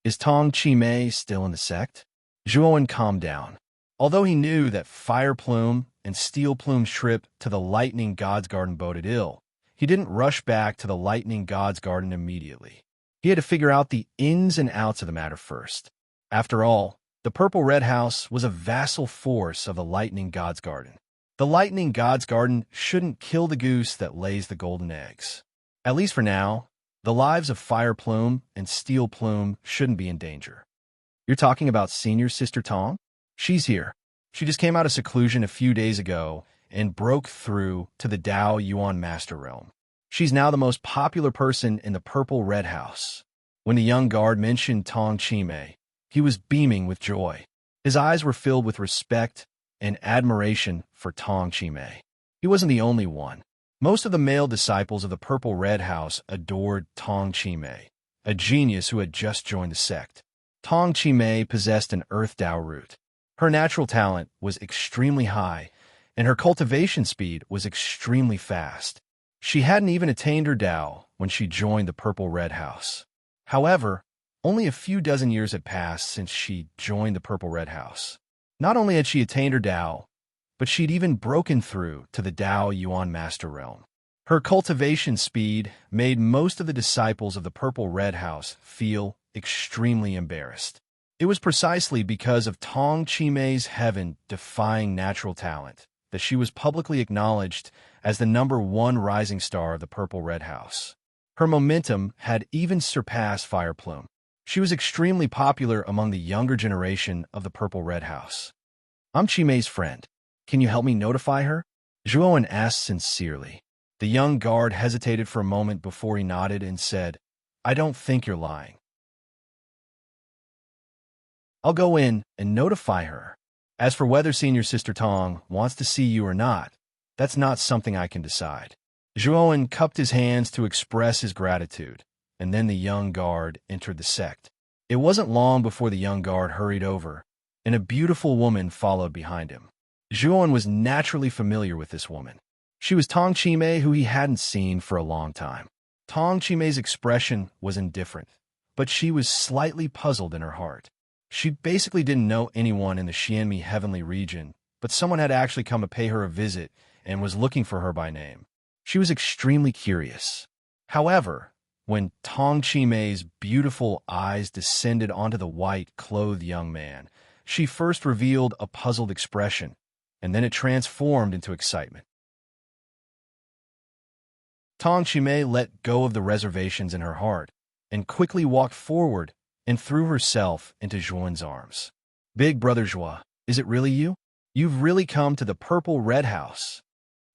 Is Tong Chi-mei still in the sect? Zhuowen calmed down. Although he knew that Fire Plume and Steel Plume's trip to the Lightning God's Garden boded ill, he didn't rush back to the Lightning God's Garden immediately. He had to figure out the ins and outs of the matter first. After all, the Purple Red House was a vassal force of the Lightning God's Garden. The Lightning God's Garden shouldn't kill the goose that lays the golden eggs. At least for now, the lives of Fire Plume and Steel Plume shouldn't be in danger. You're talking about Senior Sister Tong? She's here. She just came out of seclusion a few days ago and broke through to the Dao Yuan Master Realm. She's now the most popular person in the Purple Red House. When the young guard mentioned Tong Chi-mei, he was beaming with joy. His eyes were filled with respect and admiration for Tong Chi-mei. He wasn't the only one. Most of the male disciples of the Purple Red House adored Tong Chi-mei, a genius who had just joined the sect. Tong Chi-mei possessed an Earth Dao root. Her natural talent was extremely high, and her cultivation speed was extremely fast. She hadn't even attained her Dao when she joined the Purple Red House. However, only a few dozen years had passed since she joined the Purple Red House. Not only had she attained her Dao, but she'd even broken through to the Dao Yuan Master Realm. Her cultivation speed made most of the disciples of the Purple Red House feel extremely embarrassed. It was precisely because of Tong Chi-mei's heaven-defying natural talent that she was publicly acknowledged as the #1 rising star of the Purple Red House. Her momentum had even surpassed Fire Plume. She was extremely popular among the younger generation of the Purple Red House. I'm Chi-mei's friend. Can you help me notify her? Zhuowen asked sincerely. The young guard hesitated for a moment before he nodded and said, I don't think you're lying. I'll go in and notify her. As for whether Senior Sister Tong wants to see you or not, that's not something I can decide. Zhuowen cupped his hands to express his gratitude, and then the young guard entered the sect. It wasn't long before the young guard hurried over, and a beautiful woman followed behind him. Zhuowen was naturally familiar with this woman. She was Tong Chi-mei, who he hadn't seen for a long time. Tong Chi-mei's expression was indifferent, but she was slightly puzzled in her heart. She basically didn't know anyone in the Xianmi heavenly region, but someone had actually come to pay her a visit and was looking for her by name. She was extremely curious. However, when Tong Chi-mei's beautiful eyes descended onto the white-clothed young man, she first revealed a puzzled expression, and then it transformed into excitement. Tong Chi-mei let go of the reservations in her heart and quickly walked forward and threw herself into Zhuowen's arms. Big Brother Zhuo, is it really you? You've really come to the Purple Red House.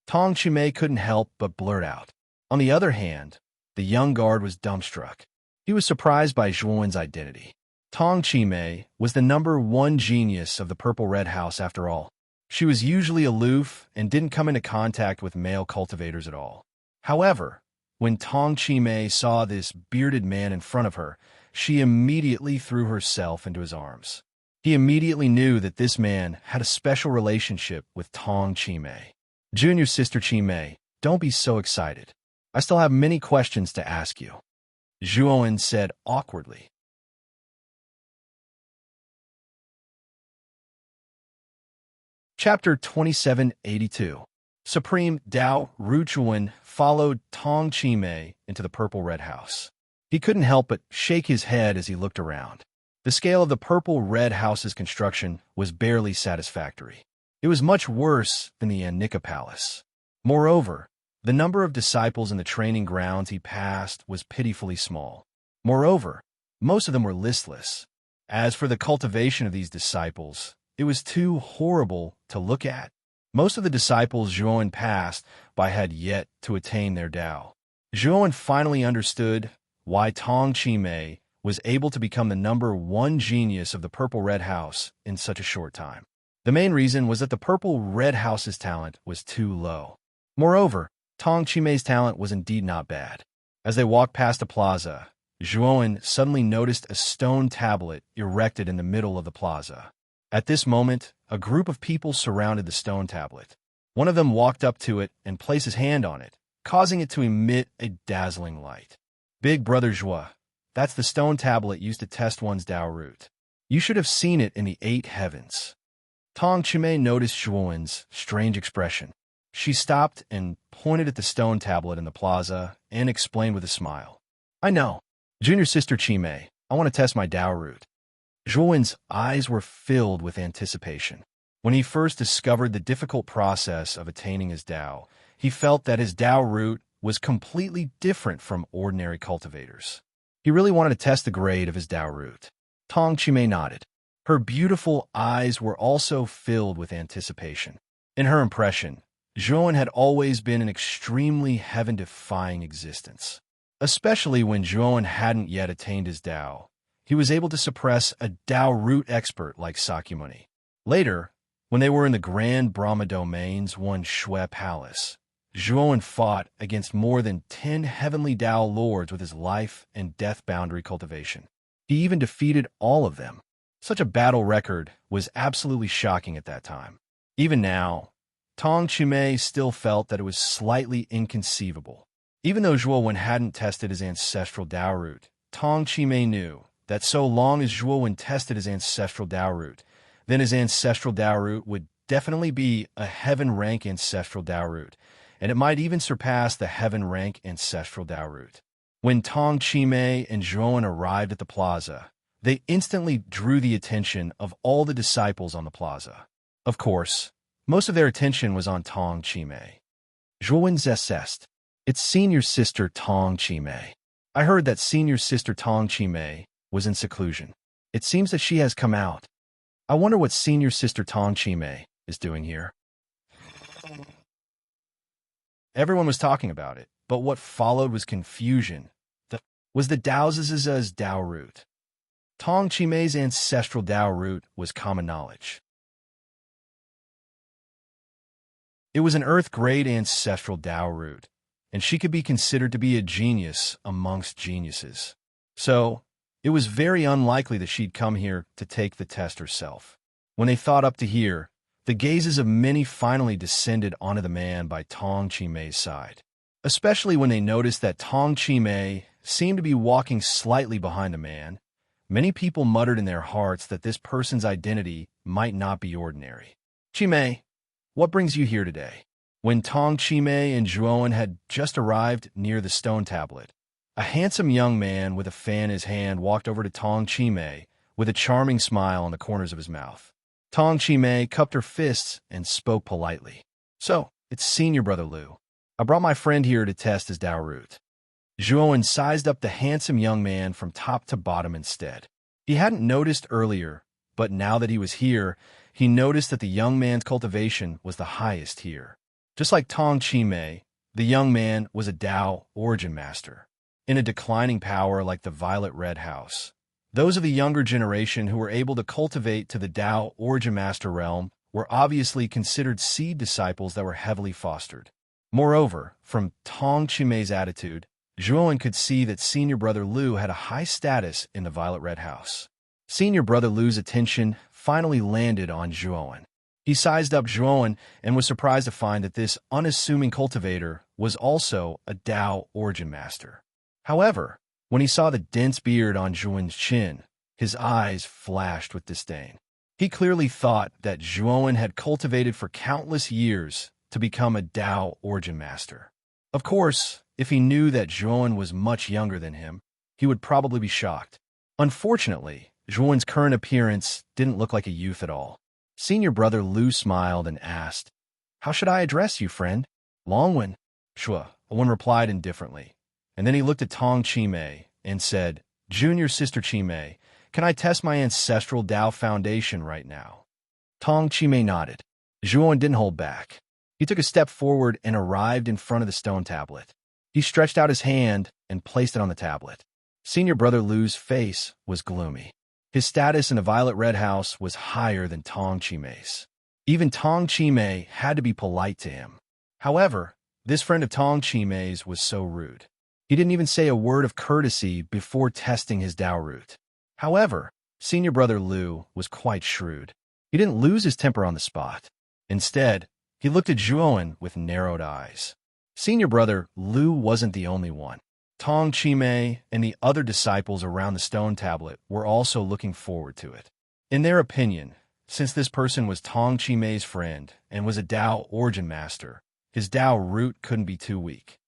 Tong Chi-mei couldn't help but blurt out. On the other hand, the young guard was dumbstruck. He was surprised by Zhuowen's identity. Tong Chi-mei was the #1 genius of the Purple Red House after all. She was usually aloof and didn't come into contact with male cultivators at all. However, when Tong Chi-mei saw this bearded man in front of her, she immediately threw herself into his arms. He immediately knew that this man had a special relationship with Tong Chi-mei. Junior Sister Chi-mei, don't be so excited. I still have many questions to ask you, Zhuowen said awkwardly. Chapter 2782. Supreme Dao Ruchuan followed Tong Chi-mei into the Purple Red House. He couldn't help but shake his head as he looked around. The scale of the Purple Red House's construction was barely satisfactory. It was much worse than the Annika Palace. Moreover, the number of disciples in the training grounds he passed was pitifully small. Moreover, most of them were listless. As for the cultivation of these disciples, it was too horrible to look at. Most of the disciples Zhuowen passed by had yet to attain their Dao. Zhuowen finally understood why Tong Chi-mei was able to become the #1 genius of the Purple Red House in such a short time. The main reason was that the Purple Red House's talent was too low. Moreover, Tong Chi-mei's talent was indeed not bad. As they walked past the plaza, Zhuowen suddenly noticed a stone tablet erected in the middle of the plaza. At this moment, a group of people surrounded the stone tablet. One of them walked up to it and placed his hand on it, causing it to emit a dazzling light. Big Brother Joie, that's the stone tablet used to test one's Tao root. You should have seen it in the 8 heavens. Tong Chimay noticed Zhuowen's strange expression. She stopped and pointed at the stone tablet in the plaza and explained with a smile. I know. Junior sister Chimay, I want to test my Tao root. Zhuowen's eyes were filled with anticipation. When he first discovered the difficult process of attaining his Tao, he felt that his Tao root was completely different from ordinary cultivators. He really wanted to test the grade of his Tao root. Tong Chimay nodded. Her beautiful eyes were also filled with anticipation. In her impression, Zhuowen had always been an extremely heaven-defying existence. Especially when Zhuowen hadn't yet attained his Tao, he was able to suppress a Tao root expert like Sakyamuni. Later, when they were in the Grand Brahma Domain's One Shui Palace, Zhuowen fought against more than 10 heavenly Tao lords with his life and death boundary cultivation. He even defeated all of them. Such a battle record was absolutely shocking at that time. Even now, Tong Chimay still felt that it was slightly inconceivable. Even though Zhuowen hadn't tested his ancestral Tao root, Tong Chimay knew that so long as Zhuowen tested his ancestral Tao root, then his ancestral Tao root would definitely be a heaven-rank ancestral Tao root, and it might even surpass the heaven-rank ancestral Tao root. When Tong Chimay and Zhuowen arrived at the plaza, they instantly drew the attention of all the disciples on the plaza. Of course, most of their attention was on Tong Chimay. Zhuowen zest. It's senior sister Tong Chimay. I heard that senior sister Tong Chimay was in seclusion. It seems that she has come out. I wonder what senior sister Tong Chimay is doing here. Everyone was talking about it, but what followed was confusion. Was the Dao's Tao root. Tong Chimay's ancestral Tao root was common knowledge. It was an Earth-grade ancestral Tao root, and she could be considered to be a genius amongst geniuses. So, it was very unlikely that she'd come here to take the test herself. When they thought up to here, the gazes of many finally descended onto the man by Tong Chimay's side, especially when they noticed that Tong Chimay seemed to be walking slightly behind the man. Many people muttered in their hearts that this person's identity might not be ordinary. Chimay, what brings you here today? When Tong Chimay and Zhuowen had just arrived near the stone tablet, a handsome young man with a fan in his hand walked over to Tong Chimay with a charming smile on the corners of his mouth. Tong Chimay cupped her fists and spoke politely. So, it's Senior Brother Liu. I brought my friend here to test his Tao root. Zhuowen sized up the handsome young man from top to bottom instead. He hadn't noticed earlier, but now that he was here, he noticed that the young man's cultivation was the highest here. Just like Tong Chimay, the young man was a Tao origin master, in a declining power like the Violet Red House. Those of the younger generation who were able to cultivate to the Tao origin master realm were obviously considered seed disciples that were heavily fostered. Moreover, from Tong Chimay's attitude, Zhuowen could see that Senior Brother Liu had a high status in the Violet Red House. Senior Brother Liu's attention finally landed on Zhuowen. He sized up Zhuowen and was surprised to find that this unassuming cultivator was also a Tao origin master. However, when he saw the dense beard on Zhuowen's chin, his eyes flashed with disdain. He clearly thought that Zhuowen had cultivated for countless years to become a Tao origin master. Of course, if he knew that Zhuowen was much younger than him, he would probably be shocked. Unfortunately, Zhuowen's current appearance didn't look like a youth at all. Senior Brother Liu smiled and asked, "How should I address you, friend?" "Longwen." Shua, one replied indifferently, and then he looked at Tong Chimay and said, "Junior Sister Chimay, can I test my ancestral Tao foundation right now?" Tong Chimay nodded. Zhuowen didn't hold back. He took a step forward and arrived in front of the stone tablet. He stretched out his hand and placed it on the tablet. Senior Brother Liu's face was gloomy. His status in the Violet Red House was higher than Tong Chimay's. Even Tong Chimay had to be polite to him. However, this friend of Tong Chimay's was so rude. He didn't even say a word of courtesy before testing his Tao root. However, Senior Brother Liu was quite shrewd. He didn't lose his temper on the spot. Instead, he looked at Zhuowen with narrowed eyes. Senior brother Lu wasn't the only one. Tong Chimei and the other disciples around the stone tablet were also looking forward to it. In their opinion, since this person was Tong Chimei's friend and was a Tao origin master, his Tao root couldn't be too weak.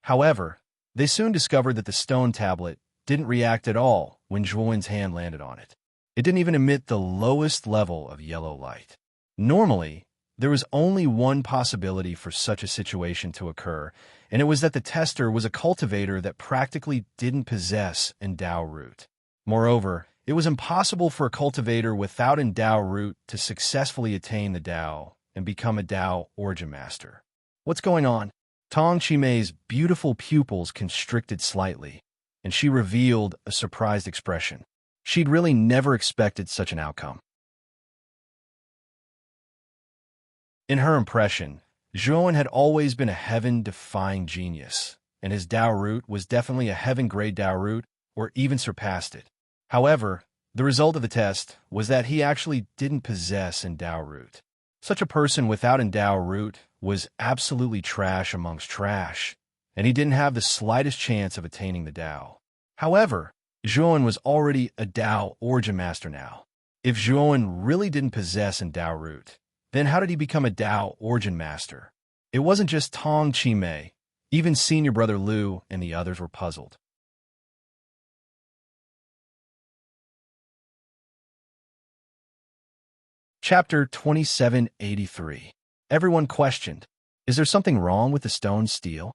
However, they soon discovered that the stone tablet didn't react at all when Zhuowen's hand landed on it. It didn't even emit the lowest level of yellow light. Normally, there was only one possibility for such a situation to occur, and it was that the tester was a cultivator that practically didn't possess Endao root. Moreover, it was impossible for a cultivator without Endao root to successfully attain the Tao and become a Tao origin master. What's going on? Tong Chimei's beautiful pupils constricted slightly, and she revealed a surprised expression. She'd really never expected such an outcome. In her impression, Zhuowen had always been a heaven-defying genius, and his Tao root was definitely a heaven-grade Tao root, or even surpassed it. However, the result of the test was that he actually didn't possess Endao root. Such a person without Endao root was absolutely trash amongst trash, and he didn't have the slightest chance of attaining the Tao. However, Zhuowen was already a Tao origin master now. If Zhuowen really didn't possess Endao root, then how did he become a Tao origin master? It wasn't just Tong Chimei. Even senior brother Lu and the others were puzzled. Chapter 2783. Everyone questioned, "Is there something wrong with the stone steel?"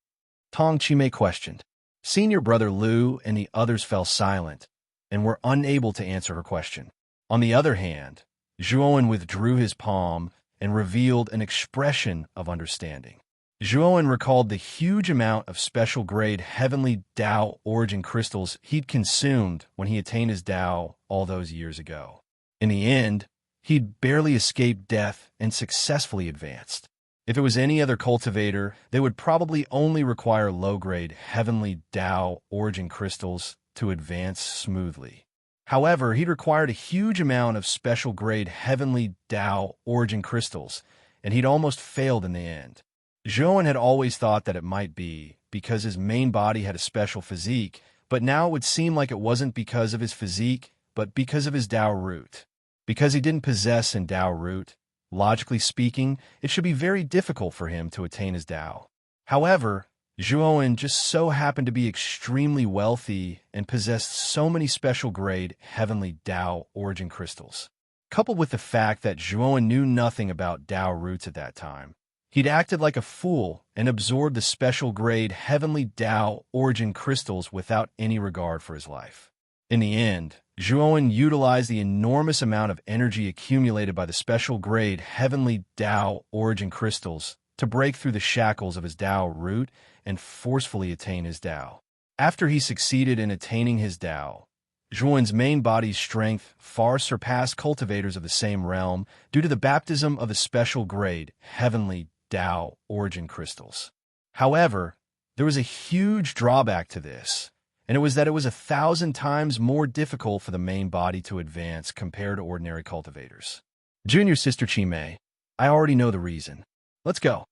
Tong Chimei questioned. Senior brother Lu and the others fell silent and were unable to answer her question. On the other hand, Zhuowen withdrew his palm and revealed an expression of understanding. Zhuowen recalled the huge amount of special-grade heavenly Tao origin crystals he'd consumed when he attained his Tao all those years ago. In the end, he'd barely escaped death and successfully advanced. If it was any other cultivator, they would probably only require low-grade heavenly Tao origin crystals to advance smoothly. However, he'd required a huge amount of special-grade heavenly Tao origin crystals, and he'd almost failed in the end. Zhuowen had always thought that it might be because his main body had a special physique, but now it would seem like it wasn't because of his physique, but because of his Tao root. Because he didn't possess Endao root, logically speaking, it should be very difficult for him to attain his Tao. However, Zhuowen just so happened to be extremely wealthy and possessed so many special-grade heavenly Tao origin crystals. Coupled with the fact that Zhuowen knew nothing about Tao roots at that time, he'd acted like a fool and absorbed the special-grade heavenly Tao origin crystals without any regard for his life. In the end, Zhuowen utilized the enormous amount of energy accumulated by the special-grade heavenly Tao origin crystals to break through the shackles of his Tao root and forcefully attain his Tao. After he succeeded in attaining his Tao, Zhuowen's main body's strength far surpassed cultivators of the same realm due to the baptism of the special-grade heavenly Tao origin crystals. However, there was a huge drawback to this, and it was that it was 1,000 times more difficult for the main body to advance compared to ordinary cultivators. Junior Sister Chimei, I already know the reason. Let's go.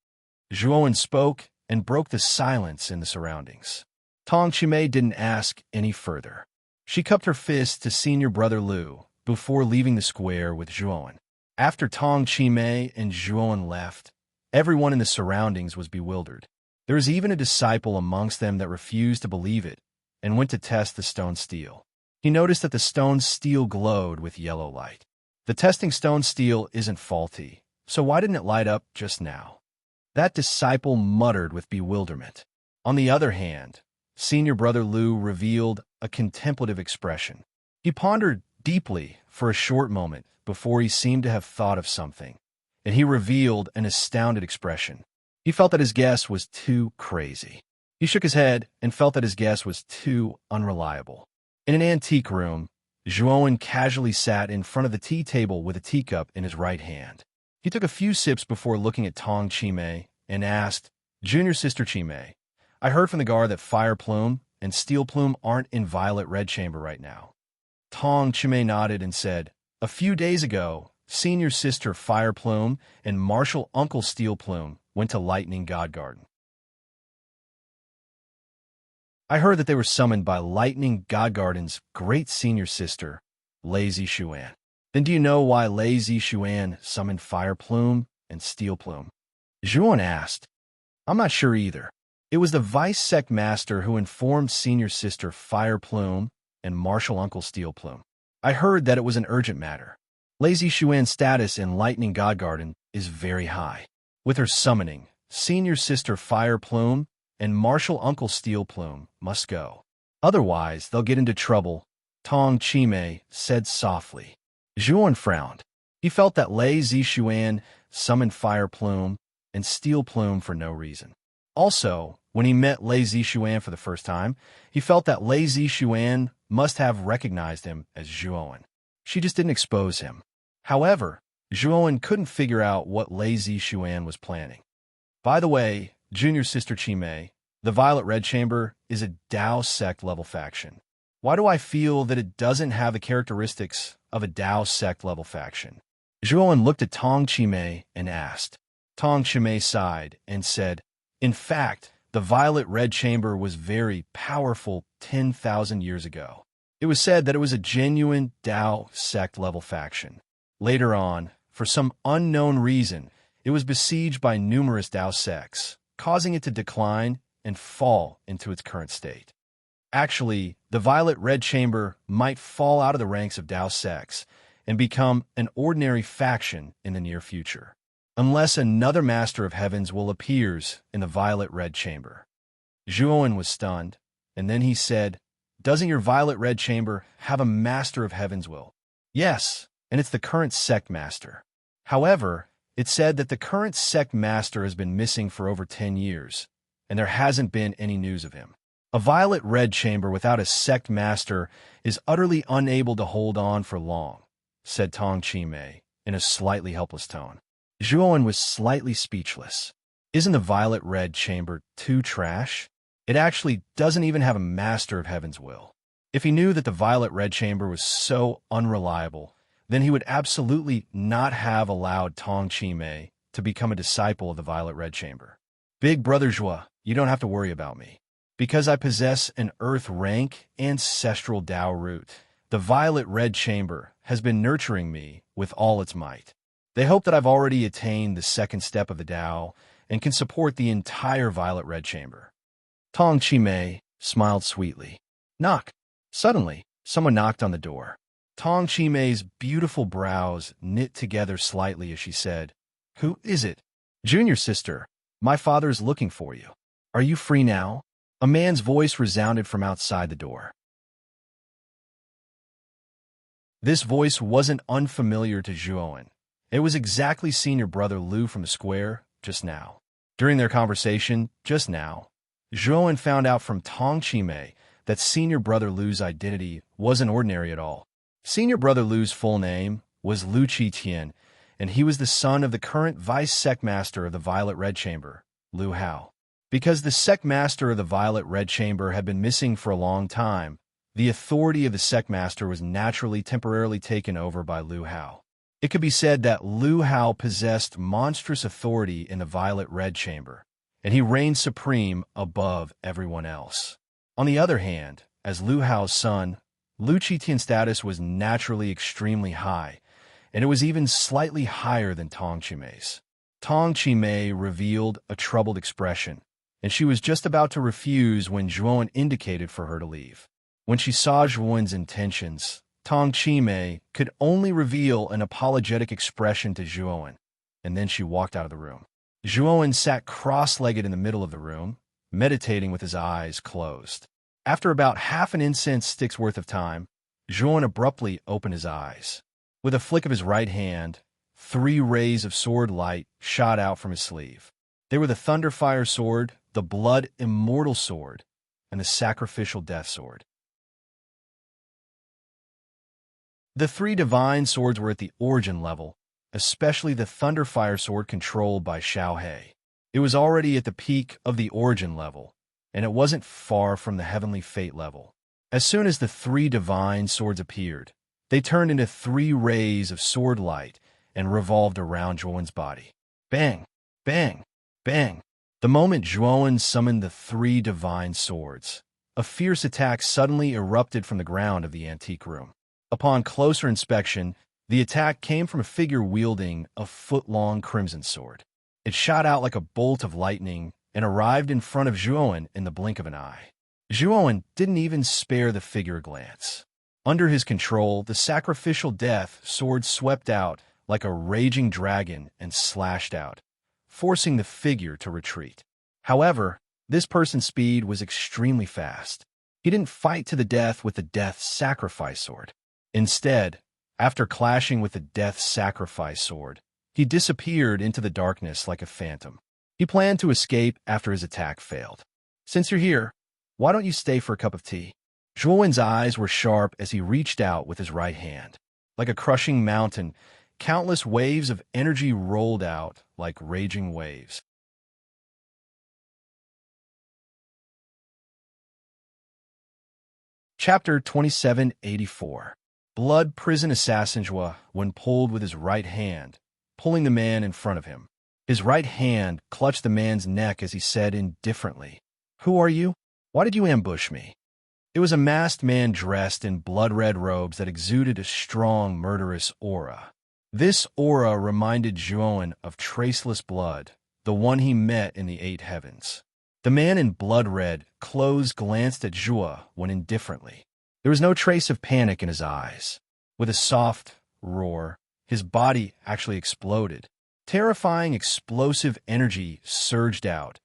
Zhuowen spoke and broke the silence in the surroundings. Tong Chimei didn't ask any further. She cupped her fist to senior brother Lu before leaving the square with Zhuowen. After Tong Chimei and Zhuowen left, everyone in the surroundings was bewildered. There was even a disciple amongst them that refused to believe it and went to test the stone steel. He noticed that the stone steel glowed with yellow light. The testing stone steel isn't faulty, so why didn't it light up just now? That disciple muttered with bewilderment. On the other hand, senior brother Lu revealed a contemplative expression. He pondered deeply for a short moment before he seemed to have thought of something, and he revealed an astounded expression. He felt that his guess was too crazy. He shook his head and felt that his guess was too unreliable. In an antique room, Zhuowen casually sat in front of the tea table with a teacup in his right hand. He took a few sips before looking at Tong Chimei and asked, Junior Sister Chimei, I heard from the guard that Fire Plume and Steel Plume aren't in Violet Red Chamber right now. Tong Chimei nodded and said, A few days ago, Senior Sister Fire Plume and Martial Uncle Steel Plume went to Lightning God Garden. I heard that they were summoned by Lightning God Garden's great senior sister, Lazy Xuan. Then do you know why Lazy Xuan summoned Fire Plume and Steel Plume? Zhuan asked. I'm not sure either. It was the Vice Sect Master who informed Senior Sister Fire Plume and Martial Uncle Steel Plume. I heard that it was an urgent matter. Lazy Xuan's status in Lightning God Garden is very high. With her summoning, Senior Sister Fire Plume and Martial Uncle Steel Plume must go. Otherwise, they'll get into trouble, Tong Chimei said softly. Zhuan frowned. He felt that Lazy Xuan summoned Fire Plume and Steel Plume for no reason. Also, when he met Lazy Xuan for the first time, he felt that Lazy Xuan must have recognized him as Zhuan. She just didn't expose him. However, Zhuan couldn't figure out what Lazy Xuan was planning. By the way, Junior Sister Chimei, the Violet Red Chamber is a Dao sect level faction. Why do I feel that it doesn't have the characteristics of a Dao sect level faction? Zhuan looked at Tong Chimei and asked. Tong Chimei sighed and said, in fact, the Violet Red Chamber was very powerful 10,000 years ago. It was said that it was a genuine Dao sect level faction. Later on, for some unknown reason, it was besieged by numerous Dao sects, causing it to decline and fall into its current state. Actually, the Violet Red Chamber might fall out of the ranks of Dao sects and become an ordinary faction in the near future, unless another Master of Heavens will appears in the Violet Red Chamber. Zhuan was stunned, and then he said, doesn't your Violet Red Chamber have a Master of Heavens will? Yes, and it's the current sect master. However, it said that the current sect master has been missing for over 10 years, and there hasn't been any news of him. A Violet Red Chamber without a sect master is utterly unable to hold on for long, said Tong Chimei in a slightly helpless tone. Zhuan was slightly speechless. Isn't the Violet Red Chamber too trash? It actually doesn't even have a Master of Heaven's will. If he knew that the Violet Red Chamber was so unreliable, then he would absolutely not have allowed Tong Chimei to become a disciple of the Violet Red Chamber. Big Brother Zhua, you don't have to worry about me. Because I possess an Earth rank ancestral Dao root, the Violet Red Chamber has been nurturing me with all its might. They hope that I've already attained the second step of the Dao and can support the entire Violet Red Chamber. Tong Chimei smiled sweetly. Knock. Suddenly, someone knocked on the door. Tong Chimei's beautiful brows knit together slightly as she said, Who is it? Junior Sister, my father is looking for you. Are you free now? A man's voice resounded from outside the door. This voice wasn't unfamiliar to Zhuan. It was exactly Senior Brother Lu from the square just now. During their conversation just now, Zhuan found out from Tong Chimei that Senior Brother Lu's identity wasn't ordinary at all. Senior Brother Lu's full name was Lu Qitian, and he was the son of the current Vice Sect Master of the Violet Red Chamber, Lu Hao. Because the Sect Master of the Violet Red Chamber had been missing for a long time, the authority of the Sect Master was naturally temporarily taken over by Lu Hao. It could be said that Lu Hao possessed monstrous authority in the Violet Red Chamber, and he reigned supreme above everyone else. On the other hand, as Lu Hao's son, Lu Qitian's status was naturally extremely high, and it was even slightly higher than Tong Chimei's. Tong Chimei revealed a troubled expression, and she was just about to refuse when Zhuan indicated for her to leave. When she saw Zhuan's intentions, Tong Chimei could only reveal an apologetic expression to Zhuan, and then she walked out of the room. Zhuan sat cross-legged in the middle of the room, meditating with his eyes closed. After about half an incense stick's worth of time, Zhuan abruptly opened his eyes. With a flick of his right hand, 3 rays of sword light shot out from his sleeve. They were the Thunderfire Sword, the Blood Immortal Sword, and the Sacrificial Death Sword. The 3 divine swords were at the origin level, especially the Thunderfire Sword controlled by Xiao He. It was already at the peak of the origin level, and it wasn't far from the Heavenly Fate level. As soon as the 3 divine swords appeared, they turned into 3 rays of sword light and revolved around Zhuowen's body. Bang! Bang! Bang! The moment Zhuowen summoned the three divine swords, a fierce attack suddenly erupted from the ground of the antique room. Upon closer inspection, the attack came from a figure wielding a foot-long crimson sword. It shot out like a bolt of lightning and arrived in front of Zhuowen in the blink of an eye. Zhuowen didn't even spare the figure a glance. Under his control, the sacrificial death sword swept out like a raging dragon and slashed out, forcing the figure to retreat. However, this person's speed was extremely fast. He didn't fight to the death with the death sacrifice sword. Instead, after clashing with the death sacrifice sword, he disappeared into the darkness like a phantom. He planned to escape after his attack failed. Since you're here, why don't you stay for a cup of tea? Zhuowen's eyes were sharp as he reached out with his right hand. Like a crushing mountain, countless waves of energy rolled out like raging waves. Chapter 2784. Blood Prison Assassin Zhuo, when pulled with his right hand, pulling the man in front of him. His right hand clutched the man's neck as he said indifferently, "Who are you? Why did you ambush me?" It was a masked man dressed in blood-red robes that exuded a strong, murderous aura. This aura reminded Zhuowen of traceless blood, the one he met in the eight heavens. The man in blood-red clothes glanced at Zhuo indifferently. There was no trace of panic in his eyes. With a soft roar, his body actually exploded. Terrifying, explosive energy surged out,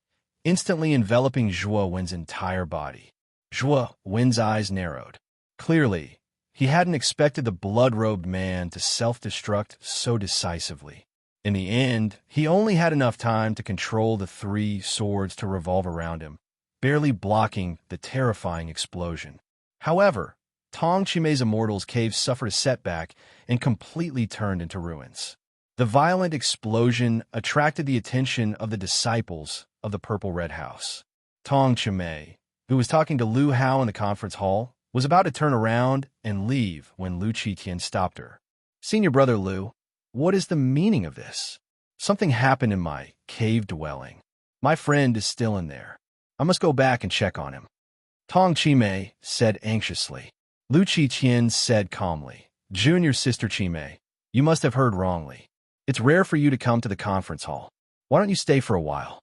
instantly enveloping Zhuowen's entire body. Zhuowen's eyes narrowed. Clearly, he hadn't expected the blood-robed man to self-destruct so decisively. In the end, he only had enough time to control the three swords to revolve around him, barely blocking the terrifying explosion. However, Tong Chimei's Immortal's cave suffered a setback and completely turned into ruins. The violent explosion attracted the attention of the disciples of the Purple Red House. Tong Chimei, who was talking to Lu Hao in the conference hall, was about to turn around and leave when Lu Qitian stopped her. "Senior brother Lu, what is the meaning of this? Something happened in my cave dwelling. My friend is still in there. I must go back and check on him." Tong Chimei said anxiously. Lu Qitian said calmly, "Junior sister Chimei, you must have heard wrongly. It's rare for you to come to the conference hall. Why don't you stay for a while?"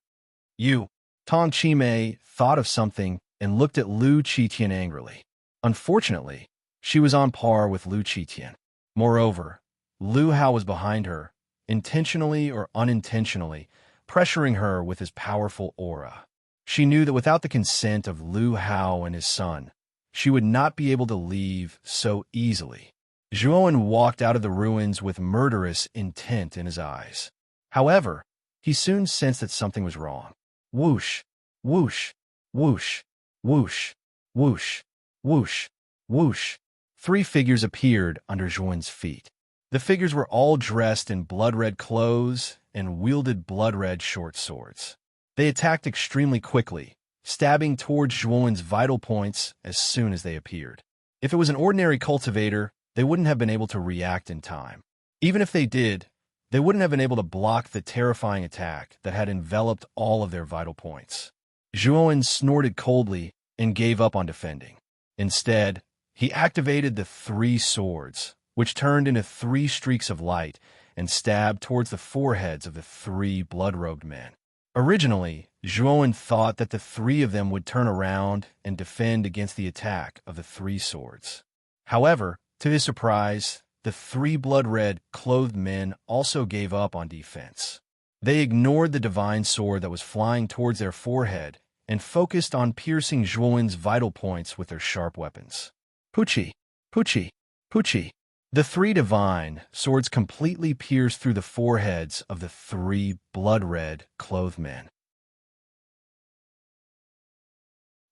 "You." Tong Chimei thought of something and looked at Lu Qitian angrily. Unfortunately, she was on par with Lu Qitian. Moreover, Lu Hao was behind her, intentionally or unintentionally, pressuring her with his powerful aura. She knew that without the consent of Lu Hao and his son, she would not be able to leave so easily. Zhuowen walked out of the ruins with murderous intent in his eyes. However, he soon sensed that something was wrong. Whoosh, whoosh, whoosh, whoosh, whoosh, whoosh, whoosh. Three figures appeared under Zhuowen's feet. The figures were all dressed in blood-red clothes and wielded blood-red short swords. They attacked extremely quickly, stabbing towards Zhuowen's vital points as soon as they appeared. If it was an ordinary cultivator, they wouldn't have been able to react in time. Even if they did, they wouldn't have been able to block the terrifying attack that had enveloped all of their vital points. Zhuowen snorted coldly and gave up on defending. Instead, he activated the three swords, which turned into three streaks of light and stabbed towards the foreheads of the three blood-robed men. Originally, Zhuowen thought that the three of them would turn around and defend against the attack of the three swords. However, to his surprise, the three blood-red clothed men also gave up on defense. They ignored the divine sword that was flying towards their forehead and focused on piercing Zhuowen's vital points with their sharp weapons. Puchi, Puchi, Puchi. The three divine swords completely pierced through the foreheads of the three blood-red clothed men.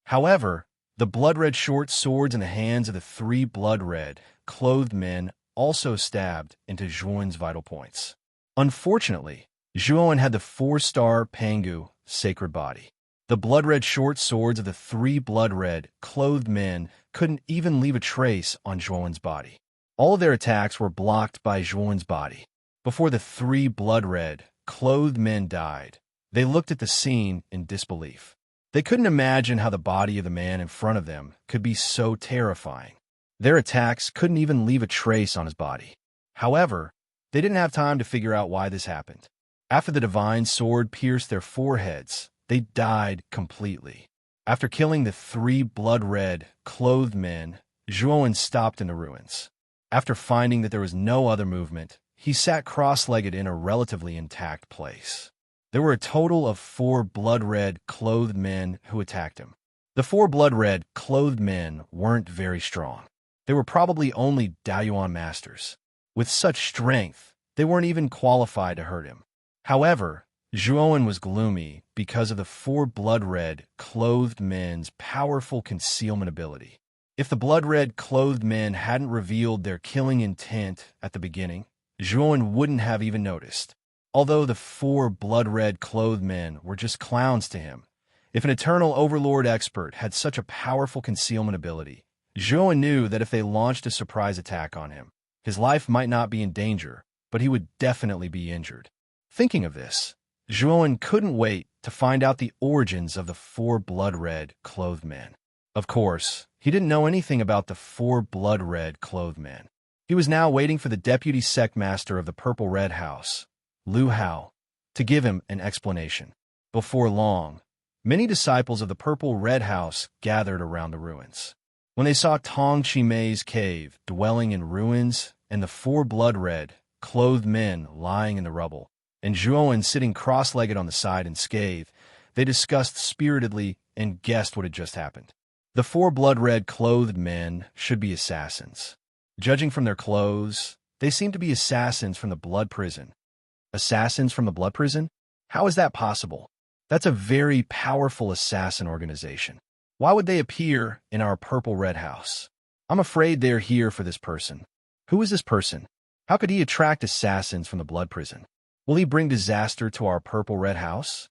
However, the blood-red short swords in the hands of the three blood-red clothed men also stabbed into Zhuowen's vital points. Unfortunately, Zhuowen had the four-star Pangu sacred body. The blood-red short swords of the three blood-red clothed men couldn't even leave a trace on Zhuowen's body. All of their attacks were blocked by Zhuowen's body. Before the three blood-red, clothed men died, they looked at the scene in disbelief. They couldn't imagine how the body of the man in front of them could be so terrifying. Their attacks couldn't even leave a trace on his body. However, they didn't have time to figure out why this happened. After the divine sword pierced their foreheads, they died completely. After killing the three blood-red, clothed men, Zhuowen stopped in the ruins. After finding that there was no other movement, he sat cross-legged in a relatively intact place. There were a total of 4 blood-red, clothed men who attacked him. The 4 blood-red, clothed men weren't very strong. They were probably only Daoyuan masters. With such strength, they weren't even qualified to hurt him. However, Zhuowen was gloomy because of the 4 blood-red, clothed men's powerful concealment ability. If the blood-red, clothed men hadn't revealed their killing intent at the beginning, Zhuowen wouldn't have even noticed. Although the 4 blood-red, clothed men were just clowns to him, if an Eternal Overlord expert had such a powerful concealment ability, Zhuowen knew that if they launched a surprise attack on him, his life might not be in danger, but he would definitely be injured. Thinking of this, Zhuowen couldn't wait to find out the origins of the 4 blood-red, clothed men. Of course, he didn't know anything about the 4 blood-red, clothed men. He was now waiting for the deputy sect master of the Purple-Red House, Lu Hao, to give him an explanation. Before long, many disciples of the Purple-Red House gathered around the ruins. When they saw Tong Chimei's cave dwelling in ruins and the 4 blood-red, clothed men lying in the rubble, and Zhuowen sitting cross-legged on the side in scathe, they discussed spiritedly and guessed what had just happened. The 4 blood-red, clothed men should be assassins. Judging from their clothes, they seem to be assassins from the Blood Prison. Assassins from the Blood Prison? How is that possible? That's a very powerful assassin organization. Why would they appear in our Purple-Red House? I'm afraid they're here for this person. Who is this person? How could he attract assassins from the Blood Prison? Will he bring disaster to our Purple-Red House?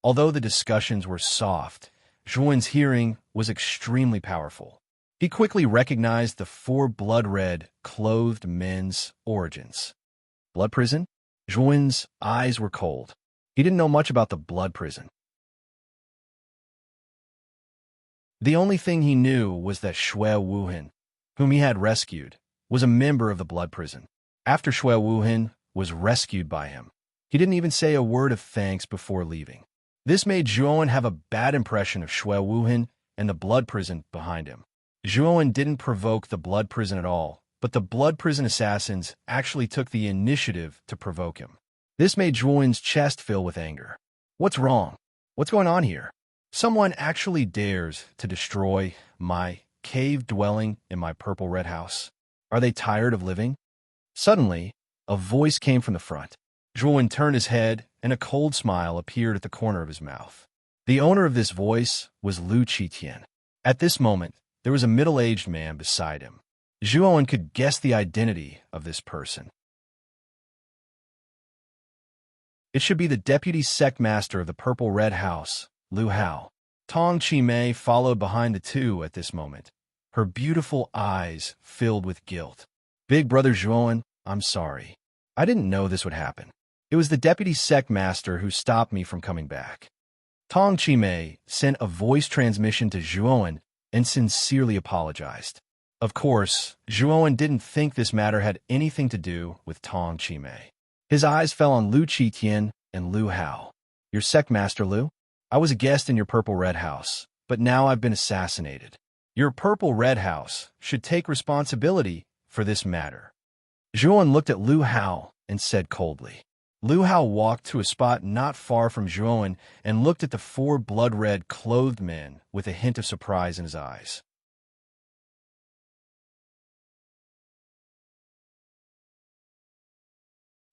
Although the discussions were soft, Zhuowen's hearing was extremely powerful. He quickly recognized the 4 blood-red, clothed men's origins. Blood Prison? Zhuowen's eyes were cold. He didn't know much about the Blood Prison. The only thing he knew was that Xue Wuhan, whom he had rescued, was a member of the Blood Prison. After Xue Wuhan was rescued by him, he didn't even say a word of thanks before leaving. This made Zhuowen have a bad impression of Xue Wuhan and the Blood Prison behind him. Zhuowen didn't provoke the Blood Prison at all, but the Blood Prison assassins actually took the initiative to provoke him. This made Zhuowen's chest fill with anger. What's wrong? What's going on here? Someone actually dares to destroy my cave dwelling in my Purple-Red House. Are they tired of living? Suddenly, a voice came from the front. Zhuowen turned his head, and a cold smile appeared at the corner of his mouth. The owner of this voice was Lu Qitian. At this moment, there was a middle-aged man beside him. Zhuowen could guess the identity of this person. It should be the deputy sect master of the Purple-Red House, Lu Hao. Tong Chimei followed behind the two at this moment, her beautiful eyes filled with guilt. Big brother Zhuowen, I'm sorry. I didn't know this would happen. It was the deputy sect master who stopped me from coming back. Tong Chimei sent a voice transmission to Zhuowen and sincerely apologized. Of course, Zhuowen didn't think this matter had anything to do with Tong Chimei. His eyes fell on Lu Qitian and Lu Hao. Your sect master, Lu? I was a guest in your Purple-Red House, but now I've been assassinated. Your Purple-Red House should take responsibility for this matter. Zhuowen looked at Lu Hao and said coldly. Lu Hao walked to a spot not far from Zhuowen and looked at the 4 blood-red, clothed men with a hint of surprise in his eyes.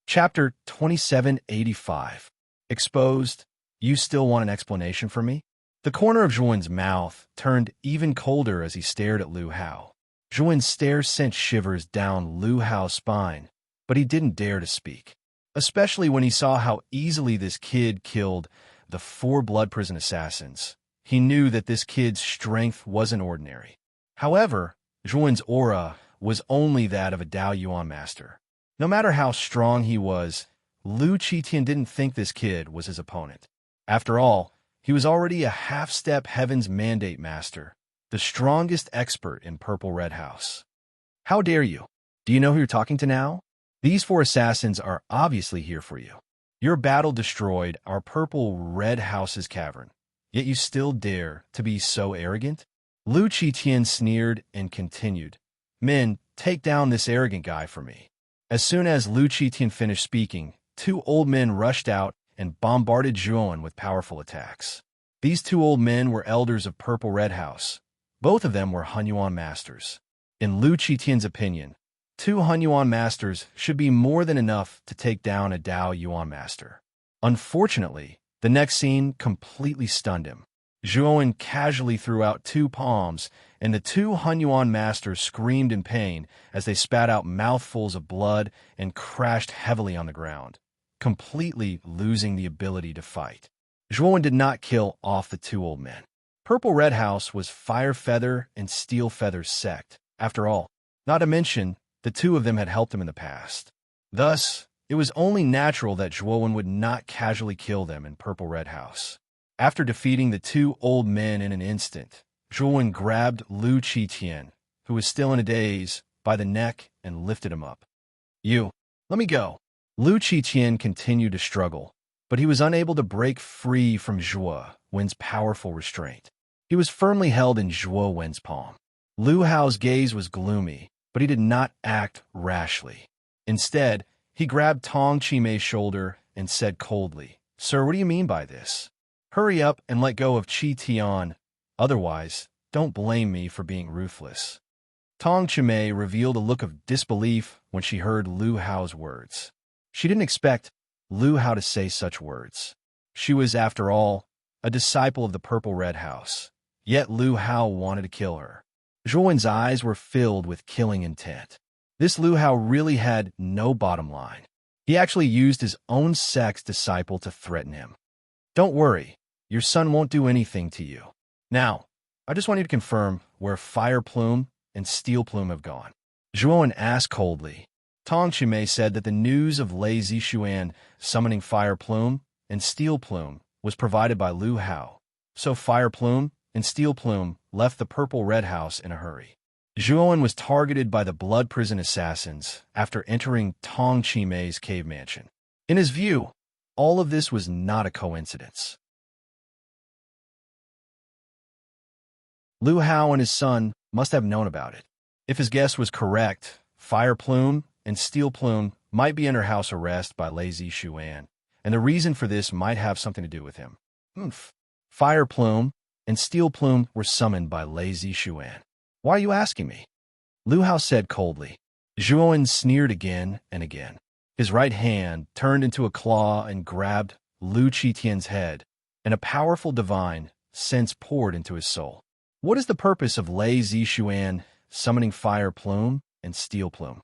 Chapter 2785. Exposed. You still want an explanation from me? The corner of Zhuowen's mouth turned even colder as he stared at Lu Hao. Zhuowen's stare sent shivers down Lu Hao's spine, but he didn't dare to speak. Especially when he saw how easily this kid killed the 4 Blood Prison assassins. He knew that this kid's strength wasn't ordinary. However, Zhuowen's aura was only that of a Daoyuan master. No matter how strong he was, Lu Qitian didn't think this kid was his opponent. After all, he was already a half-step Heaven's Mandate Master, the strongest expert in Purple Red House. How dare you? Do you know who you're talking to now? These 4 assassins are obviously here for you. Your battle destroyed our Purple Red House's cavern, yet you still dare to be so arrogant? Lu Qitian sneered and continued, Men, take down this arrogant guy for me. As soon as Lu Qitian finished speaking, 2 old men rushed out and bombarded Zhuan with powerful attacks. These 2 old men were elders of Purple Red House. Both of them were Hunyuan masters. In Lu Qitian's opinion, 2 Hunyuan masters should be more than enough to take down a Dao Yuan master. Unfortunately, the next scene completely stunned him. Zhuan casually threw out 2 palms, and the 2 Hunyuan masters screamed in pain as they spat out mouthfuls of blood and crashed heavily on the ground, completely losing the ability to fight. Zhuan did not kill off the 2 old men. Purple Red House was Fire Feather and Steel Feather's sect, after all, not to mention the 2 of them had helped him in the past. Thus, it was only natural that Zhuan would not casually kill them in Purple Red House. After defeating the 2 old men in an instant, Zhuan grabbed Lu Qitian, who was still in a daze, by the neck and lifted him up. You, let me go. Lu Qitian continued to struggle, but he was unable to break free from Zhuo Wen's powerful restraint. He was firmly held in Zhuo Wen's palm. Lu Hao's gaze was gloomy, but he did not act rashly. Instead, he grabbed Tong Chimei's shoulder and said coldly, Sir, what do you mean by this? Hurry up and let go of Qi Tian. Otherwise, don't blame me for being ruthless. Tong Chimei revealed a look of disbelief when she heard Lu Hao's words. She didn't expect Lu Hao to say such words. She was, after all, a disciple of the Purple Red House, yet Lu Hao wanted to kill her. Zhuan's eyes were filled with killing intent. This Lu Hao really had no bottom line. He actually used his own sect's disciple to threaten him. Don't worry, your son won't do anything to you. Now, I just want you to confirm where Fire Plume and Steel Plume have gone. Zhuan asked coldly. Tong Chimei said that the news of Lei Zixuan summoning Fire Plume and Steel Plume was provided by Lu Hao, so Fire Plume and Steel Plume left the Purple Red House in a hurry. Zhuan was targeted by the Blood Prison assassins after entering Tong Chimei's cave mansion. In his view, all of this was not a coincidence. Lu Hao and his son must have known about it. If his guess was correct, Fire Plume and Steel Plume might be under house arrest by Lei Zixuan, and the reason for this might have something to do with him. Fire Plume and Steel Plume were summoned by Lei Zixuan. Why are you asking me? Lu Hao said coldly. Zhuan sneered again and again. His right hand turned into a claw and grabbed Lu Qitian's head, and a powerful divine sense poured into his soul. What is the purpose of Lei Zixuan summoning Fire Plume and Steel Plume?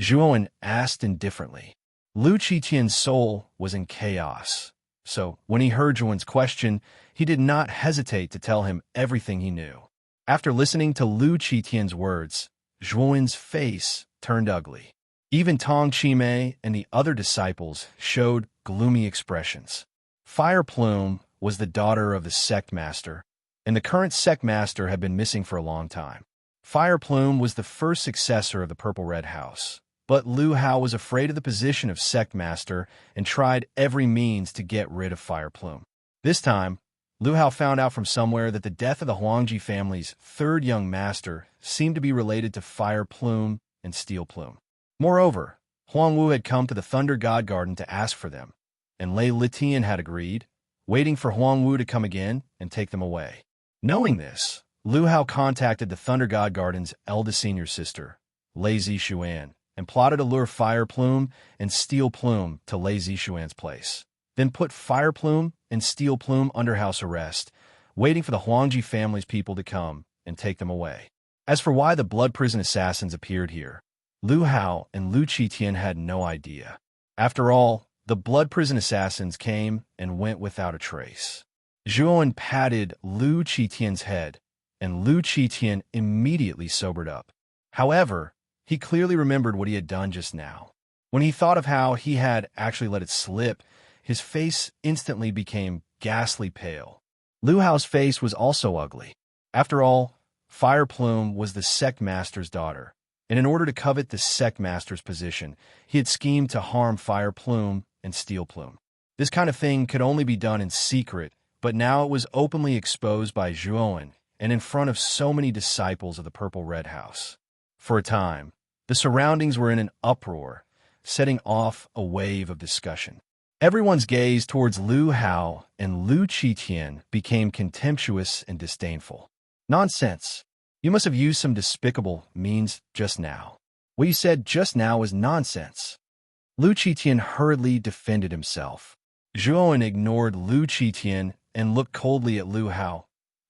Zhuan asked indifferently. Lu Qitian's soul was in chaos, so when he heard Zhuan's question, he did not hesitate to tell him everything he knew. After listening to Lu Qitian's words, Zhuan's face turned ugly. Even Tong Chimei and the other disciples showed gloomy expressions. Fire Plume was the daughter of the sect master, and the current sect master had been missing for a long time. Fire Plume was the first successor of the Purple Red House, but Lu Hao was afraid of the position of sect master and tried every means to get rid of Fire Plume. This time, Lu Hao found out from somewhere that the death of the Huangji family's 3rd young master seemed to be related to Fire Plume and Steel Plume. Moreover, Huang Wu had come to the Thunder God Garden to ask for them, and Lei Litian had agreed, waiting for Huang Wu to come again and take them away. Knowing this, Lu Hao contacted the Thunder God Garden's eldest senior sister, Lei Zixuan, and plotted to lure Fire Plume and Steel Plume to Lei Zixuan's place, then put Fire Plume and Steel Plume under house arrest, waiting for the Huangji family's people to come and take them away. As for why the Blood Prison assassins appeared here, Lu Hao and Lu Qitian had no idea. After all, the Blood Prison assassins came and went without a trace. Zhuan patted Lu Qitian's head, and Lu Qitian immediately sobered up. However, he clearly remembered what he had done just now. When he thought of how he had actually let it slip, his face instantly became ghastly pale. Lu Hao's face was also ugly. After all, Fire Plume was the sect master's daughter, and in order to covet the sect master's position, he had schemed to harm Fire Plume and Steel Plume. This kind of thing could only be done in secret, but now it was openly exposed by Zhuowen and in front of so many disciples of the Purple Red House. For a time, the surroundings were in an uproar, setting off a wave of discussion. Everyone's gaze towards Lu Hao and Lu Qitian became contemptuous and disdainful. Nonsense. You must have used some despicable means just now. What you said just now was nonsense. Lu Qitian hurriedly defended himself. Zhuowen ignored Lu Qitian and looked coldly at Lu Hao.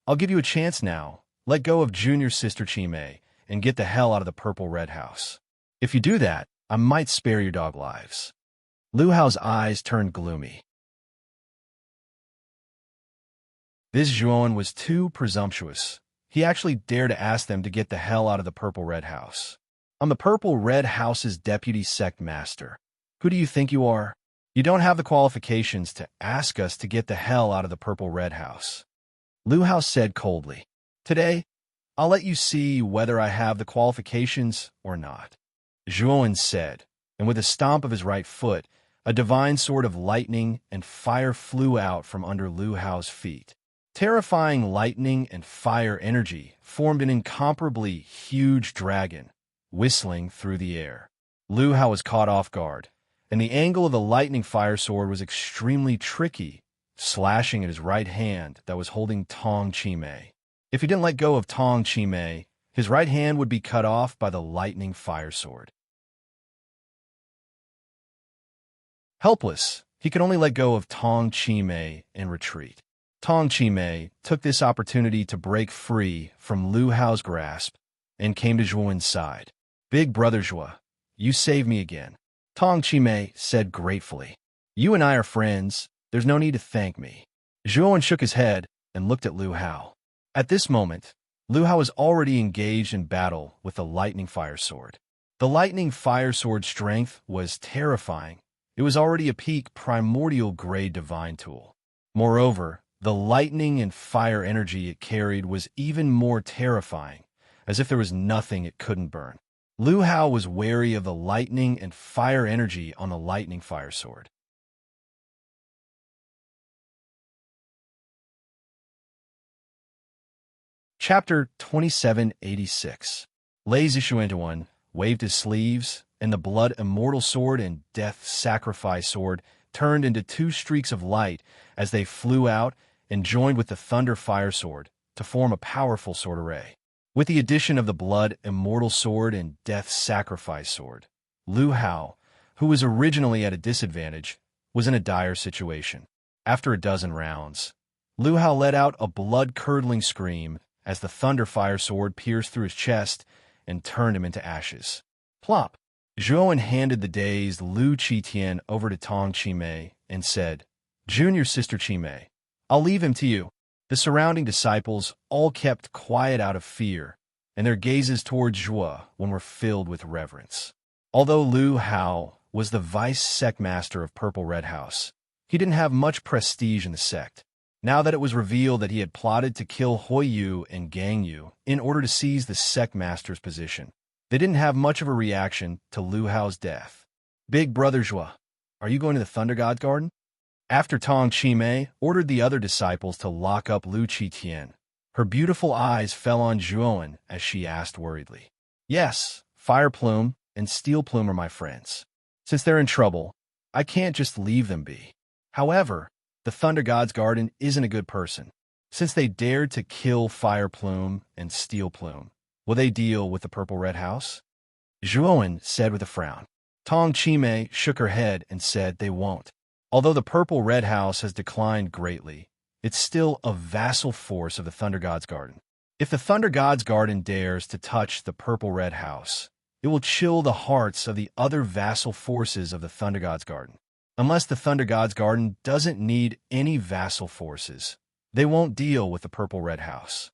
I'll give you a chance now. Let go of junior sister Qimei and get the hell out of the Purple Red House. If you do that, I might spare your dog lives. Lu Hao's eyes turned gloomy. This Zhuowen was too presumptuous. He actually dared to ask them to get the hell out of the Purple Red House. I'm the Purple Red House's deputy sect master. Who do you think you are? You don't have the qualifications to ask us to get the hell out of the Purple Red House. Lu Hao said coldly. Today, I'll let you see whether I have the qualifications or not. Zhuowen said, and with a stomp of his right foot, a divine sword of lightning and fire flew out from under Lu Hao's feet. Terrifying lightning and fire energy formed an incomparably huge dragon, whistling through the air. Lu Hao was caught off guard, and the angle of the lightning fire sword was extremely tricky, slashing at his right hand that was holding Tong Qimei. If he didn't let go of Tong Qimei, his right hand would be cut off by the lightning fire sword. Helpless, he could only let go of Tong Qimei and retreat. Tong Qimei took this opportunity to break free from Lu Hao's grasp and came to Zhuowen's side. Big brother Zhuo, you saved me again. Tong Qimei said gratefully. You and I are friends. There's no need to thank me. Zhuowen shook his head and looked at Lu Hao. At this moment, Lu Hao was already engaged in battle with the lightning fire sword. The lightning fire sword's strength was terrifying. It was already a peak primordial grade divine tool. Moreover, the lightning and fire energy it carried was even more terrifying, as if there was nothing it couldn't burn. Lu Hao was wary of the lightning and fire energy on the lightning fire sword. Chapter 2786. Lei Zishuantuan waved his sleeves, and the blood immortal sword and death sacrifice sword turned into two streaks of light as they flew out and joined with the thunder fire sword to form a powerful sword array. With the addition of the blood immortal sword and death sacrifice sword, Lu Hao, who was originally at a disadvantage, was in a dire situation. After a dozen rounds, Lu Hao let out a blood-curdling scream as the thunder fire sword pierced through his chest and turned him into ashes. Plop! Zhuowen handed the dazed Lu Qitian over to Tong Qimei and said, Junior sister Qimei, I'll leave him to you. The surrounding disciples all kept quiet out of fear, and their gazes toward Zhuo were filled with reverence. Although Lu Hao was the vice sect master of Purple Red House, he didn't have much prestige in the sect. Now that it was revealed that he had plotted to kill Hui Yu and Gang Yu in order to seize the sect master's position, they didn't have much of a reaction to Lu Hao's death. Big brother Zhuo, are you going to the Thunder God's Garden? After Tong Qimei ordered the other disciples to lock up Lu Qitian, her beautiful eyes fell on Zhuowen as she asked worriedly. Yes, Fire Plume and Steel Plume are my friends. Since they're in trouble, I can't just leave them be. However, the Thunder God's Garden isn't a good person. Since they dared to kill Fire Plume and Steel Plume, will they deal with the Purple Red House? Zhuowen said with a frown. Tong Qimei shook her head and said they won't. Although the Purple Red House has declined greatly, it's still a vassal force of the Thunder God's Garden. If the Thunder God's Garden dares to touch the Purple Red House, it will chill the hearts of the other vassal forces of the Thunder God's Garden. Unless the Thunder God's Garden doesn't need any vassal forces, they won't deal with the Purple Red House.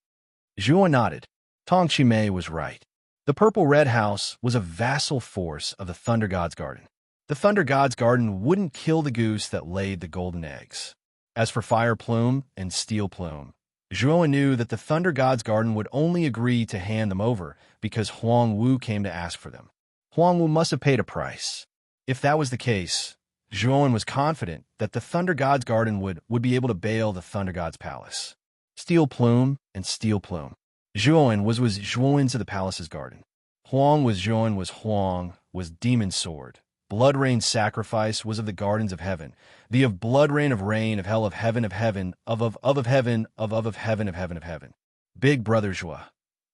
Zhuo nodded. Tong Qimei was right. The Purple Red House was a vassal force of the Thunder God's Garden. The Thunder God's garden wouldn't kill the goose that laid the golden eggs. As for Fire Plume and Steel Plume, Zhuo knew that the Thunder God's garden would only agree to hand them over because Huang Wu came to ask for them. Huang Wu must have paid a price. If that was the case, Zhuo was confident that the Thunder God's garden would be able to bail the Thunder God's palace. Steel Plume and Steel Plume. Zhuo was Zhuo to the palace's garden. Huang was Zhuo was Huang was Demon Sword. Blood rain sacrifice was of the gardens of heaven. The of blood rain of rain of hell of heaven of heaven of heaven of heaven of heaven of heaven. Big brother Zhuo,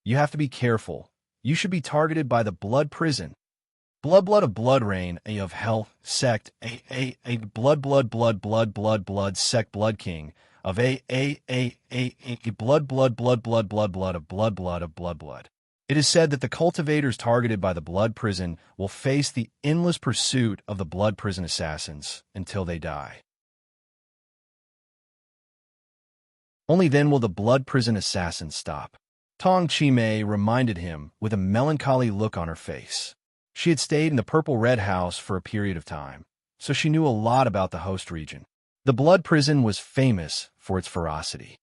you have to be careful. You should be targeted by the blood prison. Blood of blood rain, a of hell sect, a blood sect blood king of a blood of blood. It is said that the cultivators targeted by the blood prison will face the endless pursuit of the blood prison assassins until they die. Only then will the blood prison assassins stop. Tong Chi-mei reminded him with a melancholy look on her face. She had stayed in the purple-red house for a period of time, so she knew a lot about the host region. The blood prison was famous for its ferocity.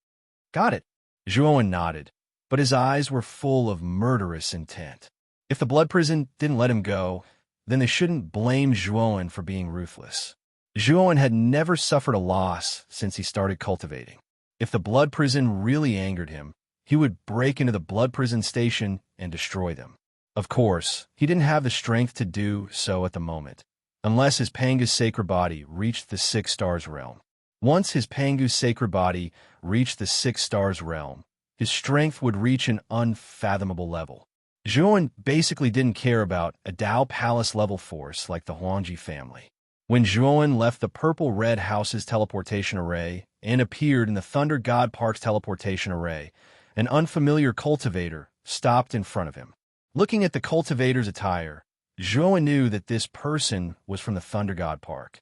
Got it. Zhuo nodded, but his eyes were full of murderous intent. If the blood prison didn't let him go, then they shouldn't blame Zhuo for being ruthless. Zhuo had never suffered a loss since he started cultivating. If the blood prison really angered him, he would break into the blood prison station and destroy them. Of course, he didn't have the strength to do so at the moment, unless his Pangu's sacred body reached the 6 stars realm. Once his Pangu's sacred body reached the 6 stars realm, his strength would reach an unfathomable level. Zhuo basically didn't care about a Dao Palace level force like the Huangji family. When Zhuo left the purple-red house's teleportation array and appeared in the Thunder God Park's teleportation array, an unfamiliar cultivator stopped in front of him. Looking at the cultivator's attire, Zhuo knew that this person was from the Thunder God Park.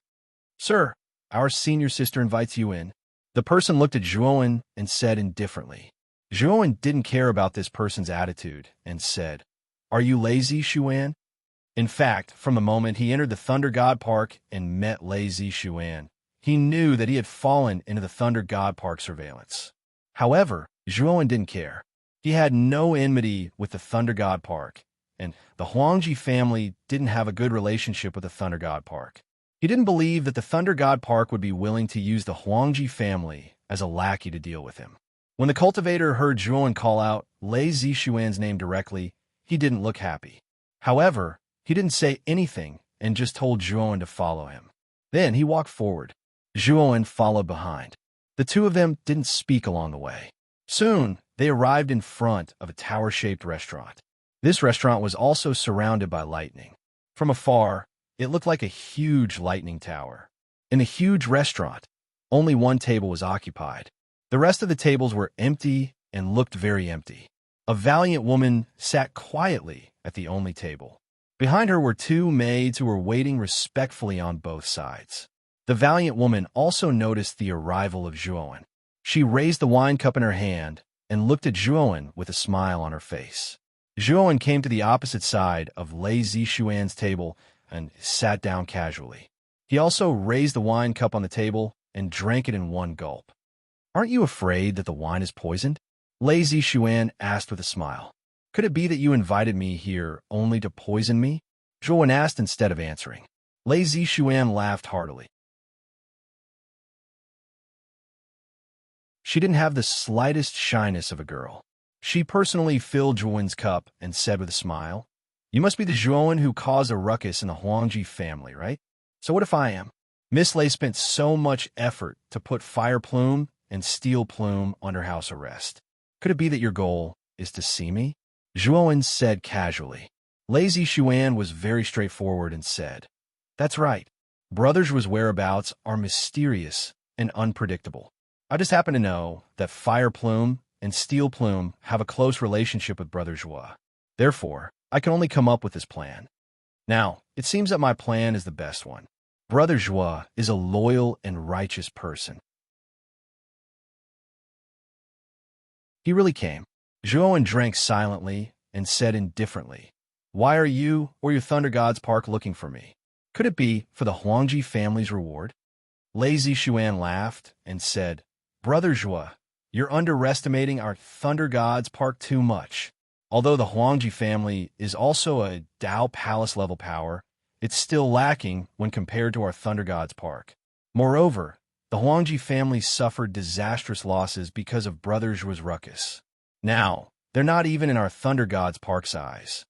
"Sir, our senior sister invites you in." The person looked at Zhuo and said indifferently. Zhuo didn't care about this person's attitude and said, "Are you lazy, Xuan?" In fact, from the moment he entered the Thunder God Park and met lazy Xuan, he knew that he had fallen into the Thunder God Park surveillance. However, Zhuo didn't care. He had no enmity with the Thunder God Park, and the Huangji family didn't have a good relationship with the Thunder God Park. He didn't believe that the Thunder God Park would be willing to use the Huangji family as a lackey to deal with him. When the cultivator heard Zhuo call out Lei Zixuan's name directly, he didn't look happy. However, he didn't say anything and just told Zhuo to follow him. Then he walked forward. Zhuo followed behind. The two of them didn't speak along the way. Soon, they arrived in front of a tower-shaped restaurant. This restaurant was also surrounded by lightning. From afar, it looked like a huge lightning tower. In the huge restaurant, only one table was occupied. The rest of the tables were empty and looked very empty. A valiant woman sat quietly at the only table. Behind her were 2 maids who were waiting respectfully on both sides. The valiant woman also noticed the arrival of Zhuo. She raised the wine cup in her hand and looked at Zhuo with a smile on her face. Zhuo came to the opposite side of Lei Zixuan's table and sat down casually. He also raised the wine cup on the table and drank it in one gulp. "Aren't you afraid that the wine is poisoned?" Lei Zixuan asked with a smile. "Could it be that you invited me here only to poison me?" Zhuo asked instead of answering. Lei Zixuan laughed heartily. She didn't have the slightest shyness of a girl. She personally filled Zhuo's cup and said with a smile, "You must be the Zhuo who caused a ruckus in the Huangji family, right? So what if I am?" Miss Lei spent so much effort to put Fire Plume and Steel Plume under house arrest. "Could it be that your goal is to see me?" Zhuo said casually. Lei Zixuan was very straightforward and said, "That's right. Brother Zhuo's whereabouts are mysterious and unpredictable. I just happen to know that Fire Plume and Steel Plume have a close relationship with Brother Zhuo. Therefore, I can only come up with this plan. Now, it seems that my plan is the best one. Brother Zhuo is a loyal and righteous person." He really came. Zhuo drank silently and said indifferently, "Why are you or your Thunder God's Park looking for me? Could it be for the Huangji family's reward? Lazy Xuan laughed and said, Brother Zhua, you're underestimating our Thunder Gods Park too much. Although the Huangji family is also a Dao Palace level power, it's still lacking when compared to our Thunder Gods Park. Moreover, the Huangji family suffered disastrous losses because of Brother Zhua's ruckus. Now, they're not even in our Thunder Gods Park size.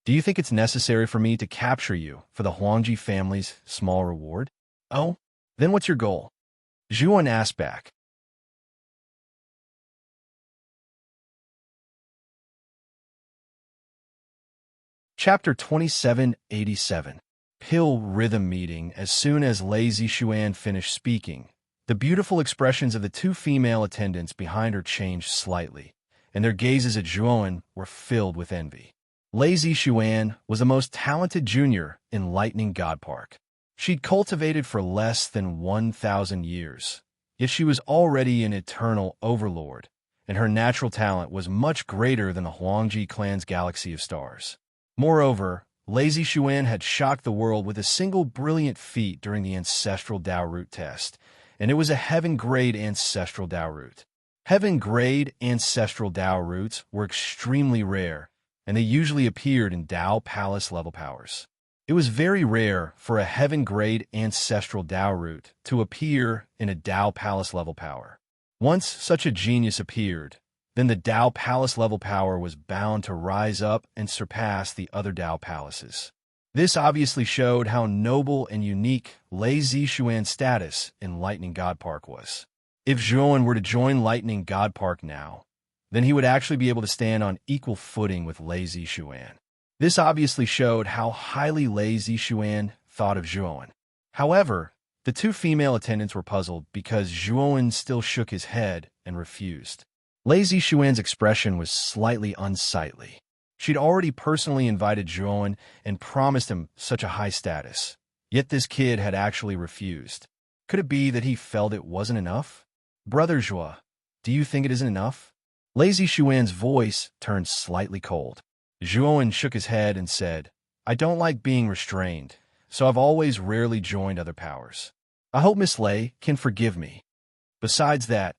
Do you think it's necessary for me to capture you for the Huangji family's small reward? Oh, then what's your goal? Zhuan asked back. Chapter 2787. Pill Rhythm Meeting. As soon as Lazy Xuan finished speaking, the beautiful expressions of the two female attendants behind her changed slightly, and their gazes at Zhuan were filled with envy. Lazy Xuan was the most talented junior in Lightning God Park. She'd cultivated for less than 1,000 years, yet she was already an eternal overlord, and her natural talent was much greater than the Huangji clan's galaxy of stars. Moreover, Lazy Xuan had shocked the world with a single brilliant feat during the Ancestral Dao Root test, and it was a Heaven-grade Ancestral Dao Root. Heaven-grade Ancestral Dao Roots were extremely rare, and they usually appeared in Dao Palace level powers. It was very rare for a Heaven-grade Ancestral Dao Root to appear in a Dao Palace level power. Once such a genius appeared, then the Dao Palace level power was bound to rise up and surpass the other Dao Palaces. This obviously showed how noble and unique Lazy Xuan's status in Lightning God Park was. If Zhuan were to join Lightning God Park now, then he would actually be able to stand on equal footing with Lazy Xuan. This obviously showed how highly Lazy Xuan thought of Zhuan. However, the two female attendants were puzzled because Zhuan still shook his head and refused. Lazy Xuan's expression was slightly unsightly. She'd already personally invited Zhuan and promised him such a high status. Yet this kid had actually refused. Could it be that he felt it wasn't enough? Brother Zhua, do you think it isn't enough? Lazy Xuan's voice turned slightly cold. Zhuan shook his head and said, I don't like being restrained, so I've always rarely joined other powers. I hope Miss Lei can forgive me. Besides that,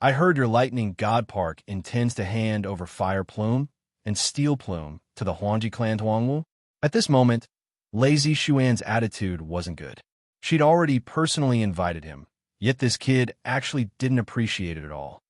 I heard your Lightning God Park intends to hand over Fire Plume and Steel Plume to the Huangji clan Tuangwu. At this moment, Lazy Xuan's attitude wasn't good. She'd already personally invited him, yet this kid actually didn't appreciate it at all.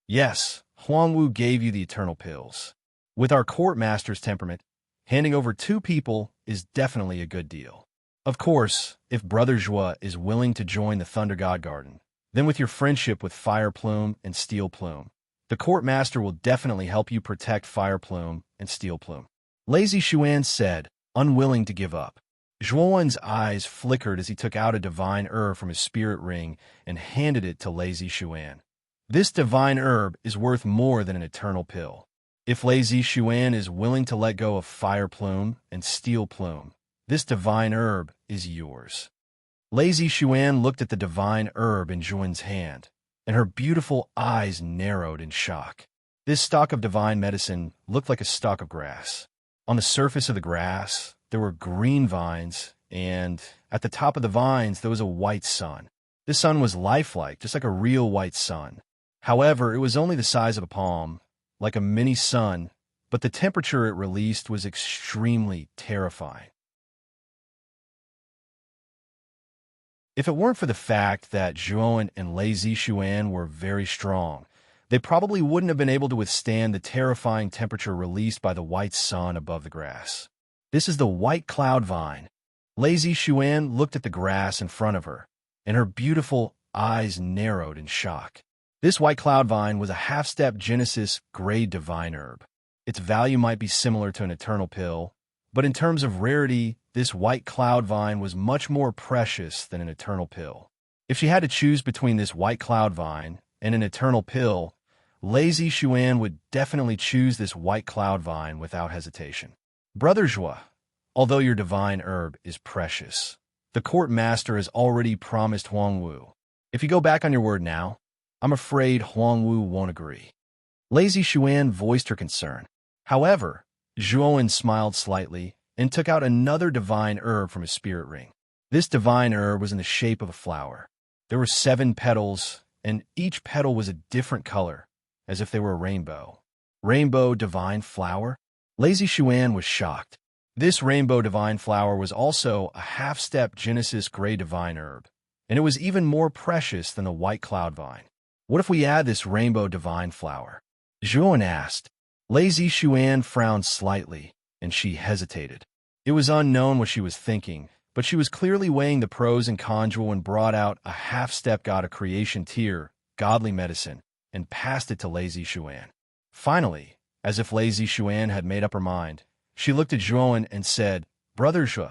Yes, Huangwu gave you the eternal pills. With our court master's temperament, handing over two people is definitely a good deal. Of course, if Brother Zhua is willing to join the Thunder God Garden, then with your friendship with Fire Plume and Steel Plume, the court master will definitely help you protect Fire Plume and Steel Plume. Lazy Xuan said, unwilling to give up. Zhuan's eyes flickered as he took out a divine herb from his spirit ring and handed it to Lazy Xuan. This divine herb is worth more than an eternal pill. If Lazy Xuan is willing to let go of Fire Plume and Steel Plume, this divine herb is yours. Lazy Xuan looked at the divine herb in Zhuan's hand, and her beautiful eyes narrowed in shock. This stalk of divine medicine looked like a stalk of grass. On the surface of the grass, there were green vines, and at the top of the vines, there was a white sun. This sun was lifelike, just like a real white sun. However, it was only the size of a palm, like a mini sun, but the temperature it released was extremely terrifying. If it weren't for the fact that Zhuan and Lazy Xuan were very strong, they probably wouldn't have been able to withstand the terrifying temperature released by the white sun above the grass. This is the white cloud vine. Lazy Xuan looked at the grass in front of her, and her beautiful eyes narrowed in shock. This white cloud vine was a half-step Genesis grade divine herb. Its value might be similar to an eternal pill, but in terms of rarity, this white cloud vine was much more precious than an eternal pill. If she had to choose between this white cloud vine and an eternal pill, Lazy Xuan would definitely choose this white cloud vine without hesitation. Brother Zhua, although your divine herb is precious, the court master has already promised Huangwu. If you go back on your word now, I'm afraid Huangwu won't agree. Lazy Xuan voiced her concern. However, Zhuan smiled slightly and took out another divine herb from his spirit ring. This divine herb was in the shape of a flower. There were 7 petals, and each petal was a different color, as if they were a rainbow. Rainbow divine flower? Lazy Xuan was shocked. This rainbow divine flower was also a half-step Genesis gray divine herb, and it was even more precious than the white cloud vine. What if we add this rainbow divine flower? Zhuan asked. Lazy Xuan frowned slightly, and she hesitated. It was unknown what she was thinking, but she was clearly weighing the pros and cons and brought out a half-step god of creation tier, godly medicine, and passed it to Lazy Xuan. Finally, as if Lazy Xuan had made up her mind, she looked at Zhuan and said, Brother Zhe,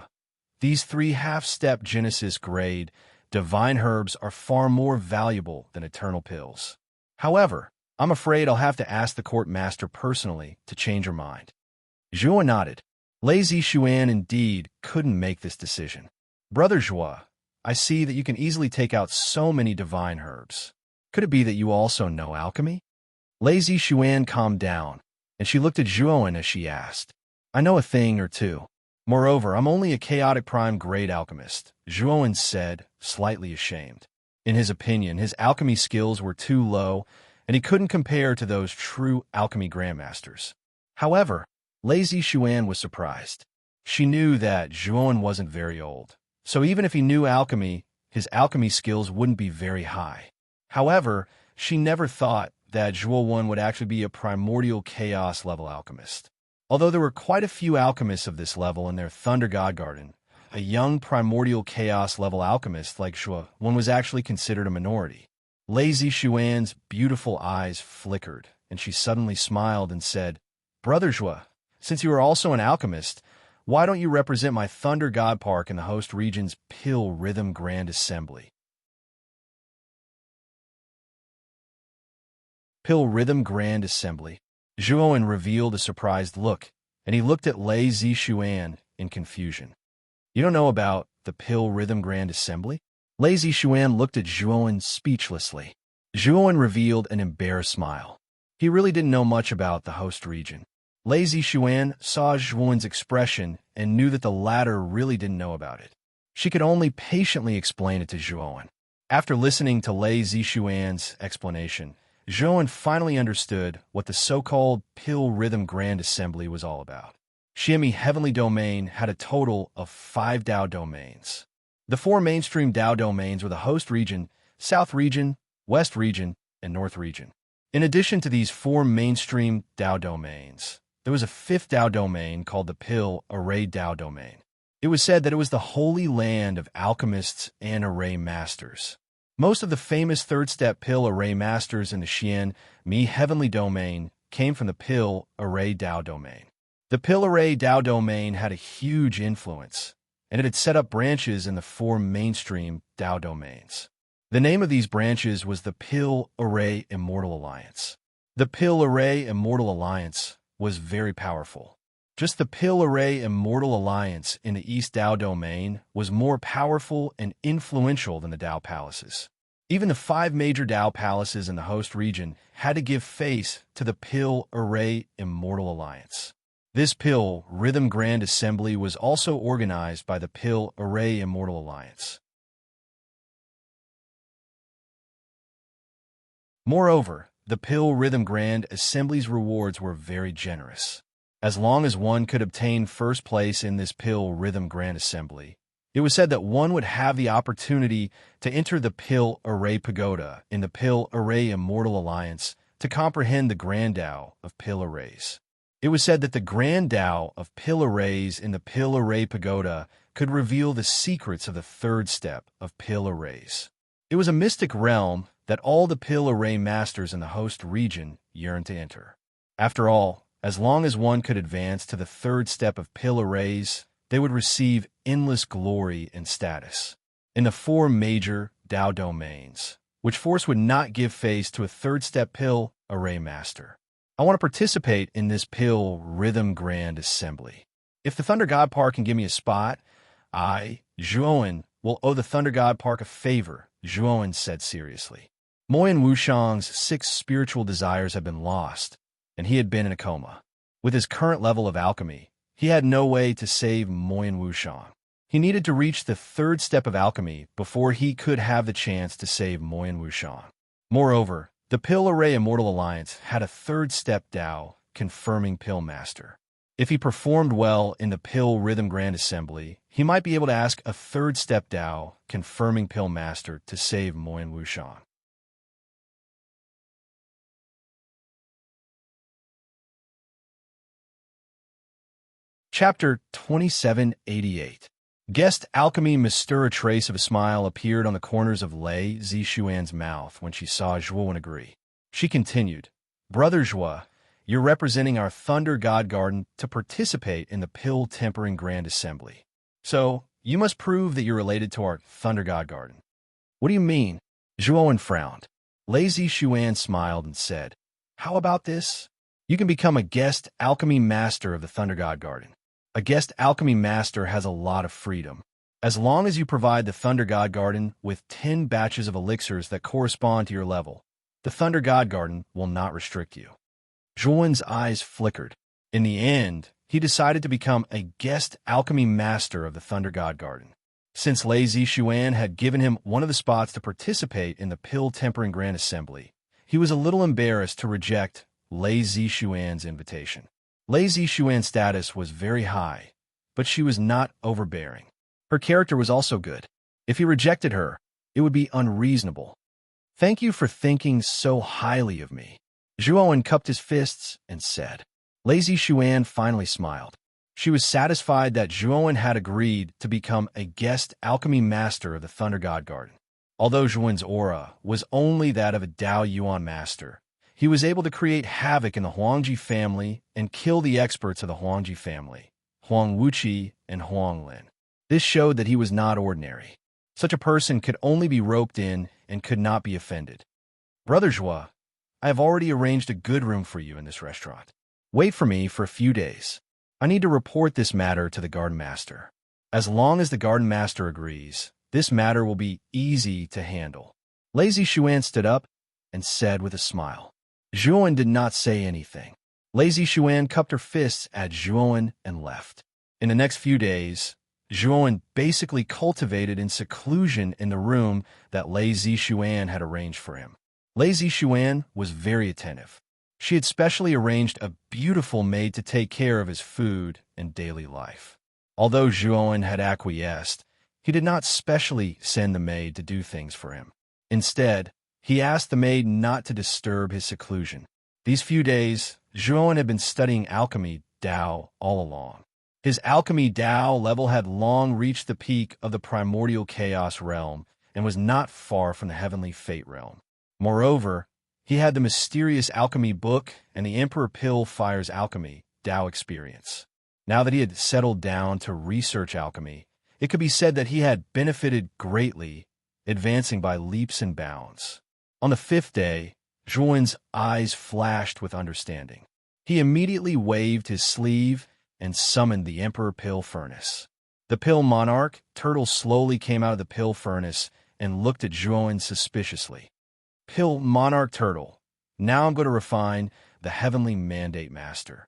these 3 half-step Genesis grade divine herbs are far more valuable than eternal pills. However, I'm afraid I'll have to ask the court master personally to change her mind. Zhuan nodded. Lazy Xuan indeed couldn't make this decision. Brother Zhe, I see that you can easily take out so many divine herbs. Could it be that you also know alchemy? Lazy Xuan calmed down, and she looked at Zhuan as she asked, I know a thing or two. Moreover, I'm only a chaotic prime grade alchemist, Zhuan said, slightly ashamed. In his opinion, his alchemy skills were too low, and he couldn't compare to those true alchemy grandmasters. However, Lazy Xuan was surprised. She knew that Zhuan wasn't very old, so even if he knew alchemy, his alchemy skills wouldn't be very high. However, she never thought that Zhuan would actually be a primordial chaos level alchemist. Although there were quite a few alchemists of this level in their Thunder God Garden, a young primordial chaos level alchemist like Zhuan was actually considered a minority. Lazy Xuan's beautiful eyes flickered, and she suddenly smiled and said, Brother Zhuan, since you are also an alchemist, why don't you represent my Thunder God Park in the host region's Pill Rhythm Grand Assembly? Pill Rhythm Grand Assembly. Zhuan revealed a surprised look, and he looked at Lazy Xuan in confusion. You don't know about the Pill Rhythm Grand Assembly? Lazy Xuan looked at Zhuan speechlessly. Zhuan revealed an embarrassed smile. He really didn't know much about the host region. Lazy Xuan saw Zhuan's expression and knew that the latter really didn't know about it. She could only patiently explain it to Zhuan. After listening to Lazy Xuan's explanation, Zhuan finally understood what the so-called Pill Rhythm Grand Assembly was all about. Xiemi Heavenly Domain had a total of 5 Dao domains. The 4 mainstream Dao domains were the host region, south region, west region, and north region. In addition to these 4 mainstream Dao domains, there was a 5th Dao domain called the Pill Array Dao domain. It was said that it was the holy land of alchemists and array masters. Most of the famous third-step Pill Array masters in the Xiemi Heavenly Domain came from the Pill Array Dao domain. The Pill Array Dao domain had a huge influence, and it had set up branches in the 4 mainstream Dao domains. The name of these branches was the Pill Array Immortal Alliance. The Pill Array Immortal Alliance was very powerful. Just the Pill Array Immortal Alliance in the East Dao domain was more powerful and influential than the Dao palaces. Even the 5 major Dao palaces in the host region had to give face to the Pill Array Immortal Alliance. This Pill Rhythm Grand Assembly was also organized by the Pill Array Immortal Alliance. Moreover, the Pill Rhythm Grand Assembly's rewards were very generous. As long as one could obtain first place in this Pill Rhythm Grand Assembly, it was said that one would have the opportunity to enter the Pill Array Pagoda in the Pill Array Immortal Alliance to comprehend the Grand Dao of Pill Arrays. It was said that the Grand Dao of Pill Arrays in the Pill Array Pagoda could reveal the secrets of the 3rd step of Pill Arrays. It was a mystic realm that all the Pill Array masters in the host region yearned to enter. After all, as long as one could advance to the 3rd step of Pill Arrays, they would receive endless glory and status. In the 4 major Dao domains, which force would not give face to a 3rd step Pill Array master. I want to participate in this Pill Rhythm Grand Assembly. If the Thunder God Park can give me a spot, I, Zhuan, will owe the Thunder God Park a favor, Zhuan said seriously. Moyan Wushang's 6 spiritual desires had been lost, and he had been in a coma. With his current level of alchemy, he had no way to save Moyan Wushang. He needed to reach the third step of alchemy before he could have the chance to save Moyen Wuxian. Moreover, the Pill Array Immortal Alliance had a third step Dao, confirming Pill Master. If he performed well in the Pill Rhythm Grand Assembly, he might be able to ask a third step Dao, confirming Pill Master, to save Moyen Wuxian. Chapter 2788. Guest Alchemy Mystere. A trace of a smile appeared on the corners of Lei Zixuan's mouth when she saw Zhuowen agree. She continued, "Brother Zhua, you're representing our Thunder God Garden to participate in the Pill Tempering Grand Assembly. So, you must prove that you're related to our Thunder God Garden." "What do you mean?" Zhuowen frowned. Lei Zixuan smiled and said, "How about this? You can become a guest alchemy master of the Thunder God Garden. A guest alchemy master has a lot of freedom. As long as you provide the Thunder God Garden with 10 batches of elixirs that correspond to your level, the Thunder God Garden will not restrict you." Zhuowen's eyes flickered. In the end, he decided to become a guest alchemy master of the Thunder God Garden. Since Lei Zixuan had given him one of the spots to participate in the Pill Tempering Grand Assembly, he was a little embarrassed to reject Lei Zixuan's invitation. Lei Zixuan's status was very high, but she was not overbearing. Her character was also good. If he rejected her, it would be unreasonable. "Thank you for thinking so highly of me." Zhuowen cupped his fists and said. Lei Zixuan finally smiled. She was satisfied that Zhuowen had agreed to become a guest alchemy master of the Thunder God Garden. Although Zhuowen's aura was only that of a Dao Yuan master, he was able to create havoc in the Huangji family and kill the experts of the Huangji family, Huang Wuqi and Huang Lin. This showed that he was not ordinary. Such a person could only be roped in and could not be offended. "Brother Zhua, I have already arranged a good room for you in this restaurant. Wait for me for a few days. I need to report this matter to the Garden Master. As long as the Garden Master agrees, this matter will be easy to handle." Lei Zixuan stood up and said with a smile. Zhuowen did not say anything. Lei Zixuan cupped her fists at Zhuowen and left. In the next few days, Zhuowen basically cultivated in seclusion in the room that Lei Zixuan had arranged for him. Lei Zixuan was very attentive. She had specially arranged a beautiful maid to take care of his food and daily life. Although Zhuowen had acquiesced, he did not specially send the maid to do things for him. Instead, he asked the maid not to disturb his seclusion. These few days, Zhuowen had been studying alchemy Dao all along. His alchemy Dao level had long reached the peak of the primordial chaos realm and was not far from the heavenly fate realm. Moreover, he had the mysterious alchemy book and the Emperor Pill Fire's alchemy Dao experience. Now that he had settled down to research alchemy, it could be said that he had benefited greatly, advancing by leaps and bounds. On the 5th day, Zhuowen's eyes flashed with understanding. He immediately waved his sleeve and summoned the Emperor Pill Furnace. The Pill Monarch turtle slowly came out of the Pill Furnace and looked at Zhuowen suspiciously. "Pill Monarch Turtle, now I'm going to refine the Heavenly Mandate Master.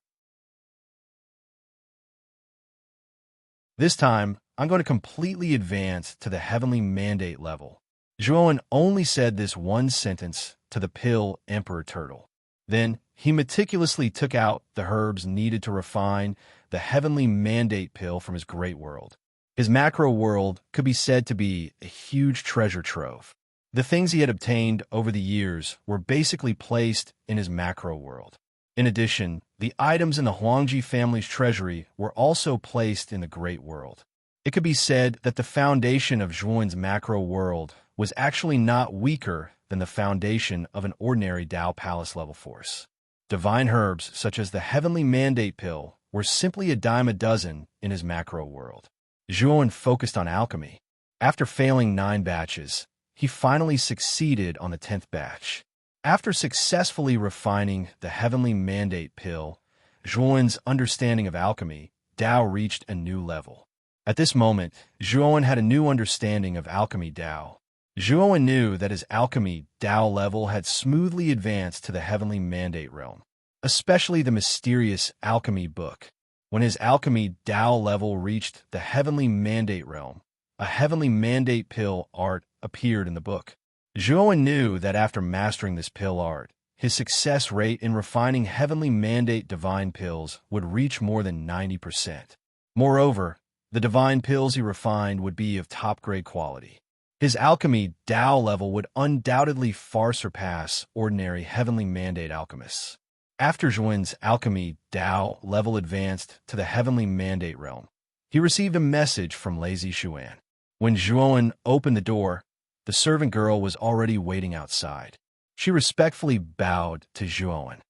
This time, I'm going to completely advance to the Heavenly Mandate level." Zhuowen only said this one sentence to the Pill Emperor Turtle. Then, he meticulously took out the herbs needed to refine the Heavenly Mandate Pill from his great world. His macro world could be said to be a huge treasure trove. The things he had obtained over the years were basically placed in his macro world. In addition, the items in the Huangji family's treasury were also placed in the Great World. It could be said that the foundation of Zhuowen's macro world was actually not weaker than the foundation of an ordinary Dao Palace level force. Divine herbs such as the Heavenly Mandate Pill were simply a dime a dozen in his macro world. Zhuowen focused on alchemy. After failing 9 batches, he finally succeeded on the 10th batch. After successfully refining the Heavenly Mandate Pill, Zhuowen's understanding of alchemy Dao reached a new level. At this moment, Zhuowen had a new understanding of alchemy Dao. Zhuowen knew that his alchemy Dao level had smoothly advanced to the Heavenly Mandate realm, especially the mysterious alchemy book. When his alchemy Tao level reached the heavenly mandate realm, a heavenly mandate pill art appeared in the book. Zhuowen knew that after mastering this pill art, his success rate in refining heavenly mandate divine pills would reach more than 90%. Moreover, the divine pills he refined would be of top-grade quality. His alchemy Tao level would undoubtedly far surpass ordinary heavenly mandate alchemists. After Zhuowen's alchemy Tao level advanced to the heavenly mandate realm, he received a message from Lazy Xuan. When Zhuowen opened the door, the servant girl was already waiting outside. She respectfully bowed to Zhuowen.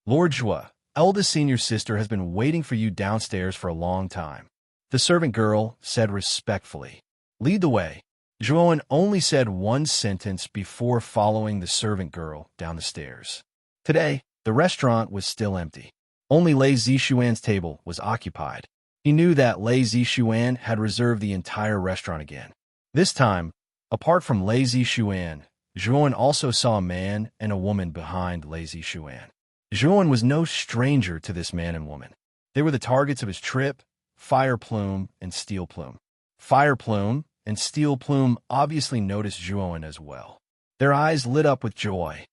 Lord Zhua, eldest senior sister has been waiting for you downstairs for a long time. The servant girl said respectfully. Lead the way. Zhuowen only said one sentence before following the servant girl down the stairs. Today, the restaurant was still empty. Only Lei Zixuan's table was occupied. He knew that Lei Zixuan had reserved the entire restaurant again. This time, apart from Lei Zixuan, Zhuowen also saw a man and a woman behind Lei Zixuan. Zhuowen was no stranger to this man and woman. They were the targets of his trip, Fire Plume and Steel Plume. Fire Plume and Steel Plume obviously noticed Zhuowen as well. Their eyes lit up with joy.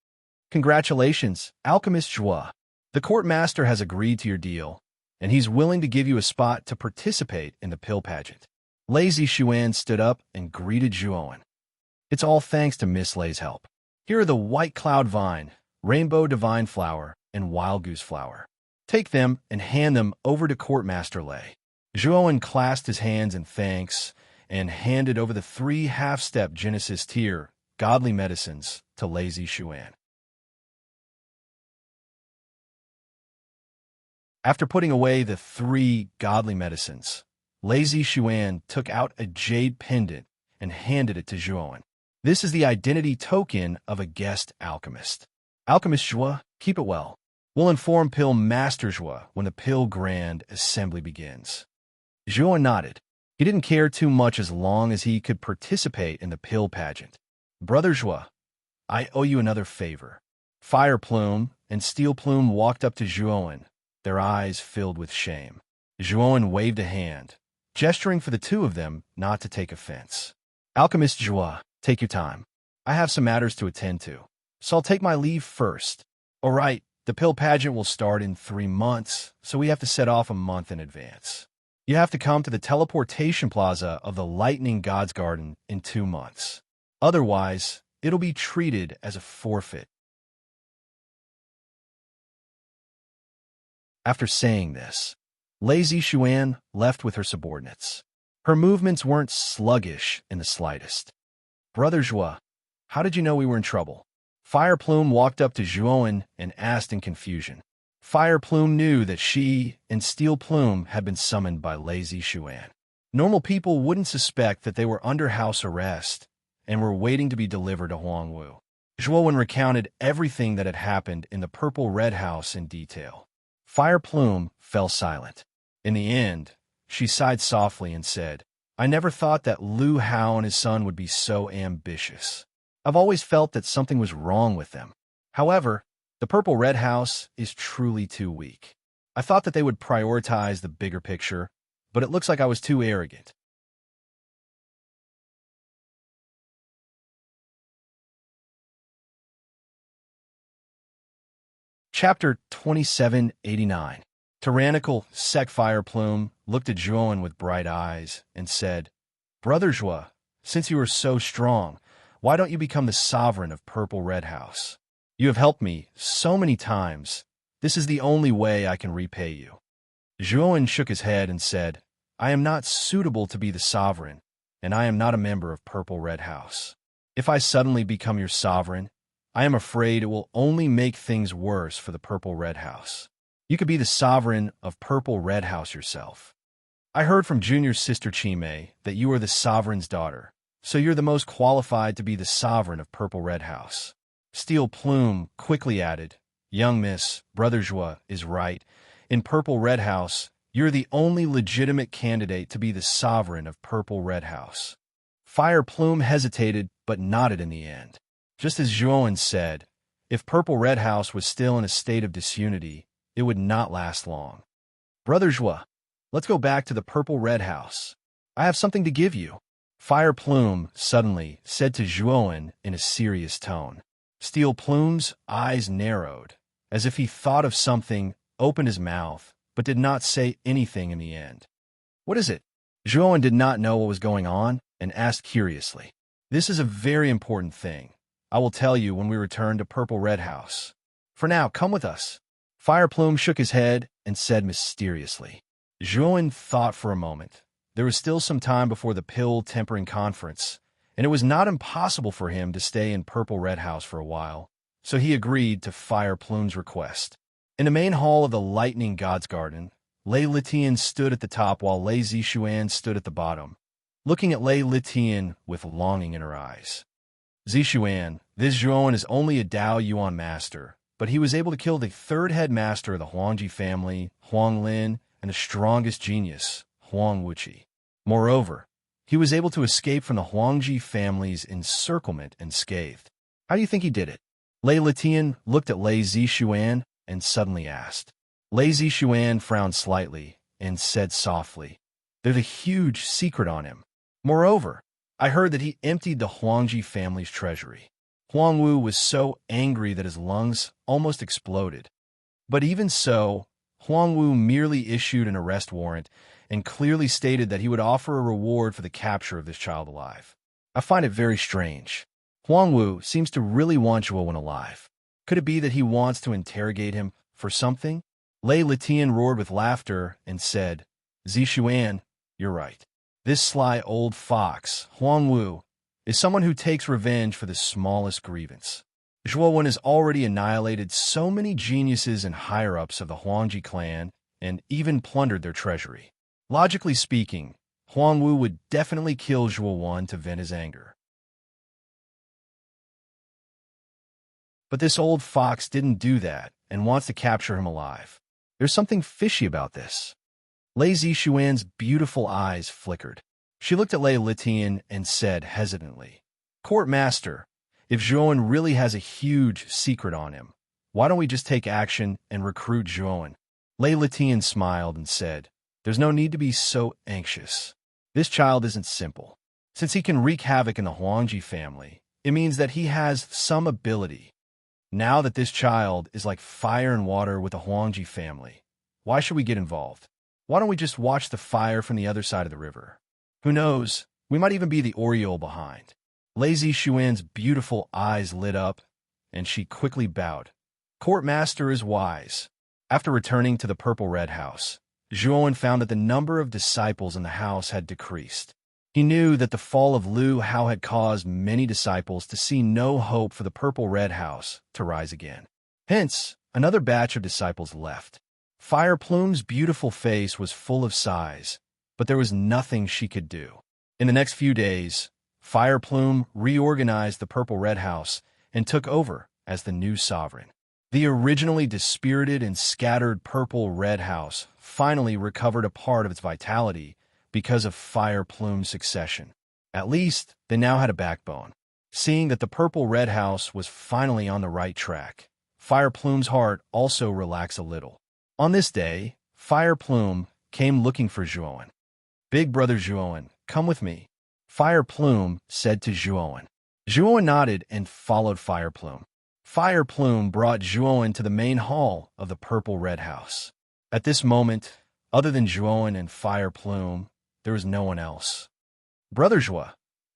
Congratulations, Alchemist Zhua. The court master has agreed to your deal, and he's willing to give you a spot to participate in the pill pageant. Lazy Xuan stood up and greeted Zhuowen. It's all thanks to Miss Lei's help. Here are the White Cloud Vine, Rainbow Divine Flower, and Wild Goose Flower. Take them and hand them over to Court Master Lei. Zhuowen clasped his hands in thanks and handed over the 3 half-step Genesis tier godly medicines to Lazy Xuan. After putting away the 3 godly medicines, Lazy Xuan took out a jade pendant and handed it to Zhuowen. This is the identity token of a guest alchemist. Alchemist Zhua, keep it well. We'll inform Pill Master Zhua when the Pill Grand Assembly begins. Zhuowen nodded. He didn't care too much as long as he could participate in the pill pageant. Brother Zhua, I owe you another favor. Fire Plume and Steel Plume walked up to Zhuowen, their eyes filled with shame. Zhuowen waved a hand, gesturing for the 2 of them not to take offense. Alchemist Zhua, take your time. I have some matters to attend to, so I'll take my leave first. All right, the pill pageant will start in 3 months, so we have to set off a month in advance. You have to come to the teleportation plaza of the Lightning God's Garden in 2 months. Otherwise, it'll be treated as a forfeit. After saying this, Lazy Xuan left with her subordinates. Her movements weren't sluggish in the slightest. Brother Zhua, how did you know we were in trouble? Fire Plume walked up to Zhuowen and asked in confusion. Fire Plume knew that she and Steel Plume had been summoned by Lazy Xuan. Normal people wouldn't suspect that they were under house arrest and were waiting to be delivered to Huangwu. Zhuowen recounted everything that had happened in the Purple Red House in detail. Fire Plume fell silent. In the end, she sighed softly and said, I never thought that Lu Hao and his son would be so ambitious. I've always felt that something was wrong with them. However, the Purple Red House is truly too weak. I thought that they would prioritize the bigger picture, but it looks like I was too arrogant. Chapter 2789. Tyrannical Fire Plume looked at Zhuowen with bright eyes and said, Brother Zhua, since you are so strong, why don't you become the sovereign of Purple Red House? You have helped me so many times. This is the only way I can repay you. Zhuowen shook his head and said, I am not suitable to be the sovereign, and I am not a member of Purple Red House. If I suddenly become your sovereign, I am afraid it will only make things worse for the Purple Red House. You could be the sovereign of Purple Red House yourself. I heard from Junior Sister Chime that you are the sovereign's daughter, so you're the most qualified to be the sovereign of Purple Red House. Steel Plume quickly added, Young Miss, Brother Zhua is right. In Purple Red House, you're the only legitimate candidate to be the sovereign of Purple Red House. Fire Plume hesitated but nodded in the end. Just as Zhuowen said, if Purple Red House was still in a state of disunity, it would not last long. Brother Zhua, Let's go back to the purple red house. I have something to give you. Fire Plume suddenly said to Zhuowen in a serious tone. Steel Plume's eyes narrowed, as if he thought of something, opened his mouth, but did not say anything in the end. What is it? Zhuowen did not know what was going on and asked curiously. This is a very important thing. I will tell you when we return to Purple Red House. For now, come with us. Fire Plume shook his head and said mysteriously. Zhuowen thought for a moment. There was still some time before the pill tempering conference, and it was not impossible for him to stay in Purple Red House for a while, so he agreed to Fire Plume's request. In the main hall of the Lightning God's Garden, Lei Litian stood at the top while Lei Zishuan stood at the bottom, looking at Lei Litian with longing in her eyes. Zishuan, this Zhuowen is only a Dao Yuan master, but he was able to kill the third head master of the Huangji family, Huang Lin, and the strongest genius, Huang Wuqi. Moreover, he was able to escape from the Huangji family's encirclement unscathed. How do you think he did it? Lei Litian looked at Lei Zishuan and suddenly asked. Lei Zishuan frowned slightly and said softly, "There's a huge secret on him. Moreover, I heard that he emptied the Huangji family's treasury." Huang Wu was so angry that his lungs almost exploded. But even so, Huang Wu merely issued an arrest warrant and clearly stated that he would offer a reward for the capture of this child alive. I find it very strange. Huang Wu seems to really want Zhuowen alive. Could it be that he wants to interrogate him for something? Lei Litian roared with laughter and said, "Zishuan, you're right. This sly old fox, Huang Wu, is someone who takes revenge for the smallest grievance. Zhuowen has already annihilated so many geniuses and higher-ups of the Huangji clan and even plundered their treasury. Logically speaking, Huang Wu would definitely kill Zhuowen to vent his anger. But this old fox didn't do that and wants to capture him alive. There's something fishy about this." Lei Zishuan's beautiful eyes flickered. She looked at Lei Litian and said hesitantly, "Court Master, if Zhuowen really has a huge secret on him, why don't we just take action and recruit Zhuowen?" Lei Litian smiled and said, "There's no need to be so anxious. This child isn't simple. Since he can wreak havoc in the Huangji family, it means that he has some ability. Now that this child is like fire and water with the Huangji family, why should we get involved? Why don't we just watch the fire from the other side of the river? Who knows, we might even be the Oriole behind." Lei Zishuan's beautiful eyes lit up, and she quickly bowed. Court Master is wise. After returning to the Purple Red House, Zhuowen found that the number of disciples in the house had decreased. He knew that the fall of Lu Hao had caused many disciples to see no hope for the Purple Red House to rise again. Hence, another batch of disciples left. Fire Plume's beautiful face was full of sighs, but there was nothing she could do. In the next few days, Fire Plume reorganized the Purple Red House and took over as the new sovereign. The originally dispirited and scattered Purple Red House finally recovered a part of its vitality because of Fire Plume's succession. At least, they now had a backbone. Seeing that the Purple Red House was finally on the right track, Fire Plume's heart also relaxed a little. On this day, Fire Plume came looking for Zhuowen. "Big brother Zhuowen, come with me," Fire Plume said to Zhuowen. Zhuowen nodded and followed Fire Plume. Fire Plume brought Zhuowen to the main hall of the Purple Red House. At this moment, other than Zhuowen and Fire Plume, there was no one else. "Brother Zhuo,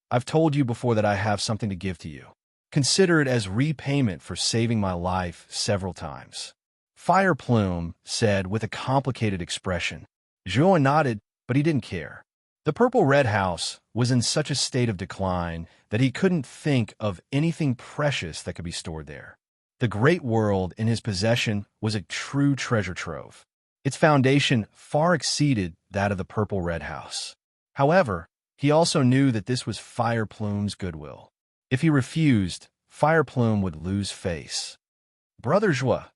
I've told you before that I have something to give to you. Consider it as repayment for saving my life several times," Fire Plume said with a complicated expression. Zhuowen nodded, but he didn't care. The Purple Red House was in such a state of decline that he couldn't think of anything precious that could be stored there. The great world in his possession was a true treasure trove. Its foundation far exceeded that of the Purple Red House. However, he also knew that this was Fire Plume's goodwill. If he refused, Fire Plume would lose face. "Brother Zhuo,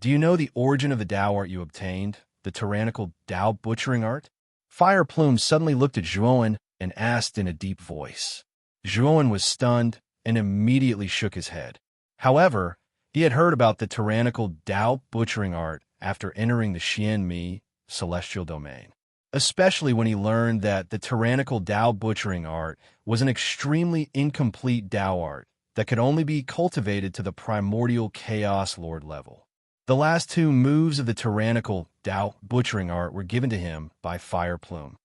do you know the origin of the Dao art you obtained, the tyrannical Dao butchering art?" Fire Plume suddenly looked at Zhuowen and asked in a deep voice. Zhuowen was stunned and immediately shook his head. However, he had heard about the tyrannical Dao butchering art after entering the Xian Mi celestial domain. especially when he learned that the tyrannical Tao butchering art was an extremely incomplete Tao art that could only be cultivated to the primordial Chaos Lord level. The last two moves of the tyrannical Tao butchering art were given to him by Fire Plume.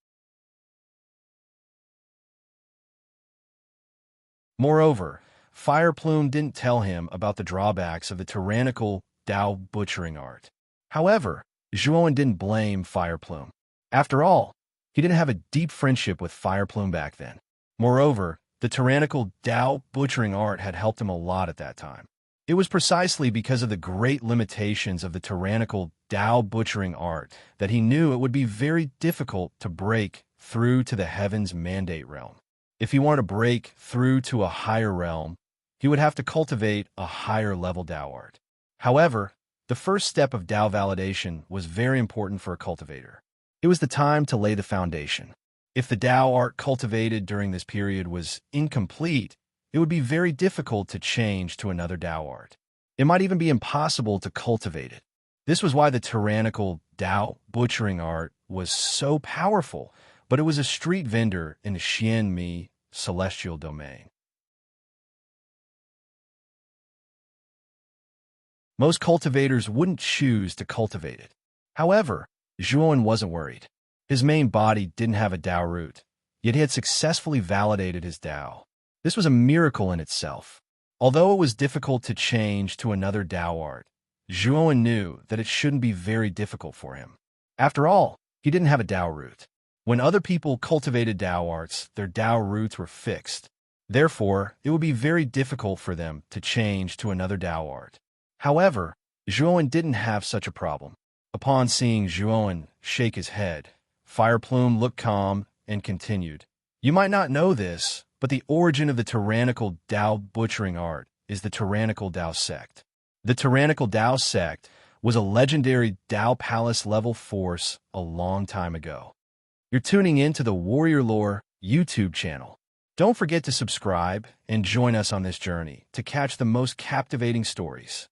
Moreover, Fire Plume didn't tell him about the drawbacks of the tyrannical Tao butchering art. However, Zhuowen didn't blame Fire Plume. After all, he didn't have a deep friendship with Fire Plume back then. Moreover, the tyrannical Tao butchering art had helped him a lot at that time. It was precisely because of the great limitations of the tyrannical Tao butchering art that he knew it would be very difficult to break through to the Heaven's Mandate realm. If he wanted to break through to a higher realm, he would have to cultivate a higher level Tao art. However, the first step of Tao validation was very important for a cultivator. It was the time to lay the foundation. If the Tao art cultivated during this period was incomplete, it would be very difficult to change to another Tao art. It might even be impossible to cultivate it. This was why the tyrannical Tao butchering art was so powerful, but it was a street vendor in the Xianmi celestial domain. Most cultivators wouldn't choose to cultivate it. However, Zhuowen wasn't worried. His main body didn't have a Tao root, yet he had successfully validated his Tao. This was a miracle in itself. Although it was difficult to change to another Tao art, Zhuowen knew that it shouldn't be very difficult for him. After all, he didn't have a Tao root. When other people cultivated Tao arts, their Tao roots were fixed. Therefore, it would be very difficult for them to change to another Tao art. However, Zhuowen didn't have such a problem. Upon seeing Zhuowen shake his head, Fire Plume looked calm and continued. You might not know this, but the origin of the tyrannical Tao butchering art is the tyrannical Tao sect. The tyrannical Tao sect was a legendary Tao Palace level force a long time ago. You're tuning in to the Warrior Lore YouTube channel. Don't forget to subscribe and join us on this journey to catch the most captivating stories.